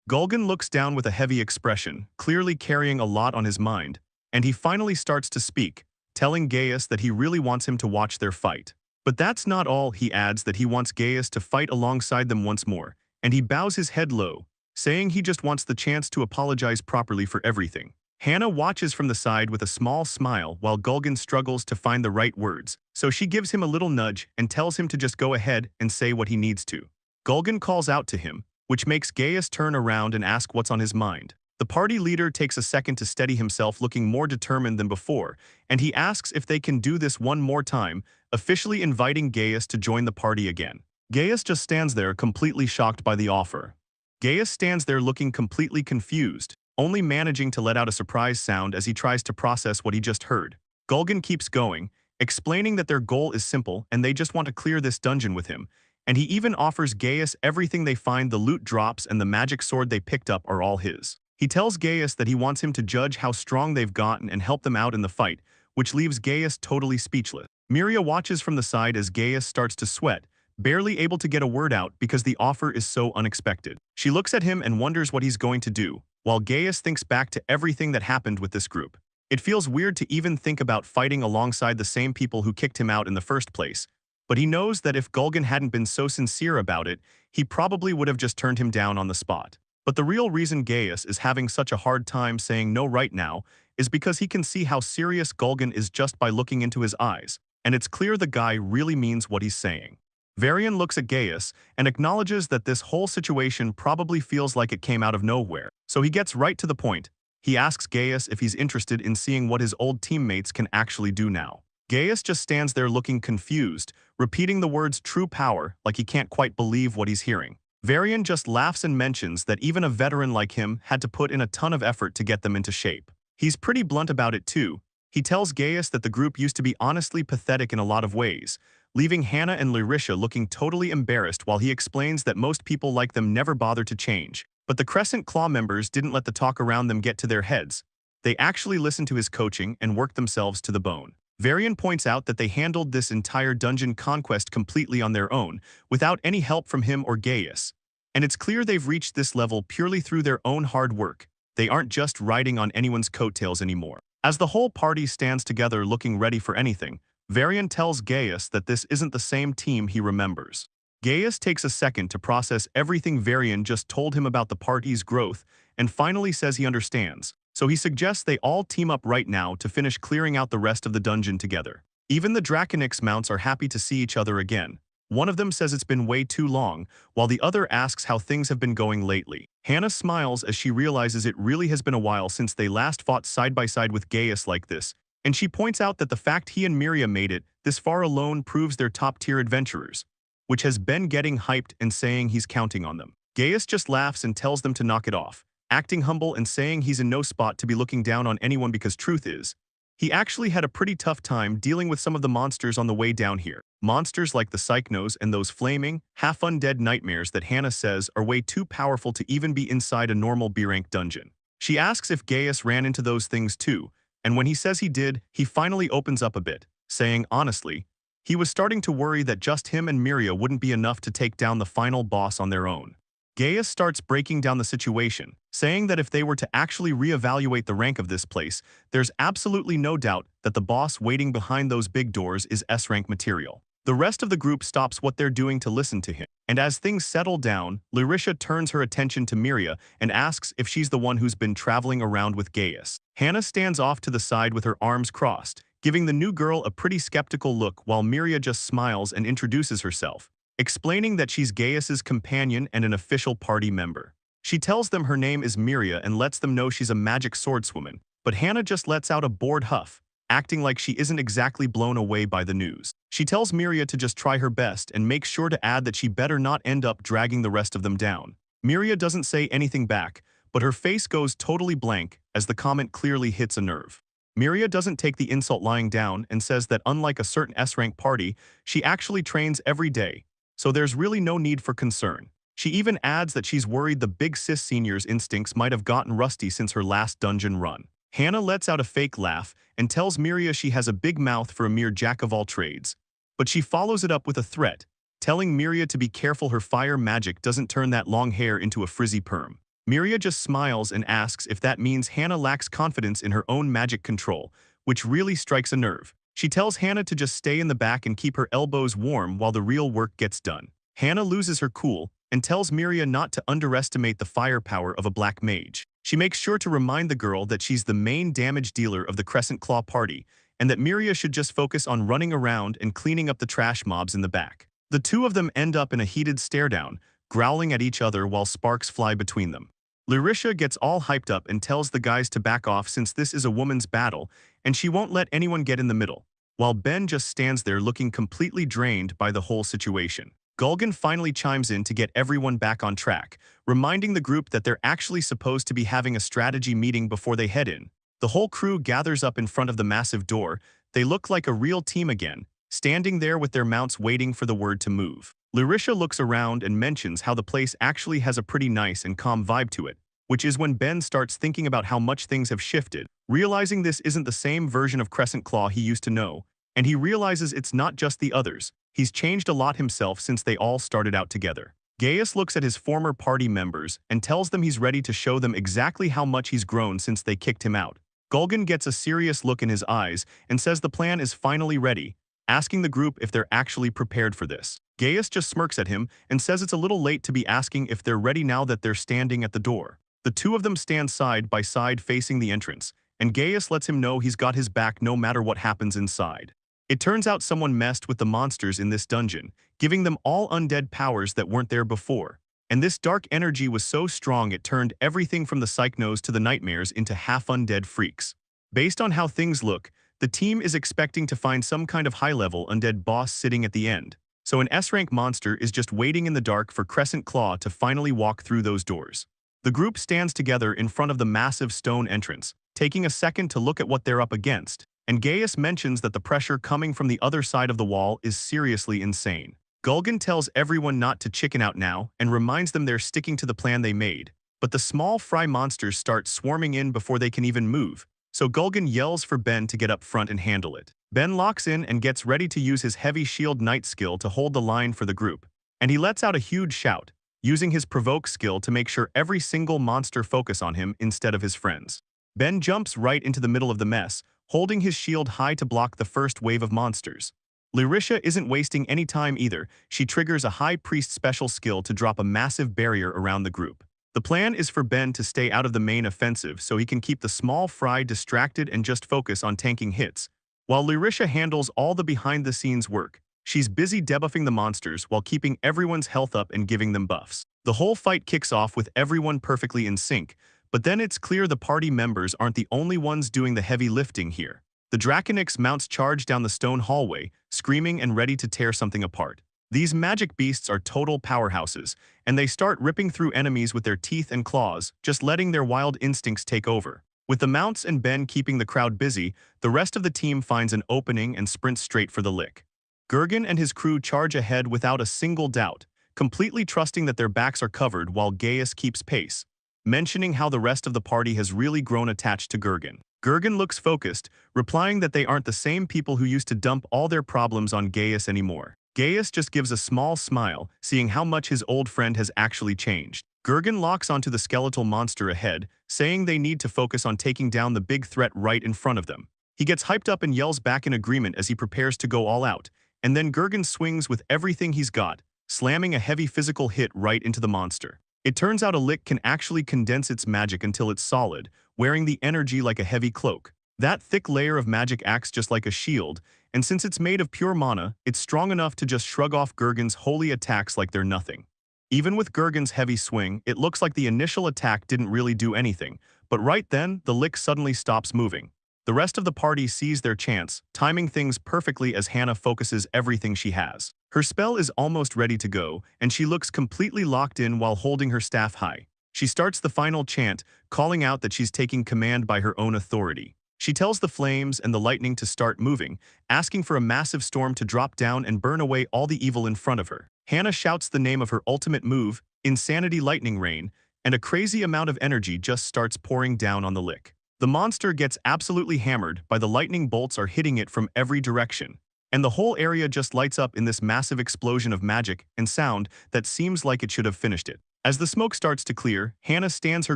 Gulgin looks down with a heavy expression, clearly carrying a lot on his mind, and he finally starts to speak, telling Gaius that he really wants him to watch their fight. But that's not all. He adds that he wants Gaius to fight alongside them once more, and he bows his head low, saying he just wants the chance to apologize properly for everything. Hannah watches from the side with a small smile while Gulgin struggles to find the right words, so she gives him a little nudge and tells him to just go ahead and say what he needs to. Gulgin calls out to him, which makes Gaius turn around and ask what's on his mind. The party leader takes a second to steady himself, looking more determined than before, and he asks if they can do this one more time, officially inviting Gaius to join the party again. Gaius just stands there completely shocked by the offer. Gaius stands there looking completely confused, only managing to let out a surprise sound as he tries to process what he just heard. Gulgin keeps going, explaining that their goal is simple and they just want to clear this dungeon with him, and he even offers Gaius everything they find. The loot drops and the magic sword they picked up are all his. He tells Gaius that he wants him to judge how strong they've gotten and help them out in the fight, which leaves Gaius totally speechless. Miria watches from the side as Gaius starts to sweat, barely able to get a word out because the offer is so unexpected. She looks at him and wonders what he's going to do, while Gaius thinks back to everything that happened with this group. It feels weird to even think about fighting alongside the same people who kicked him out in the first place, but he knows that if Gulgan hadn't been so sincere about it, he probably would have just turned him down on the spot. But the real reason Gaius is having such a hard time saying no right now is because he can see how serious Gulgan is just by looking into his eyes, and it's clear the guy really means what he's saying. Varian looks at Gaius and acknowledges that this whole situation probably feels like it came out of nowhere, so he gets right to the point. He asks Gaius if he's interested in seeing what his old teammates can actually do now. Gaius just stands there looking confused, repeating the words true power like he can't quite believe what he's hearing. Varian just laughs and mentions that even a veteran like him had to put in a ton of effort to get them into shape. He's pretty blunt about it too. He tells Gaius that the group used to be honestly pathetic in a lot of ways, leaving Hannah and Lyrisha looking totally embarrassed while he explains that most people like them never bother to change. But the Crescent Claw members didn't let the talk around them get to their heads. They actually listened to his coaching and worked themselves to the bone. Varian points out that they handled this entire dungeon conquest completely on their own, without any help from him or Gaius. And it's clear they've reached this level purely through their own hard work. They aren't just riding on anyone's coattails anymore. As the whole party stands together looking ready for anything, Varian tells Gaius that this isn't the same team he remembers. Gaius takes a second to process everything Varian just told him about the party's growth and finally says he understands, so he suggests they all team up right now to finish clearing out the rest of the dungeon together. Even the Draconix mounts are happy to see each other again. One of them says it's been way too long, while the other asks how things have been going lately. Hannah smiles as she realizes it really has been a while since they last fought side by side with Gaius like this, and she points out that the fact he and Miria made it this far alone proves they're top-tier adventurers, which has Ben getting hyped and saying he's counting on them. Gaius just laughs and tells them to knock it off, acting humble and saying he's in no spot to be looking down on anyone because truth is, he actually had a pretty tough time dealing with some of the monsters on the way down here. Monsters like the Psychnos and those flaming, half-undead nightmares that Hannah says are way too powerful to even be inside a normal B-rank dungeon. She asks if Gaius ran into those things too, and when he says he did, he finally opens up a bit, saying honestly, he was starting to worry that just him and Miria wouldn't be enough to take down the final boss on their own. Gaius starts breaking down the situation, saying that if they were to actually reevaluate the rank of this place, there's absolutely no doubt that the boss waiting behind those big doors is S-rank material. The rest of the group stops what they're doing to listen to him, and as things settle down, Lyrisha turns her attention to Miria and asks if she's the one who's been traveling around with Gaius. Hannah stands off to the side with her arms crossed, giving the new girl a pretty skeptical look while Miria just smiles and introduces herself, explaining that she's Gaius's companion and an official party member. She tells them her name is Miria and lets them know she's a magic swordswoman, but Hannah just lets out a bored huff, acting like she isn't exactly blown away by the news. She tells Miria to just try her best and makes sure to add that she better not end up dragging the rest of them down. Miria doesn't say anything back, but her face goes totally blank as the comment clearly hits a nerve. Miria doesn't take the insult lying down and says that unlike a certain S-rank party, she actually trains every day, so there's really no need for concern. She even adds that she's worried the big sis senior's instincts might have gotten rusty since her last dungeon run. Hannah lets out a fake laugh and tells Miria she has a big mouth for a mere jack-of-all-trades, but she follows it up with a threat, telling Miria to be careful her fire magic doesn't turn that long hair into a frizzy perm. Miria just smiles and asks if that means Hannah lacks confidence in her own magic control, which really strikes a nerve. She tells Hannah to just stay in the back and keep her elbows warm while the real work gets done. Hannah loses her cool and tells Miria not to underestimate the firepower of a black mage. She makes sure to remind the girl that she's the main damage dealer of the Crescent Claw party and that Miria should just focus on running around and cleaning up the trash mobs in the back. The two of them end up in a heated stare-down, growling at each other while sparks fly between them. Lyrisha gets all hyped up and tells the guys to back off since this is a woman's battle and she won't let anyone get in the middle, while Ben just stands there looking completely drained by the whole situation. Gulgan finally chimes in to get everyone back on track, reminding the group that they're actually supposed to be having a strategy meeting before they head in. The whole crew gathers up in front of the massive door, they look like a real team again, standing there with their mounts waiting for the word to move. Larisha looks around and mentions how the place actually has a pretty nice and calm vibe to it, which is when Ben starts thinking about how much things have shifted, realizing this isn't the same version of Crescent Claw he used to know, and he realizes it's not just the others. He's changed a lot himself since they all started out together. Gaius looks at his former party members and tells them he's ready to show them exactly how much he's grown since they kicked him out. Gulgan gets a serious look in his eyes and says the plan is finally ready, asking the group if they're actually prepared for this. Gaius just smirks at him and says it's a little late to be asking if they're ready now that they're standing at the door. The two of them stand side by side facing the entrance, and Gaius lets him know he's got his back no matter what happens inside. It turns out someone messed with the monsters in this dungeon, giving them all undead powers that weren't there before. And this dark energy was so strong it turned everything from the Psychnos to the Nightmares into half-undead freaks. Based on how things look, the team is expecting to find some kind of high-level undead boss sitting at the end. So an S-rank monster is just waiting in the dark for Crescent Claw to finally walk through those doors. The group stands together in front of the massive stone entrance, taking a second to look at what they're up against, and Gaius mentions that the pressure coming from the other side of the wall is seriously insane. Gulgan tells everyone not to chicken out now and reminds them they're sticking to the plan they made, but the small fry monsters start swarming in before they can even move, so Gulgan yells for Ben to get up front and handle it. Ben locks in and gets ready to use his heavy shield knight skill to hold the line for the group, and he lets out a huge shout, using his provoke skill to make sure every single monster focus on him instead of his friends. Ben jumps right into the middle of the mess, holding his shield high to block the first wave of monsters. Larisha isn't wasting any time either. She triggers a High Priest special skill to drop a massive barrier around the group. The plan is for Ben to stay out of the main offensive so he can keep the small fry distracted and just focus on tanking hits, while Larisha handles all the behind-the-scenes work. She's busy debuffing the monsters while keeping everyone's health up and giving them buffs. The whole fight kicks off with everyone perfectly in sync, but then it's clear the party members aren't the only ones doing the heavy lifting here. The Draconix mounts charge down the stone hallway, screaming and ready to tear something apart. These magic beasts are total powerhouses, and they start ripping through enemies with their teeth and claws, just letting their wild instincts take over. With the mounts and Ben keeping the crowd busy, the rest of the team finds an opening and sprints straight for the lick. Gurgan and his crew charge ahead without a single doubt, completely trusting that their backs are covered while Gaius keeps pace, mentioning how the rest of the party has really grown attached to Gurgan. Gurgan looks focused, replying that they aren't the same people who used to dump all their problems on Gaius anymore. Gaius just gives a small smile, seeing how much his old friend has actually changed. Gurgan locks onto the skeletal monster ahead, saying they need to focus on taking down the big threat right in front of them. He gets hyped up and yells back in agreement as he prepares to go all out, and then Gurgan swings with everything he's got, slamming a heavy physical hit right into the monster. It turns out a lick can actually condense its magic until it's solid, wearing the energy like a heavy cloak. That thick layer of magic acts just like a shield, and since it's made of pure mana, it's strong enough to just shrug off Gurgan's holy attacks like they're nothing. Even with Gurgan's heavy swing, it looks like the initial attack didn't really do anything, but right then, the lick suddenly stops moving. The rest of the party sees their chance, timing things perfectly as Hannah focuses everything she has. Her spell is almost ready to go, and she looks completely locked in while holding her staff high. She starts the final chant, calling out that she's taking command by her own authority. She tells the flames and the lightning to start moving, asking for a massive storm to drop down and burn away all the evil in front of her. Hannah shouts the name of her ultimate move, Insanity Lightning Rain, and a crazy amount of energy just starts pouring down on the lick. The monster gets absolutely hammered by the lightning bolts are hitting it from every direction, and the whole area just lights up in this massive explosion of magic and sound that seems like it should have finished it. As the smoke starts to clear, Hannah stands her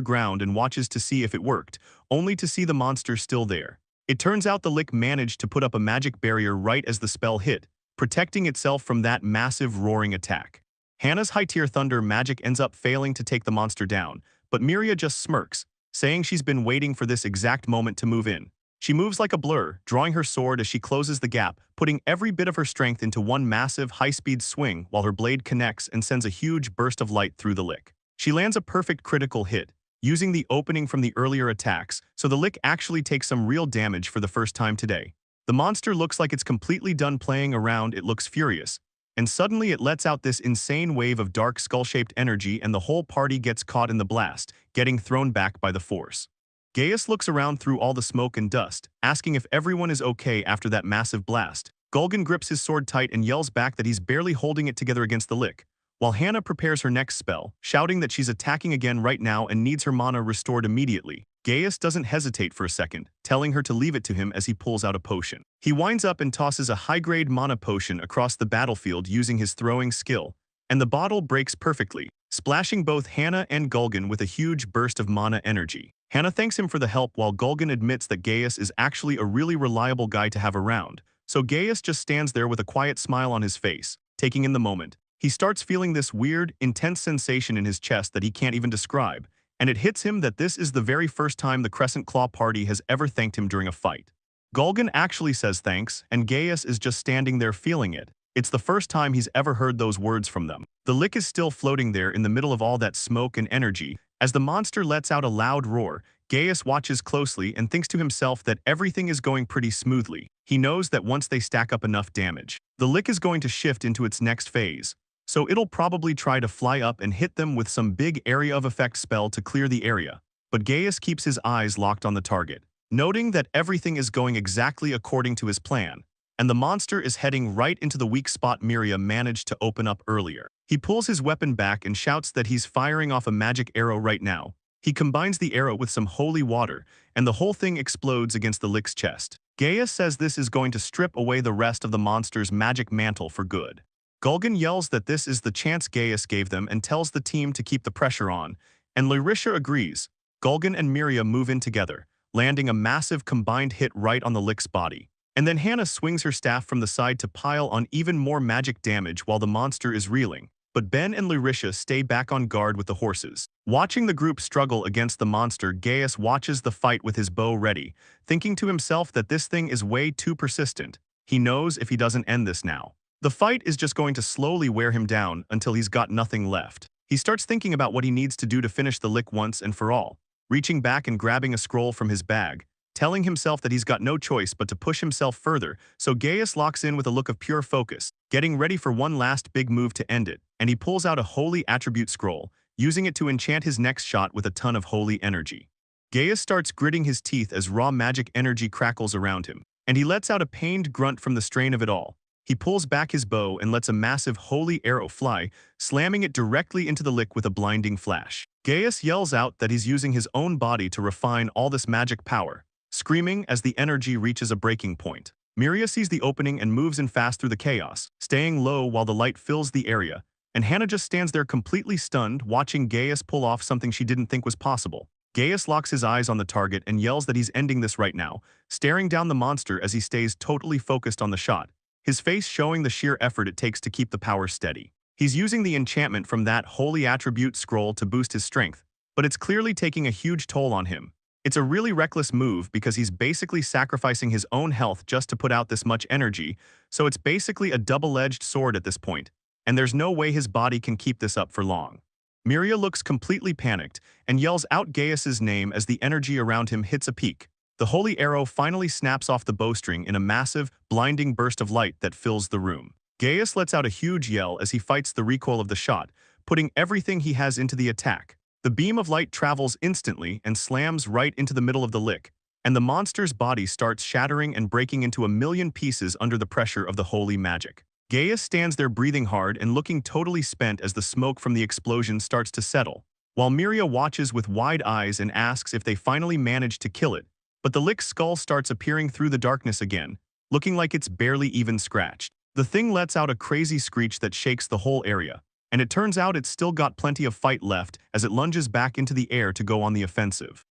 ground and watches to see if it worked, only to see the monster still there. It turns out the lick managed to put up a magic barrier right as the spell hit, protecting itself from that massive roaring attack. Hannah's high-tier thunder magic ends up failing to take the monster down, but Miria just smirks, saying she's been waiting for this exact moment to move in. She moves like a blur, drawing her sword as she closes the gap, putting every bit of her strength into one massive, high-speed swing while her blade connects and sends a huge burst of light through the lick. She lands a perfect critical hit, using the opening from the earlier attacks, so the lick actually takes some real damage for the first time today. The monster looks like it's completely done playing around. It looks furious, and suddenly it lets out this insane wave of dark skull-shaped energy and the whole party gets caught in the blast, getting thrown back by the force. Gaius looks around through all the smoke and dust, asking if everyone is okay after that massive blast. Gul'gan grips his sword tight and yells back that he's barely holding it together against the lick, while Hannah prepares her next spell, shouting that she's attacking again right now and needs her mana restored immediately. Gaius doesn't hesitate for a second, telling her to leave it to him as he pulls out a potion. He winds up and tosses a high-grade mana potion across the battlefield using his throwing skill, and the bottle breaks perfectly, splashing both Hannah and Gul'gan with a huge burst of mana energy. Hannah thanks him for the help while Gul'gan admits that Gaius is actually a really reliable guy to have around, so Gaius just stands there with a quiet smile on his face, taking in the moment. He starts feeling this weird, intense sensation in his chest that he can't even describe, and it hits him that this is the very first time the Crescent Claw party has ever thanked him during a fight. Gul'gan actually says thanks, and Gaius is just standing there feeling it. It's the first time he's ever heard those words from them. The lick is still floating there in the middle of all that smoke and energy. As the monster lets out a loud roar, Gaius watches closely and thinks to himself that everything is going pretty smoothly. He knows that once they stack up enough damage, the lick is going to shift into its next phase, so it'll probably try to fly up and hit them with some big area of effect spell to clear the area. But Gaius keeps his eyes locked on the target, noting that everything is going exactly according to his plan, and the monster is heading right into the weak spot Miria managed to open up earlier. He pulls his weapon back and shouts that he's firing off a magic arrow right now. He combines the arrow with some holy water, and the whole thing explodes against the lick's chest. Gaius says this is going to strip away the rest of the monster's magic mantle for good. Gul'gan yells that this is the chance Gaius gave them and tells the team to keep the pressure on, and Lyrisha agrees. Gul'gan and Miria move in together, landing a massive combined hit right on the lick's body. And then Hannah swings her staff from the side to pile on even more magic damage while the monster is reeling. But Ben and Lyrisha stay back on guard with the horses. Watching the group struggle against the monster, Gaius watches the fight with his bow ready, thinking to himself that this thing is way too persistent. He knows if he doesn't end this now, the fight is just going to slowly wear him down until he's got nothing left. He starts thinking about what he needs to do to finish the lick once and for all, reaching back and grabbing a scroll from his bag, telling himself that he's got no choice but to push himself further, so Gaius locks in with a look of pure focus, getting ready for one last big move to end it, and he pulls out a holy attribute scroll, using it to enchant his next shot with a ton of holy energy. Gaius starts gritting his teeth as raw magic energy crackles around him, and he lets out a pained grunt from the strain of it all. He pulls back his bow and lets a massive holy arrow fly, slamming it directly into the lick with a blinding flash. Gaius yells out that he's using his own body to refine all this magic power, screaming as the energy reaches a breaking point. Miria sees the opening and moves in fast through the chaos, staying low while the light fills the area, and Hannah just stands there completely stunned, watching Gaius pull off something she didn't think was possible. Gaius locks his eyes on the target and yells that he's ending this right now, staring down the monster as he stays totally focused on the shot, his face showing the sheer effort it takes to keep the power steady. He's using the enchantment from that holy attribute scroll to boost his strength, but it's clearly taking a huge toll on him. It's a really reckless move because he's basically sacrificing his own health just to put out this much energy, so it's basically a double-edged sword at this point, and there's no way his body can keep this up for long. Miria looks completely panicked and yells out Gaius's name as the energy around him hits a peak. The holy arrow finally snaps off the bowstring in a massive, blinding burst of light that fills the room. Gaius lets out a huge yell as he fights the recoil of the shot, putting everything he has into the attack. The beam of light travels instantly and slams right into the middle of the lick, and the monster's body starts shattering and breaking into a million pieces under the pressure of the holy magic. Gaius stands there breathing hard and looking totally spent as the smoke from the explosion starts to settle, while Miria watches with wide eyes and asks if they finally managed to kill it, but the lick's skull starts appearing through the darkness again, looking like it's barely even scratched. The thing lets out a crazy screech that shakes the whole area, and it turns out it's still got plenty of fight left as it lunges back into the air to go on the offensive.